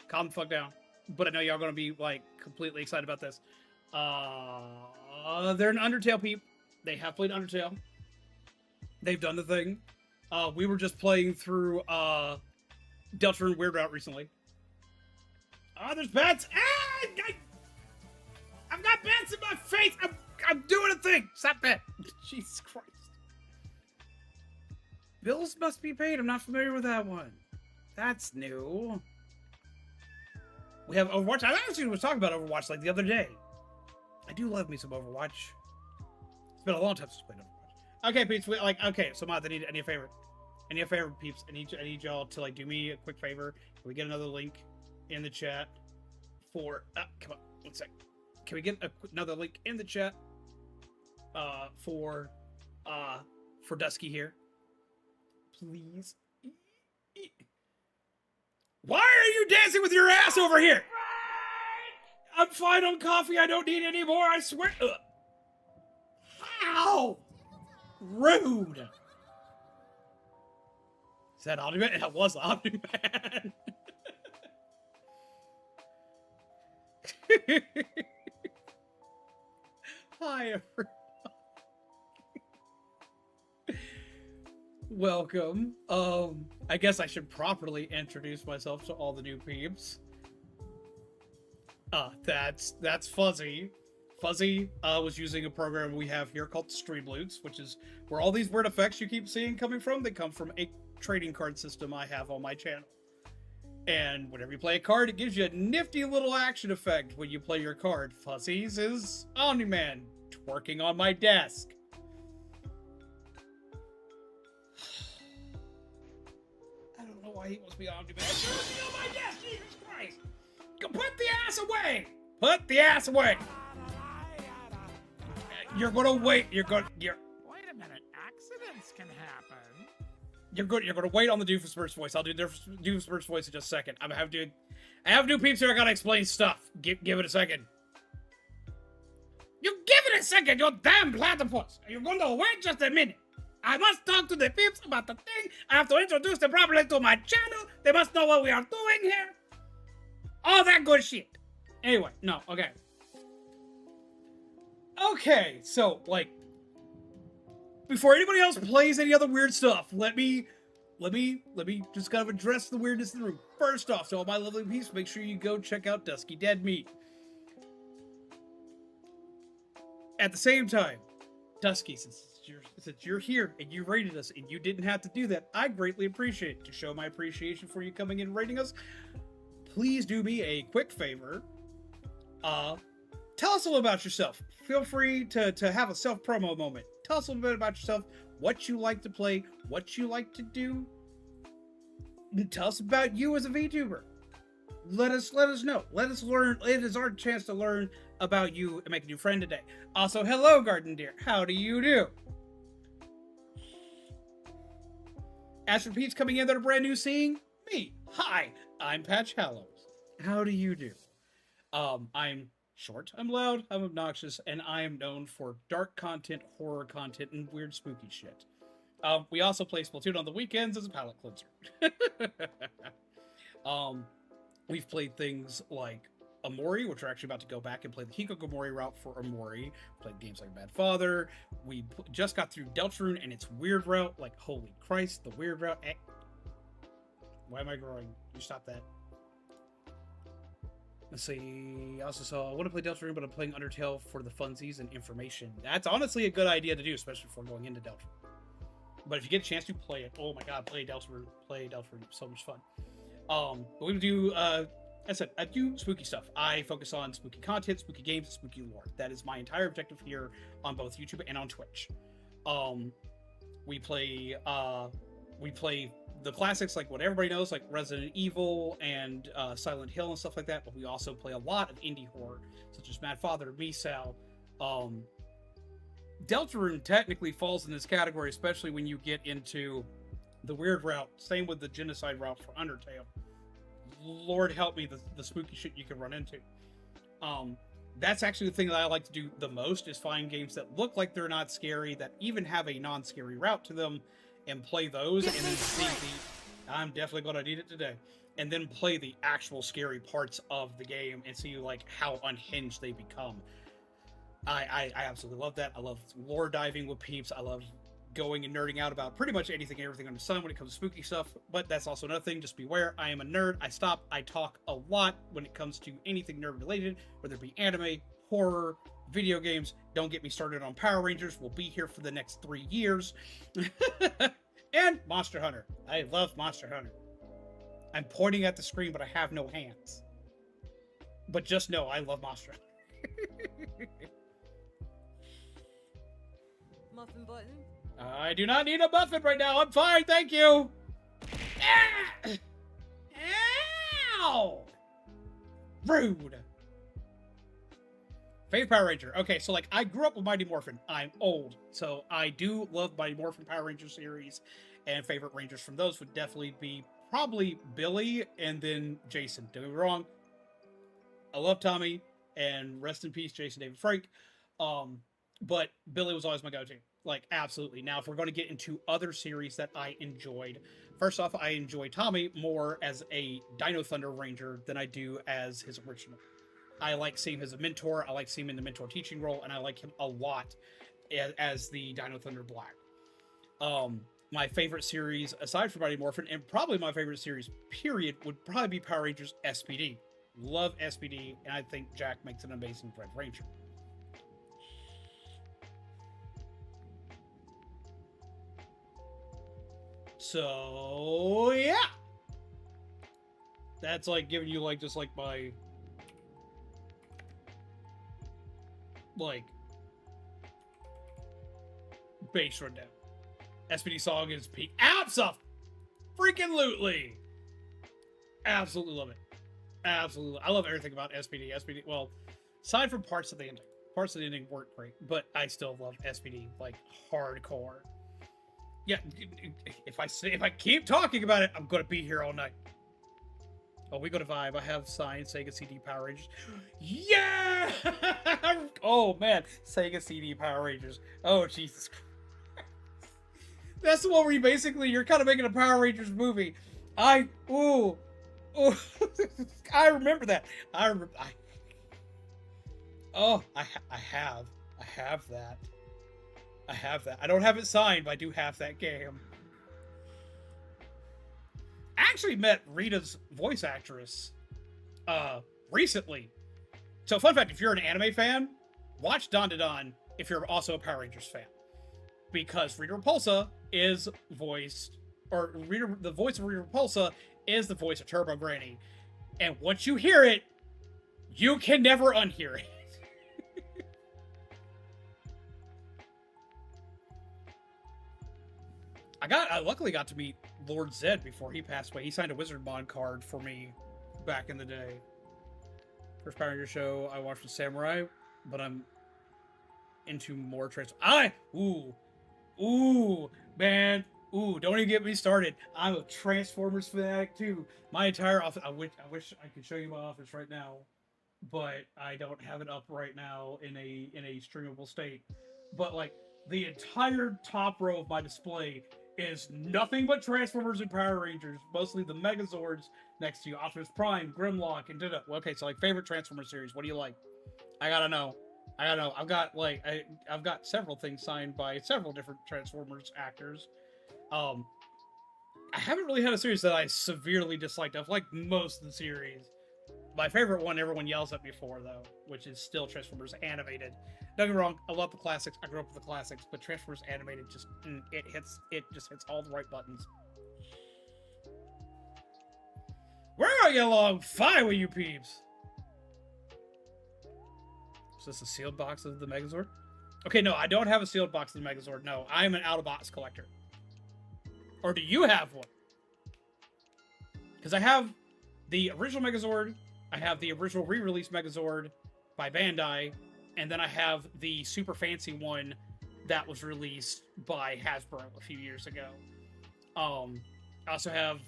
calm the fuck down. But I know y'all gonna be, like, completely excited about this. They're an Undertale peep. They have played Undertale. They've done the thing. We were just playing through Deltarune Weird Route recently. There's bats. I've got bats in my face. I'm doing a thing. Stop that. Jesus Christ. Bills must be paid. I'm not familiar with that one. That's new. We have Overwatch. I actually was talking about Overwatch like the other day. I do love me some Overwatch. It's been a long time since I played Overwatch. Okay, peeps. Okay. So, Mod, I need a favor. Peeps. I need y'all to like do me a quick favor. Can we get another link in the chat for? Come on, 1 sec. Can we get another link in the chat for Dusky here, please? Why are you dancing with your ass over here? I'm fine on coffee. I don't need any more. I swear. How rude. Is that Omni-Man? That was Omni-Man. Hi, everyone. Welcome. I guess I should properly introduce myself to all the new peeps. That's Fuzzy. Fuzzy was using a program we have here called Streamloots, which is where all these weird effects you keep seeing coming from, they come from a trading card system I have on my channel. And whenever you play a card, it gives you a nifty little action effect when you play your card. Fuzzy's is Omni-Man, twerking on my desk. I don't know why he wants to be Omni-Man. Twerking on my desk, Jesus Christ! Go put the ass away! Put the ass away! You're gonna wait. Wait a minute. Accidents can happen. You're gonna wait on the Doofusburst voice. I'll do the Doofusburst voice in just a second. I have new peeps here. I gotta explain stuff. Give it a second. You give it a second, you damn platypus. You're gonna wait just a minute. I must talk to the peeps about the thing. I have to introduce them properly to my channel. They must know what we are doing here. All that good shit. Anyway, no, okay. Okay, so, like, before anybody else plays any other weird stuff, let me just kind of address the weirdness in the room. First off, to all my lovely peeps, make sure you go check out Dusky Dead Meat. At the same time, Dusky, since you're here and you rated us and you didn't have to do that, I greatly appreciate it. To show my appreciation for you coming in and rating us, please do me a quick favor. Tell us a little about yourself. Feel free to have a self-promo moment. Tell us a little bit about yourself, what you like to play, what you like to do. And tell us about you as a VTuber. Let us know. Let us learn. It is our chance to learn about you and make a new friend today. Also, hello, Garden Deer. How do you do? As for peeps coming in that are brand new seeing me, hi, I'm Patch Hallows. How do you do? I'm short, I'm loud, I'm obnoxious, and I am known for dark content, horror content, and weird spooky shit. We also play Splatoon on the weekends as a palate cleanser. We've played things like Amori, which we're actually about to go back and play the Hikikomori route for Amori. Played games like Bad Father. We just got through Deltarune and its weird route. Like, holy Christ, the weird route. Why am I growing? You stop that. Let's see. I also saw I want to play Deltarune, but I'm playing Undertale for the funsies and information. That's honestly a good idea to do, especially before going into Deltarune. But if you get a chance to play it, oh my god, play Deltarune. Play Deltarune. So much fun. But we do, as I said, I do spooky stuff. I focus on spooky content, spooky games, and spooky lore. That is my entire objective here on both YouTube and on Twitch. We play the classics, like what everybody knows, like Resident Evil and Silent Hill and stuff like that, but we also play a lot of indie horror, such as Mad Father, Misao. Deltarune technically falls in this category, especially when you get into the weird route. Same with the genocide route for Undertale. Lord help me, the spooky shit you can run into. That's actually the thing that I like to do the most, is find games that look like they're not scary, that even have a non-scary route to them, and play those, and then see I'm definitely gonna need it today, and then play the actual scary parts of the game and see like how unhinged they become. I absolutely love that. I love lore diving with peeps. I love going and nerding out about pretty much anything and everything under the sun when it comes to spooky stuff. But that's also another thing. Just beware. I am a nerd. I talk a lot when it comes to anything nerd related, whether it be anime, horror, video games. Don't get me started on Power Rangers. We'll be here for the next 3 years. And Monster Hunter. I love Monster Hunter. I'm pointing at the screen, but I have no hands. But just know I love Monster Hunter. Muffin button? I do not need a muffin right now. I'm fine, thank you. Ah! Ow! Rude. Favorite Power Ranger. Okay, so like I grew up with Mighty Morphin. I'm old, so I do love Mighty Morphin Power Ranger series, and favorite Rangers from those would definitely be probably Billy and then Jason. Don't get me wrong, I love Tommy, and rest in peace, Jason David Frank. But Billy was always my go-to. Like, absolutely. Now, if we're going to get into other series that I enjoyed, first off, I enjoy Tommy more as a Dino Thunder Ranger than I do as his original. I like seeing him as a mentor. I like seeing him in the mentor teaching role, and I like him a lot as the Dino Thunder Black. My favorite series, aside from Mighty Morphin, and probably my favorite series, period, would probably be Power Rangers SPD. Love SPD, and I think Jack makes an amazing Red Ranger. So, yeah. That's like giving you like just like my like base rundown. SPD song is peak. Freaking-lutely. Absolutely love it. Absolutely. I love everything about SPD. SPD, well, aside from parts of the ending. Parts of the ending weren't great, but I still love SPD like hardcore. Yeah, if I keep talking about it, I'm gonna be here all night. Oh, we go to Vibe. I have signed Sega CD Power Rangers. Yeah! Oh man, Sega CD Power Rangers. Oh Jesus Christ. That's the one where you're kind of making a Power Rangers movie. Ooh. I remember that. I have that. I have that. I don't have it signed, but I do have that game. I actually met Rita's voice actress recently. So, fun fact, if you're an anime fan, watch Don to Don if you're also a Power Rangers fan. Because Rita Repulsa is voiced, or the voice of Rita Repulsa is the voice of Turbo Granny. And once you hear it, you can never unhear it. I luckily got to meet Lord Zed before he passed away. He signed a Wizardmon card for me back in the day. First Power Ranger show I watched was Samurai, but I'm into more man. Ooh, don't even get me started. I'm a Transformers fanatic too. My entire office. I wish I could show you my office right now, but I don't have it up right now in a streamable state. But like the entire top row of my display is nothing but Transformers and Power Rangers. Mostly the Megazords next to you. Optimus Prime, Grimlock, and okay, so like favorite Transformers series. What do you like? I gotta know. I've got several things signed by several different Transformers actors. I haven't really had a series that I severely disliked. I've liked most of the series. My favorite one everyone yells at me for, though, which is still Transformers Animated. Don't get me wrong, I love the classics. I grew up with the classics, but Transformers Animated it just hits all the right buttons. We're gonna get along fine with you peeps. Is this a sealed box of the Megazord? Okay, no, I don't have a sealed box of the Megazord. No, I'm an out-of-box collector. Or do you have one? Because I have the original Megazord, I have the original re-release Megazord by Bandai, and then I have the super fancy one that was released by Hasbro a few years ago. I also have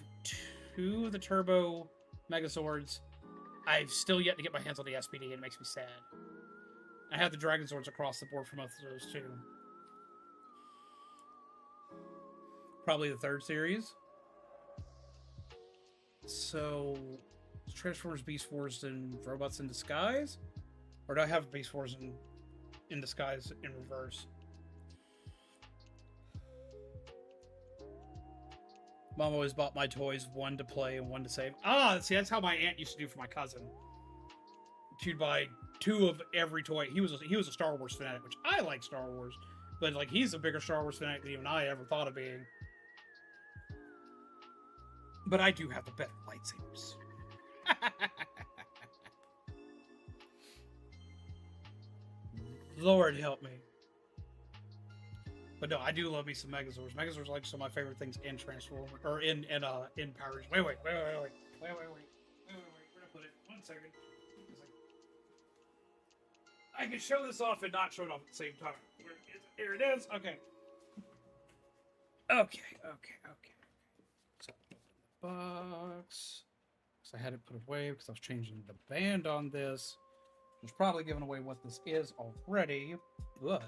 2 of the Turbo Megazords. I've still yet to get my hands on the SPD, and it makes me sad. I have the Dragon Zords across the board for most of those too. Probably the 3rd series. So, Transformers, Beast Wars, and Robots in Disguise? Or do I have Beast Wars in Disguise in reverse? Mom always bought my toys, one to play and one to save. See, that's how my aunt used to do for my cousin. She'd buy 2 of every toy. He was a Star Wars fanatic, which I like Star Wars, but like he's a bigger Star Wars fanatic than even I ever thought of being. But I do have the better lightsabers. Lord help me. But no, I do love me some Megazords. Megazords are like some of my favorite things in Transformers or in Power Rangers. Wait. Where did I put it? 1 second. I can show this off and not show it off at the same time. Here it is. Okay. So, box. So I had it put away because I was changing the band on this. There's probably giving away what this is already, but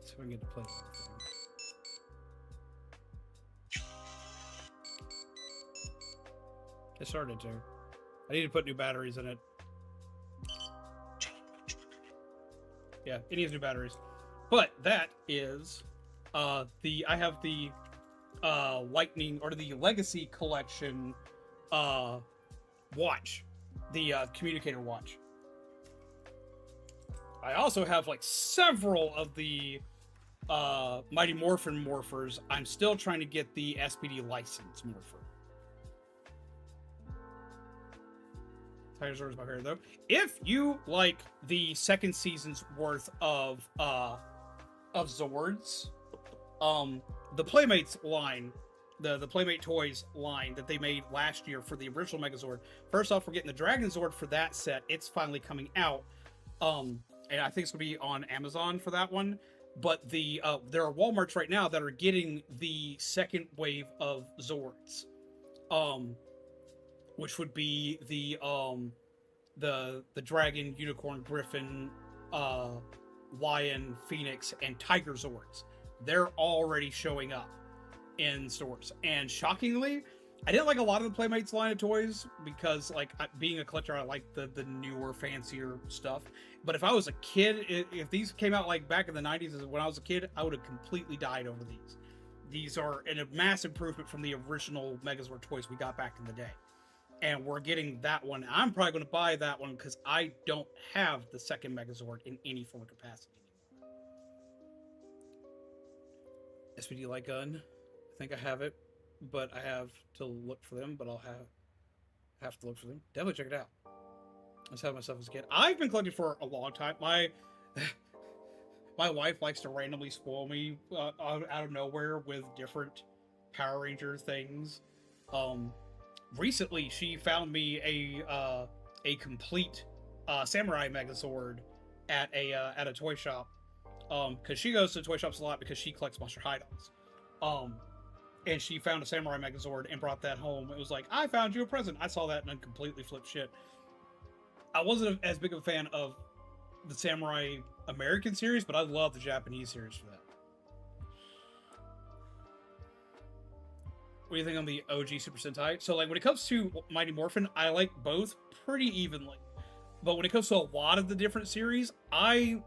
so we get to play the other thing. It started to. I need to put new batteries in it. Yeah, it needs new batteries. But that is I have the Lightning or the Legacy Collection watch. The communicator watch. I also have like several of the Mighty Morphin morphers. I'm still trying to get the SPD license morpher. Tiger Zord is my favorite though. If you like the second season's worth of Zords, the Playmates line, the Playmate Toys line that they made last year for the original Megazord. First off, we're getting the Dragon Zord for that set. It's finally coming out. And I think it's gonna be on Amazon for that one. But there are Walmarts right now that are getting the second wave of Zords. Which would be the Dragon, Unicorn, Griffin, Lion, Phoenix, and Tiger Zords. They're already showing up in stores. And shockingly, I didn't like a lot of the Playmates line of toys because, like, being a collector, I like the newer, fancier stuff. But if I was a kid, if these came out like back in the 90s when I was a kid, I would have completely died over these. These are a massive improvement from the original Megazord toys we got back in the day. And we're getting that one. I'm probably going to buy that one because I don't have the second Megazord in any form of capacity anymore. SPD Light Gun. I think I have it, but I have to look for them. But I'll have to look for them. Definitely check it out. I was having myself as a kid. I've been collecting for a long time. My wife likes to randomly spoil me out of nowhere with different Power Ranger things. Recently, she found me a complete Samurai Megazord at a toy shop. Because she goes to toy shops a lot because she collects Monster High Dolls. And she found a Samurai Megazord and brought that home. It was like, I found you a present. I saw that and then completely flipped shit. I wasn't as big of a fan of the Samurai American series, but I love the Japanese series for that. What do you think on the OG Super Sentai? So, like, when it comes to Mighty Morphin, I like both pretty evenly. But when it comes to a lot of the different series, I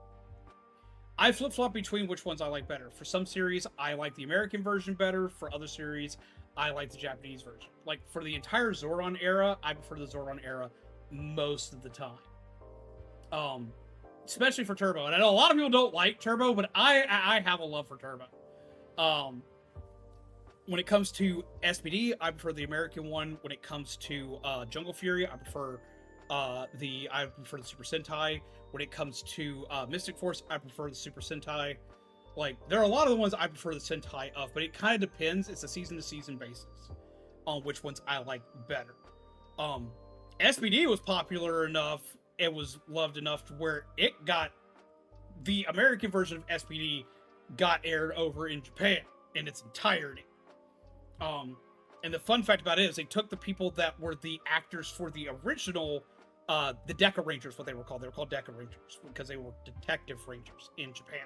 flip-flop between which ones I like better. For some series, I like the American version better. For other series, I like the Japanese version. Like, for the entire Zordon era, I prefer the Zordon era most of the time. Especially for Turbo. And I know a lot of people don't like Turbo, but I have a love for Turbo. When it comes to SPD, I prefer the American one. When it comes to Jungle Fury, I prefer the Super Sentai. When it comes to Mystic Force, I prefer the Super Sentai. Like, there are a lot of the ones I prefer the Sentai of, but it kind of depends. It's a season-to-season basis on which ones I like better. SPD was popular enough, it was loved enough to where it got, the American version of SPD got aired over in Japan in its entirety. And the fun fact about it is they took the people that were the actors for the original, the Deca Rangers, what they were called. They were called Deca Rangers because they were detective rangers in Japan.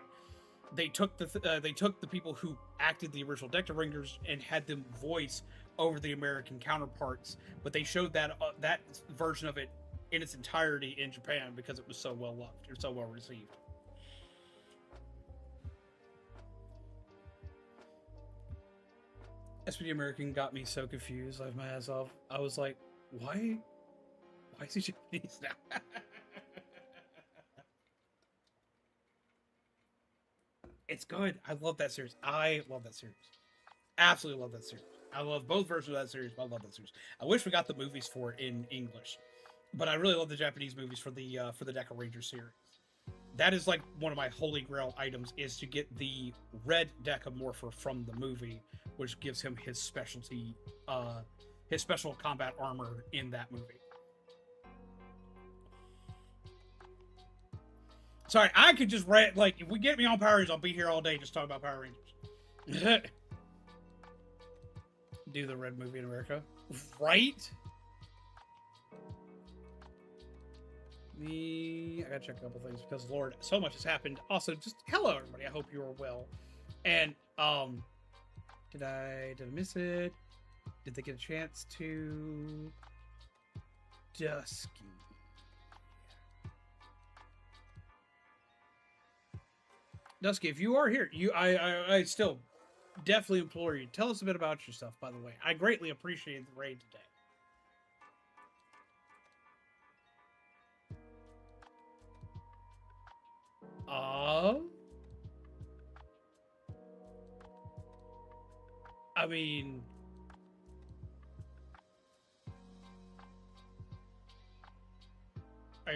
They took the people who acted the original Deca Rangers and had them voice over the American counterparts, but they showed that that version of it in its entirety in Japan because it was so well loved or so well received. SPD American got me so confused. I laughed my ass off. I was like, why is he Japanese now? It's good. I love that series. I love that series. Absolutely love that series. I love both versions of that series, but I love that series. I wish we got the movies for it in English, but I really love the Japanese movies for the Deca Ranger series. That is like one of my holy grail items, is to get the red Deca Morpher from the movie, which gives him his specialty, his special combat armor in that movie. Sorry, I could just rant. Like, if we get me on Power Rangers, I'll be here all day just talking about Power Rangers. Do the red movie in America. Right? I gotta check a couple things because, Lord, so much has happened. Also, just hello, everybody. I hope you are well. And, did I miss it? Did they get a chance to... Dusky. Dusky, if you are here, I still definitely implore you, tell us a bit about yourself, by the way. I greatly appreciate the raid today. I mean...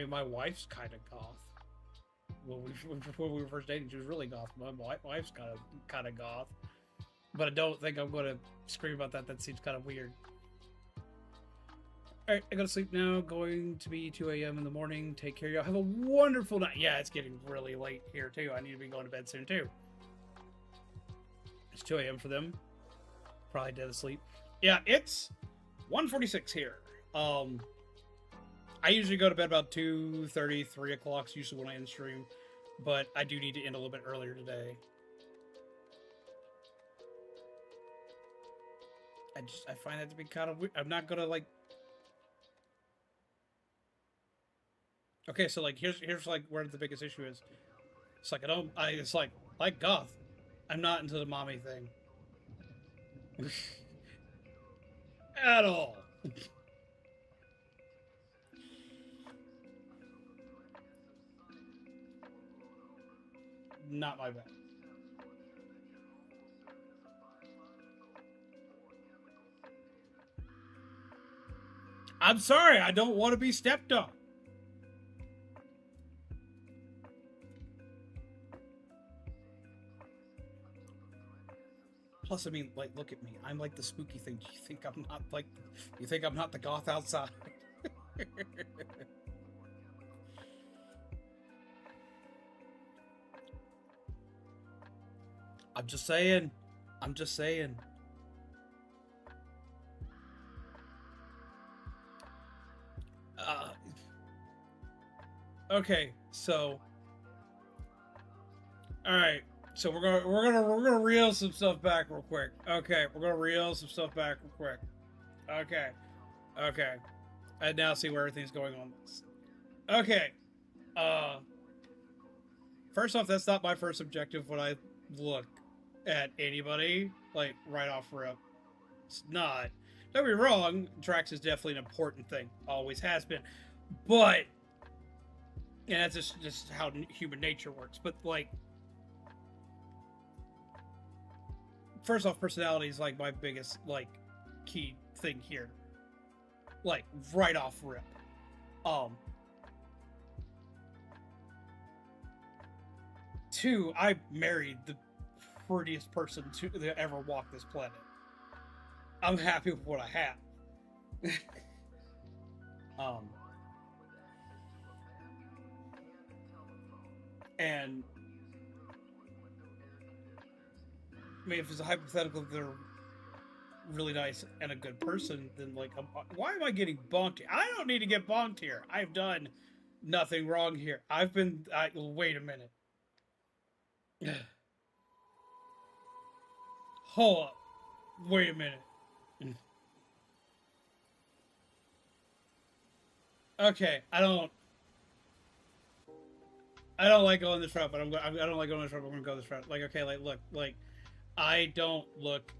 my wife's kind of goth. When we were first dating, she was really goth. My wife's kind of goth. But I don't think I'm going to scream about that. That seems kind of weird. Alright, I gotta sleep now. Going to be 2 a.m. in the morning. Take care, y'all. Have a wonderful night. Yeah, it's getting really late here, too. I need to be going to bed soon, too. It's 2 a.m. for them. Probably dead asleep. Yeah, it's 1:46 here. I usually go to bed about 2:30, 3 o'clock, usually when I end stream. But I do need to end a little bit earlier today. I find that to be kind of weird. I'm not gonna, like... Okay, so, like, here's like, where the biggest issue is. It's like, it's like goth. I'm not into the mommy thing. At all. Not my bad. I'm sorry, I don't want to be stepped on. Plus, I mean, like, look at me. I'm like the spooky thing. Do you think I'm not like... You think I'm not the goth outside? I'm just saying. I'm just saying. Okay, so... Alright. So we're gonna reel some stuff back real quick. Okay, we're gonna reel some stuff back real quick. Okay. Okay. I now see where everything's going on. Okay. First off, that's not my first objective when I look at anybody, like, right off rip. It's not. Don't be wrong, Drax is definitely an important thing. Always has been. But, and that's just how human nature works. But, like, first off, personality is, like, my biggest, like, key thing here. Like, right off rip. Two, I married the prettiest person to ever walk this planet. I'm happy with what I have. And I mean, if it's a hypothetical, they're really nice and a good person, then, like, why am I getting bonked here? I don't need to get bonked here. I've done nothing wrong here. Wait a minute. Hold up. Wait a minute. Okay, I don't like going this route, but I don't like going this route, but I'm gonna go this route. Like, okay, like, look, like, I don't look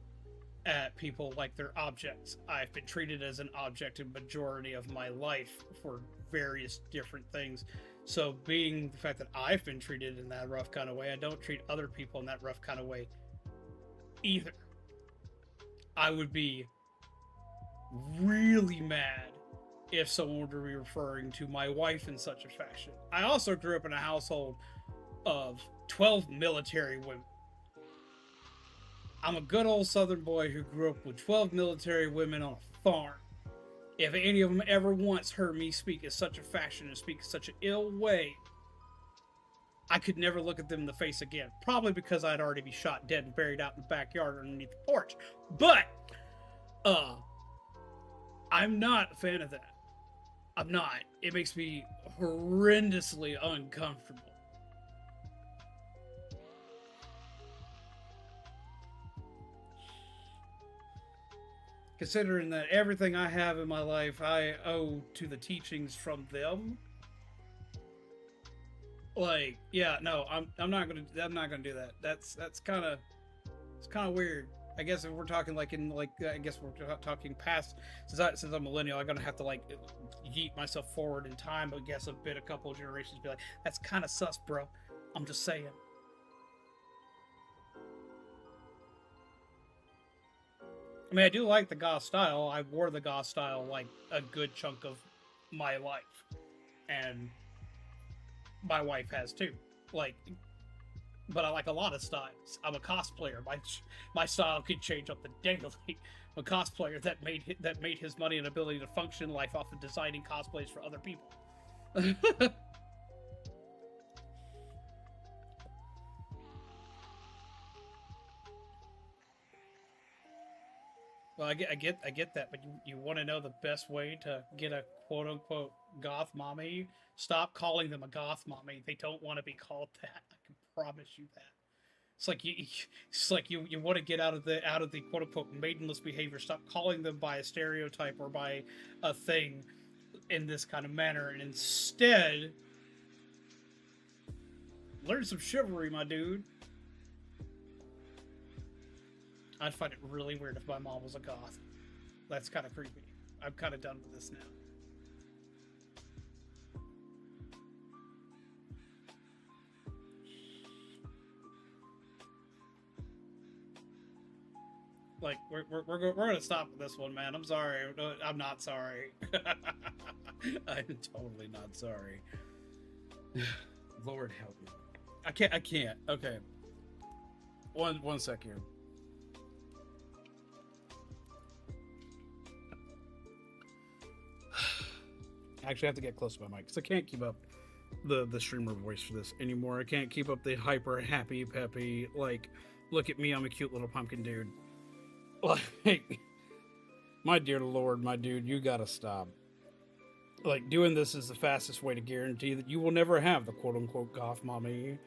at people like they're objects. I've been treated as an object a majority of my life for various different things. So being the fact that I've been treated in that rough kind of way, I don't treat other people in that rough kind of way either. I would be really mad if someone were to be referring to my wife in such a fashion. I also grew up in a household of 12 military women. I'm a good old Southern boy who grew up with 12 military women on a farm. If any of them ever once heard me speak in such a fashion and speak in such an ill way, I could never look at them in the face again. Probably because I'd already be shot dead and buried out in the backyard underneath the porch. But, I'm not a fan of that. I'm not. It makes me horrendously uncomfortable. Considering that everything I have in my life I owe to the teachings from them. Like, yeah, no, I'm not gonna do that. That's kind of, it's kind of weird. I guess if we're talking like in like, I guess we're talking past, since I'm a millennial, I'm gonna have to like yeet myself forward in time. I guess a couple of generations, be like, that's kind of sus, bro. I'm just saying. I mean, I do like the goth style. I wore the goth style like a good chunk of my life, and my wife has too. Like, but I like a lot of styles. I'm a cosplayer. My style could change up the daily. I'm a cosplayer that made his money and ability to function in life off of designing cosplays for other people. Well, I get that, but you want to know the best way to get a quote unquote goth mommy? Stop calling them a goth mommy. They don't want to be called that. I can promise you that. It's like you want to get out of the quote unquote maidenless behavior. Stop calling them by a stereotype or by a thing in this kind of manner, and instead learn some chivalry, my dude. I'd find it really weird if my mom was a goth. That's kind of creepy. I'm kind of done with this now. Like, we're going to stop with this one, man. I'm sorry. I'm not sorry. I'm totally not sorry. Lord help me. I can't. Okay. One sec here. I actually have to get close to my mic because I can't keep up the streamer voice for this anymore. I can't keep up the hyper happy peppy, like, look at me, I'm a cute little pumpkin dude. Like, my dear Lord, my dude, you gotta stop. Like, doing this is the fastest way to guarantee that you will never have the quote-unquote goth mommy.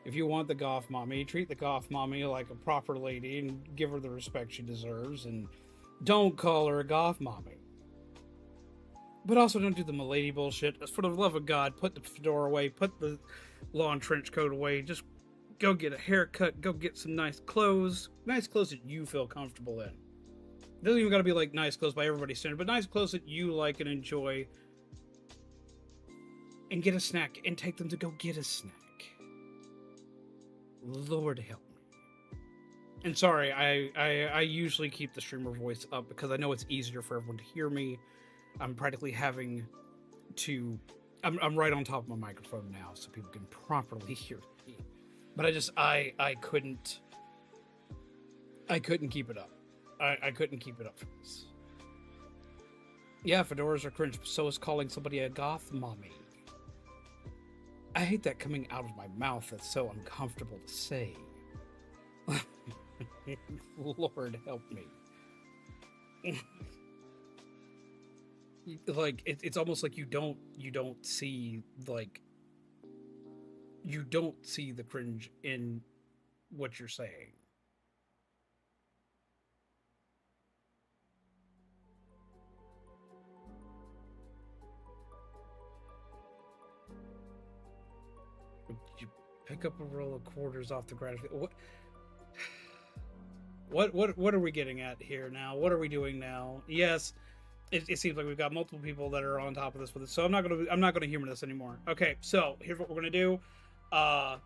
If you want the goth mommy, treat the goth mommy like a proper lady and give her the respect she deserves, and don't call her a goth mommy. But also don't do the milady bullshit. For the love of God, put the fedora away, put the lawn trench coat away, just go get a haircut, go get some nice clothes that you feel comfortable in. It doesn't even gotta be like nice clothes by everybody's standard, but nice clothes that you like and enjoy. And get a snack, and take them to go get a snack. Lord help me. And sorry, I usually keep the streamer voice up because I know it's easier for everyone to hear me. I'm practically having to... I'm right on top of my microphone now, so people can properly hear me. But I couldn't keep it up. I couldn't keep it up for this. Yeah, fedoras are cringe, but so is calling somebody a goth mommy. I hate that coming out of my mouth. That's so uncomfortable to say. Lord help me. Like, it's almost like you don't see, like, you don't see the cringe in what you're saying. You pick up a roll of quarters off the ground. What are we getting at here now? What are we doing now? Yes, it seems like we've got multiple people that are on top of this with it. So I'm not gonna humor this anymore. Okay, so here's what we're gonna do. I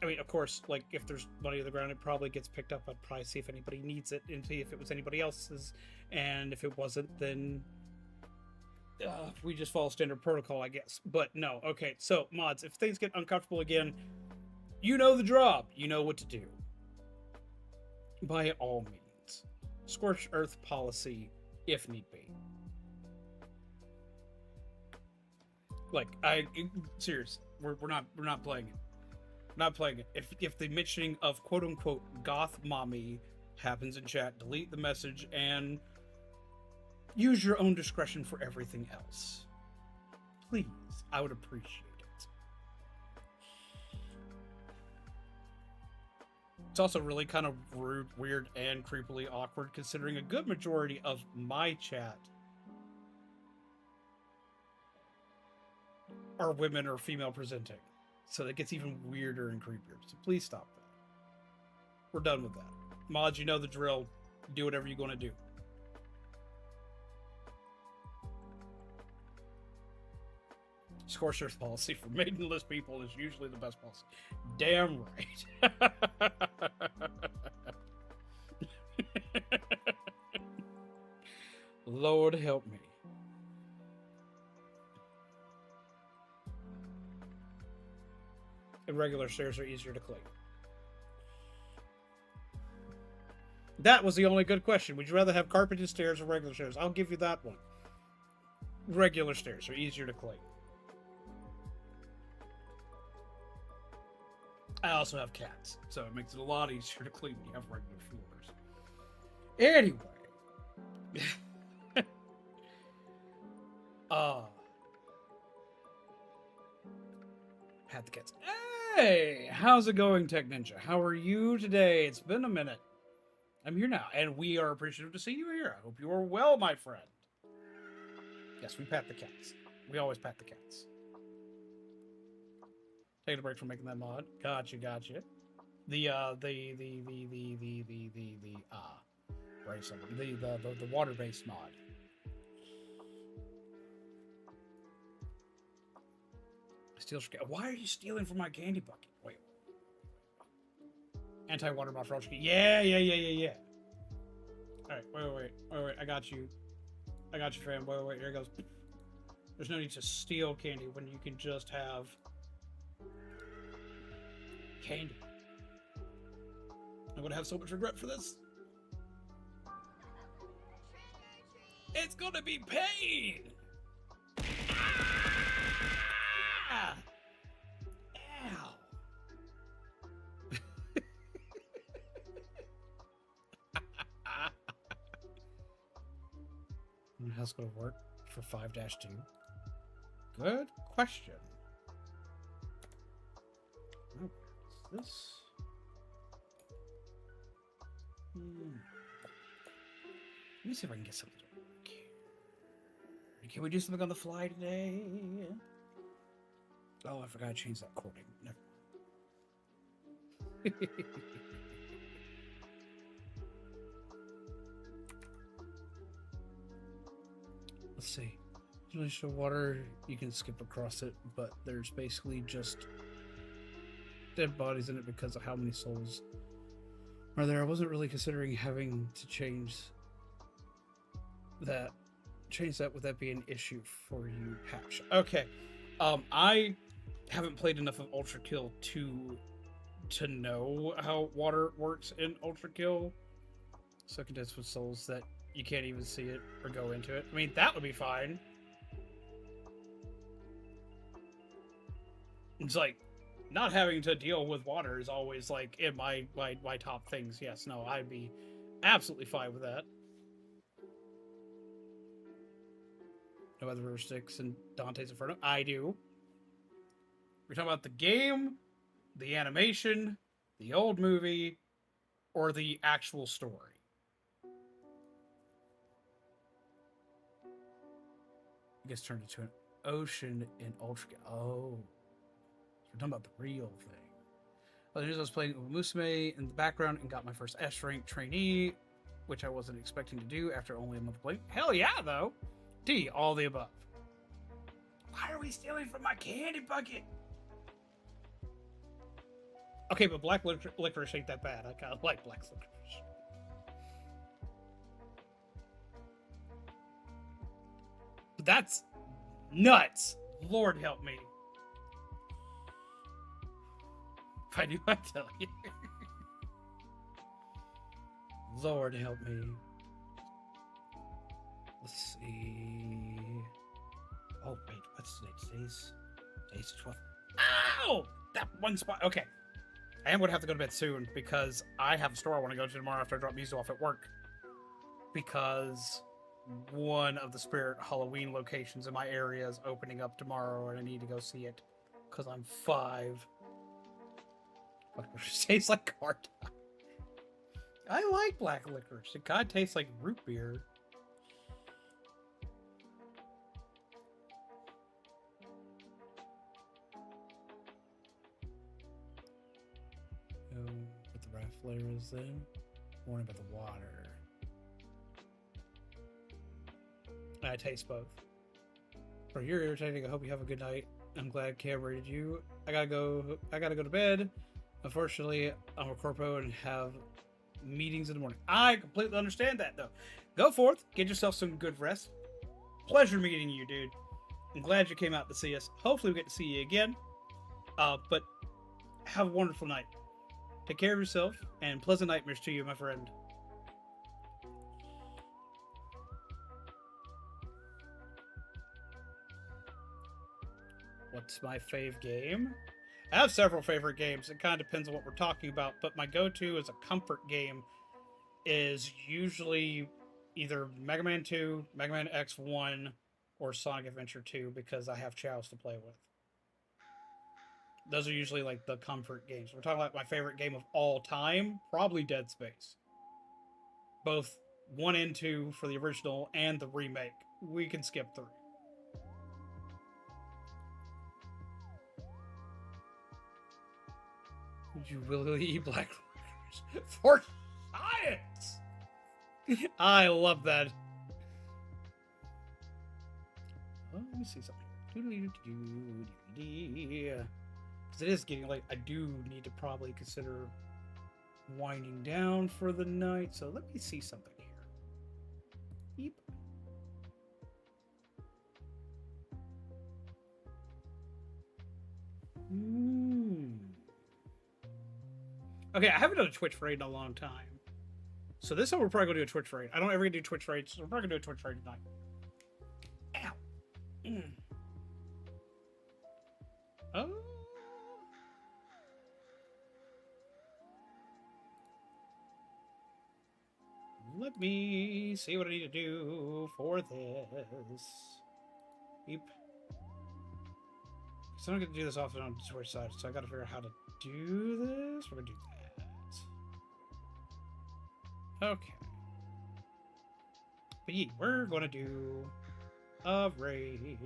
mean, of course, like, if there's money on the ground, it probably gets picked up. I'd probably see if anybody needs it and see if it was anybody else's. And if it wasn't, then we just follow standard protocol, I guess. But no, okay. So, mods, if things get uncomfortable again, you know the job. You know what to do. By all means. Scorched earth policy, if need be. Like, serious. We're not playing it. Not playing it. If the mentioning of quote unquote goth mommy happens in chat, delete the message and use your own discretion for everything else. Please, I would appreciate it. It's also really kind of rude, weird, and creepily awkward considering a good majority of my chat are women or female presenting. So that gets even weirder and creepier. So please stop that. We're done with that. Mods, you know the drill. Do whatever you're going to do. Scorcher's policy for maidenless people is usually the best policy. Damn right. Lord help me. And regular stairs are easier to clean. That was the only good question. Would you rather have carpeted stairs or regular stairs? I'll give you that one. Regular stairs are easier to clean. I also have cats, so it makes it a lot easier to clean when you have regular floors. Anyway. Pat the cats. Hey, how's it going, Tech Ninja? How are you today? It's been a minute. I'm here now, and we are appreciative to see you here. I hope you are well, my friend. Yes, we pat the cats. We always pat the cats. Taking a break from making that mod. Gotcha. The water-based mod. Why are you stealing from my candy bucket? Wait. Anti-water mod for Ultra. Yeah. Alright, wait. I got you, fam. Wait, here it goes. There's no need to steal candy when you can just have candy. I'm gonna have so much regret for this. It's gonna be pain! Ah! Ow! How's it gonna work for 5-2? Good question. Oh, what's this? Let me see if I can get something to work here. Can we do something on the fly today? Oh, I forgot to change that coding. Never mind. Let's see. Usually water, you can skip across it, but there's basically just dead bodies in it because of how many souls are there. I wasn't really considering having to change that. Would that be an issue for you, Patch? Okay. I haven't played enough of Ultra Kill to know how water works in Ultra Kill. So condensed with souls that you can't even see it or go into it. I mean, that would be fine. It's like not having to deal with water is always like in my top things. Yes, no, I'd be absolutely fine with that. No other river sticks and Dante's Inferno. I do. We're talking about the game, the animation, the old movie, or the actual story. I guess turned into an ocean in Ultra. Oh. We're talking about the real thing. Well, I was playing Musume in the background and got my first S-rank trainee, which I wasn't expecting to do after only a month playing. Hell yeah, though. D, all the above. Why are we stealing from my candy bucket? Okay, but black licorice ain't that bad. I kind of like black licorice. That's nuts. Lord help me. If I do, I tell you. Lord help me. Let's see. Oh, wait, what's today? Today's the 12th. Ow! That one spot. Okay. I am going to have to go to bed soon because I have a store I want to go to tomorrow after I drop Mizu off at work. Because one of the Spirit Halloween locations in my area is opening up tomorrow and I need to go see it. Because I'm 5. Fuck, it tastes like car tire. I like black licorice. It kind of tastes like root beer. What the raft flavor is then? Warning about the water. I taste both. Bro, you're irritating. I hope you have a good night. I'm glad Cam rated you. I gotta go to bed. Unfortunately, I'm a corpo and have meetings in the morning. I completely understand that though. Go forth, get yourself some good rest. Pleasure meeting you, dude. I'm glad you came out to see us. Hopefully we get to see you again. But have a wonderful night. Take care of yourself and pleasant nightmares to you, my friend. What's my fave game? I have several favorite games. It kind of depends on what we're talking about, but my go-to as a comfort game is usually either Mega Man 2, Mega Man X1, or Sonic Adventure 2 because I have Chows to play with. Those are usually like the comfort games. We're talking about my favorite game of all time, probably Dead Space. Both 1 and 2 for the original and the remake. We can skip 3. Would you willingly eat black licorice for science? I love that. Well, let me see something. Because it is getting late. I do need to probably consider winding down for the night. So let me see something here. Beep. Okay, I haven't done a Twitch raid in a long time. So this time we're probably going to do a Twitch raid. I don't ever do Twitch raids, so we're probably going to do a Twitch raid tonight. Ow. Oh. Let me see what I need to do for this. Beep. So I'm going to do this often on the Twitch side, so I got to figure out how to do this. We're going to do that. Okay. But yeah, we're going to do a raid.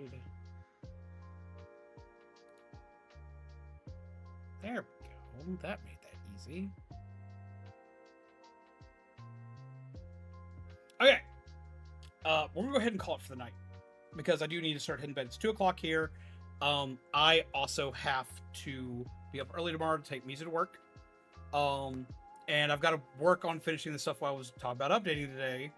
There we go. That made that easy. Okay. We're going to go ahead and call it for the night. Because I do need to start hitting bed. It's 2 o'clock here. I also have to be up early tomorrow to take Mizu to work. And I've got to work on finishing the stuff I was talking about updating today.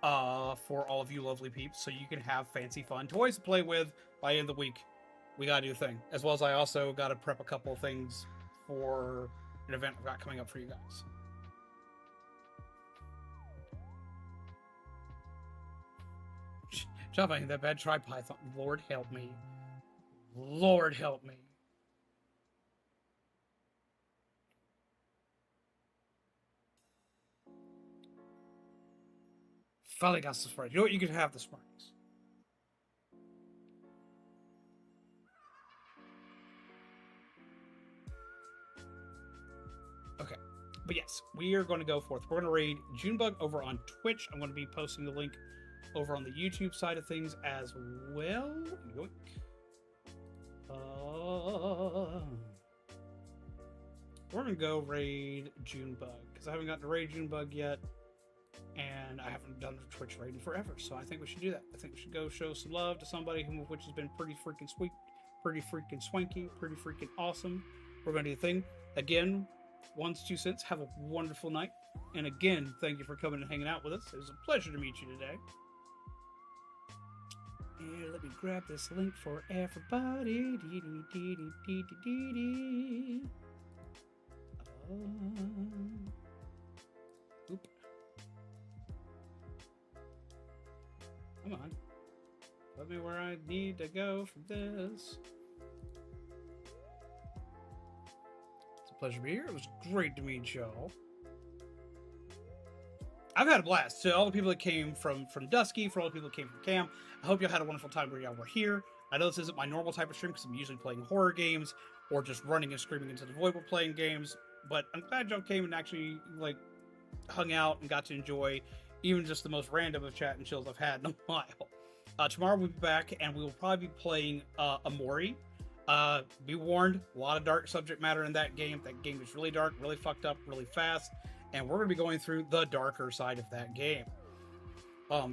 For all of you lovely peeps, so you can have fancy fun toys to play with by the end of the week. We gotta do the thing. As well as I also gotta prep a couple of things for an event I've got coming up for you guys. Jumping that bad try Python. Lord help me. Lord help me. Finally got some Smarties. You know what? You can have the Smarties. Okay. But yes, we are going to go forth. We're going to raid Junebug over on Twitch. I'm going to be posting the link over on the YouTube side of things as well. Yoink. We're going to go raid Junebug because I haven't gotten to raid Junebug yet. And I haven't done the Twitch raid in forever, so I think we should do that. I think we should go show some love to somebody which has been pretty freaking sweet, pretty freaking swanky, pretty freaking awesome. We're going to do the thing. Again, 1's 2 cents. Have a wonderful night. And again, thank you for coming and hanging out with us. It was a pleasure to meet you today. And let me grab this link for everybody. Oop. Come on. Tell me where I need to go from this. It's a pleasure to be here. It was great to meet y'all. I've had a blast. To all the people that came from Dusky, for all the people that came from Cam, I hope y'all had a wonderful time where y'all were here. I know this isn't my normal type of stream because I'm usually playing horror games or just running and screaming into the void while playing games, but I'm glad y'all came and actually, like, hung out and got to enjoy even just the most random of chat and chills I've had in a while. Tomorrow we'll be back, and we will probably be playing Amori. Be warned, a lot of dark subject matter in that game. That game is really dark, really fucked up, really fast, and we're going to be going through the darker side of that game.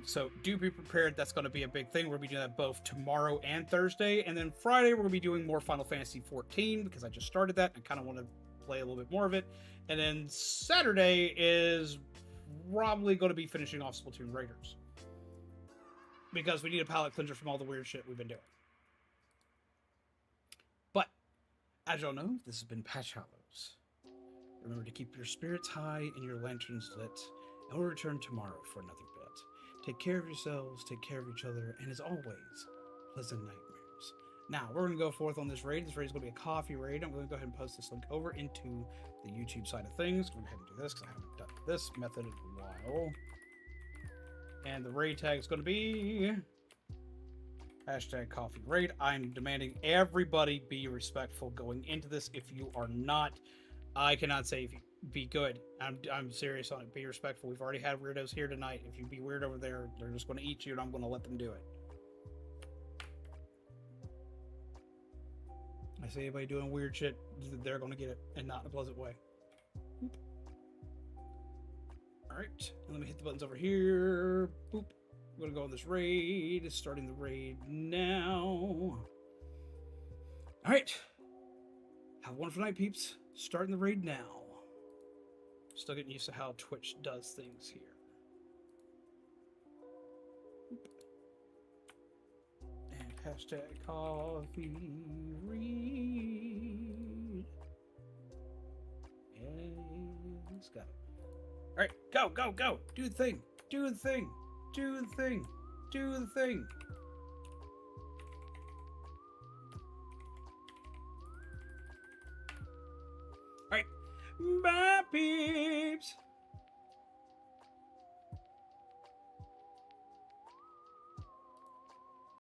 So do be prepared. That's going to be a big thing. We're going to be doing that both tomorrow and Thursday, and then Friday we're going to be doing more Final Fantasy XIV because I just started that and I kind of want to play a little bit more of it. And then Saturday is probably going to be finishing off Splatoon Raiders because we need a palate cleanser from all the weird shit we've been doing. But as y'all know, this has been Patch Hallows. Remember to keep your spirits high and your lanterns lit, and we'll return tomorrow for another bit. Take care of yourselves, take care of each other, and as always, pleasant nightmares. Now, we're going to go forth on this raid. This raid is going to be a coffee raid. I'm going to go ahead and post this link over into the YouTube side of things. Go ahead and do this because I haven't done this method in a while. And the raid tag is going to be #coffee_raid. I'm demanding everybody be respectful going into this. If you are not, I cannot say if you be good. I'm serious on it. Be respectful. We've already had weirdos here tonight. If you be weird over there, they're just going to eat you, and I'm going to let them do it. I see anybody doing weird shit, they're going to get it, and not in a pleasant way. Alright, and let me hit the buttons over here. Boop. I'm going to go on this raid. Starting the raid now. Alright. Have a wonderful night, peeps. Starting the raid now. Still getting used to how Twitch does things here. And #coffee read. And let's go. Alright, go, go, go! Do the thing! Do the thing! Do the thing! Do the thing! Alright. Bye, peeps!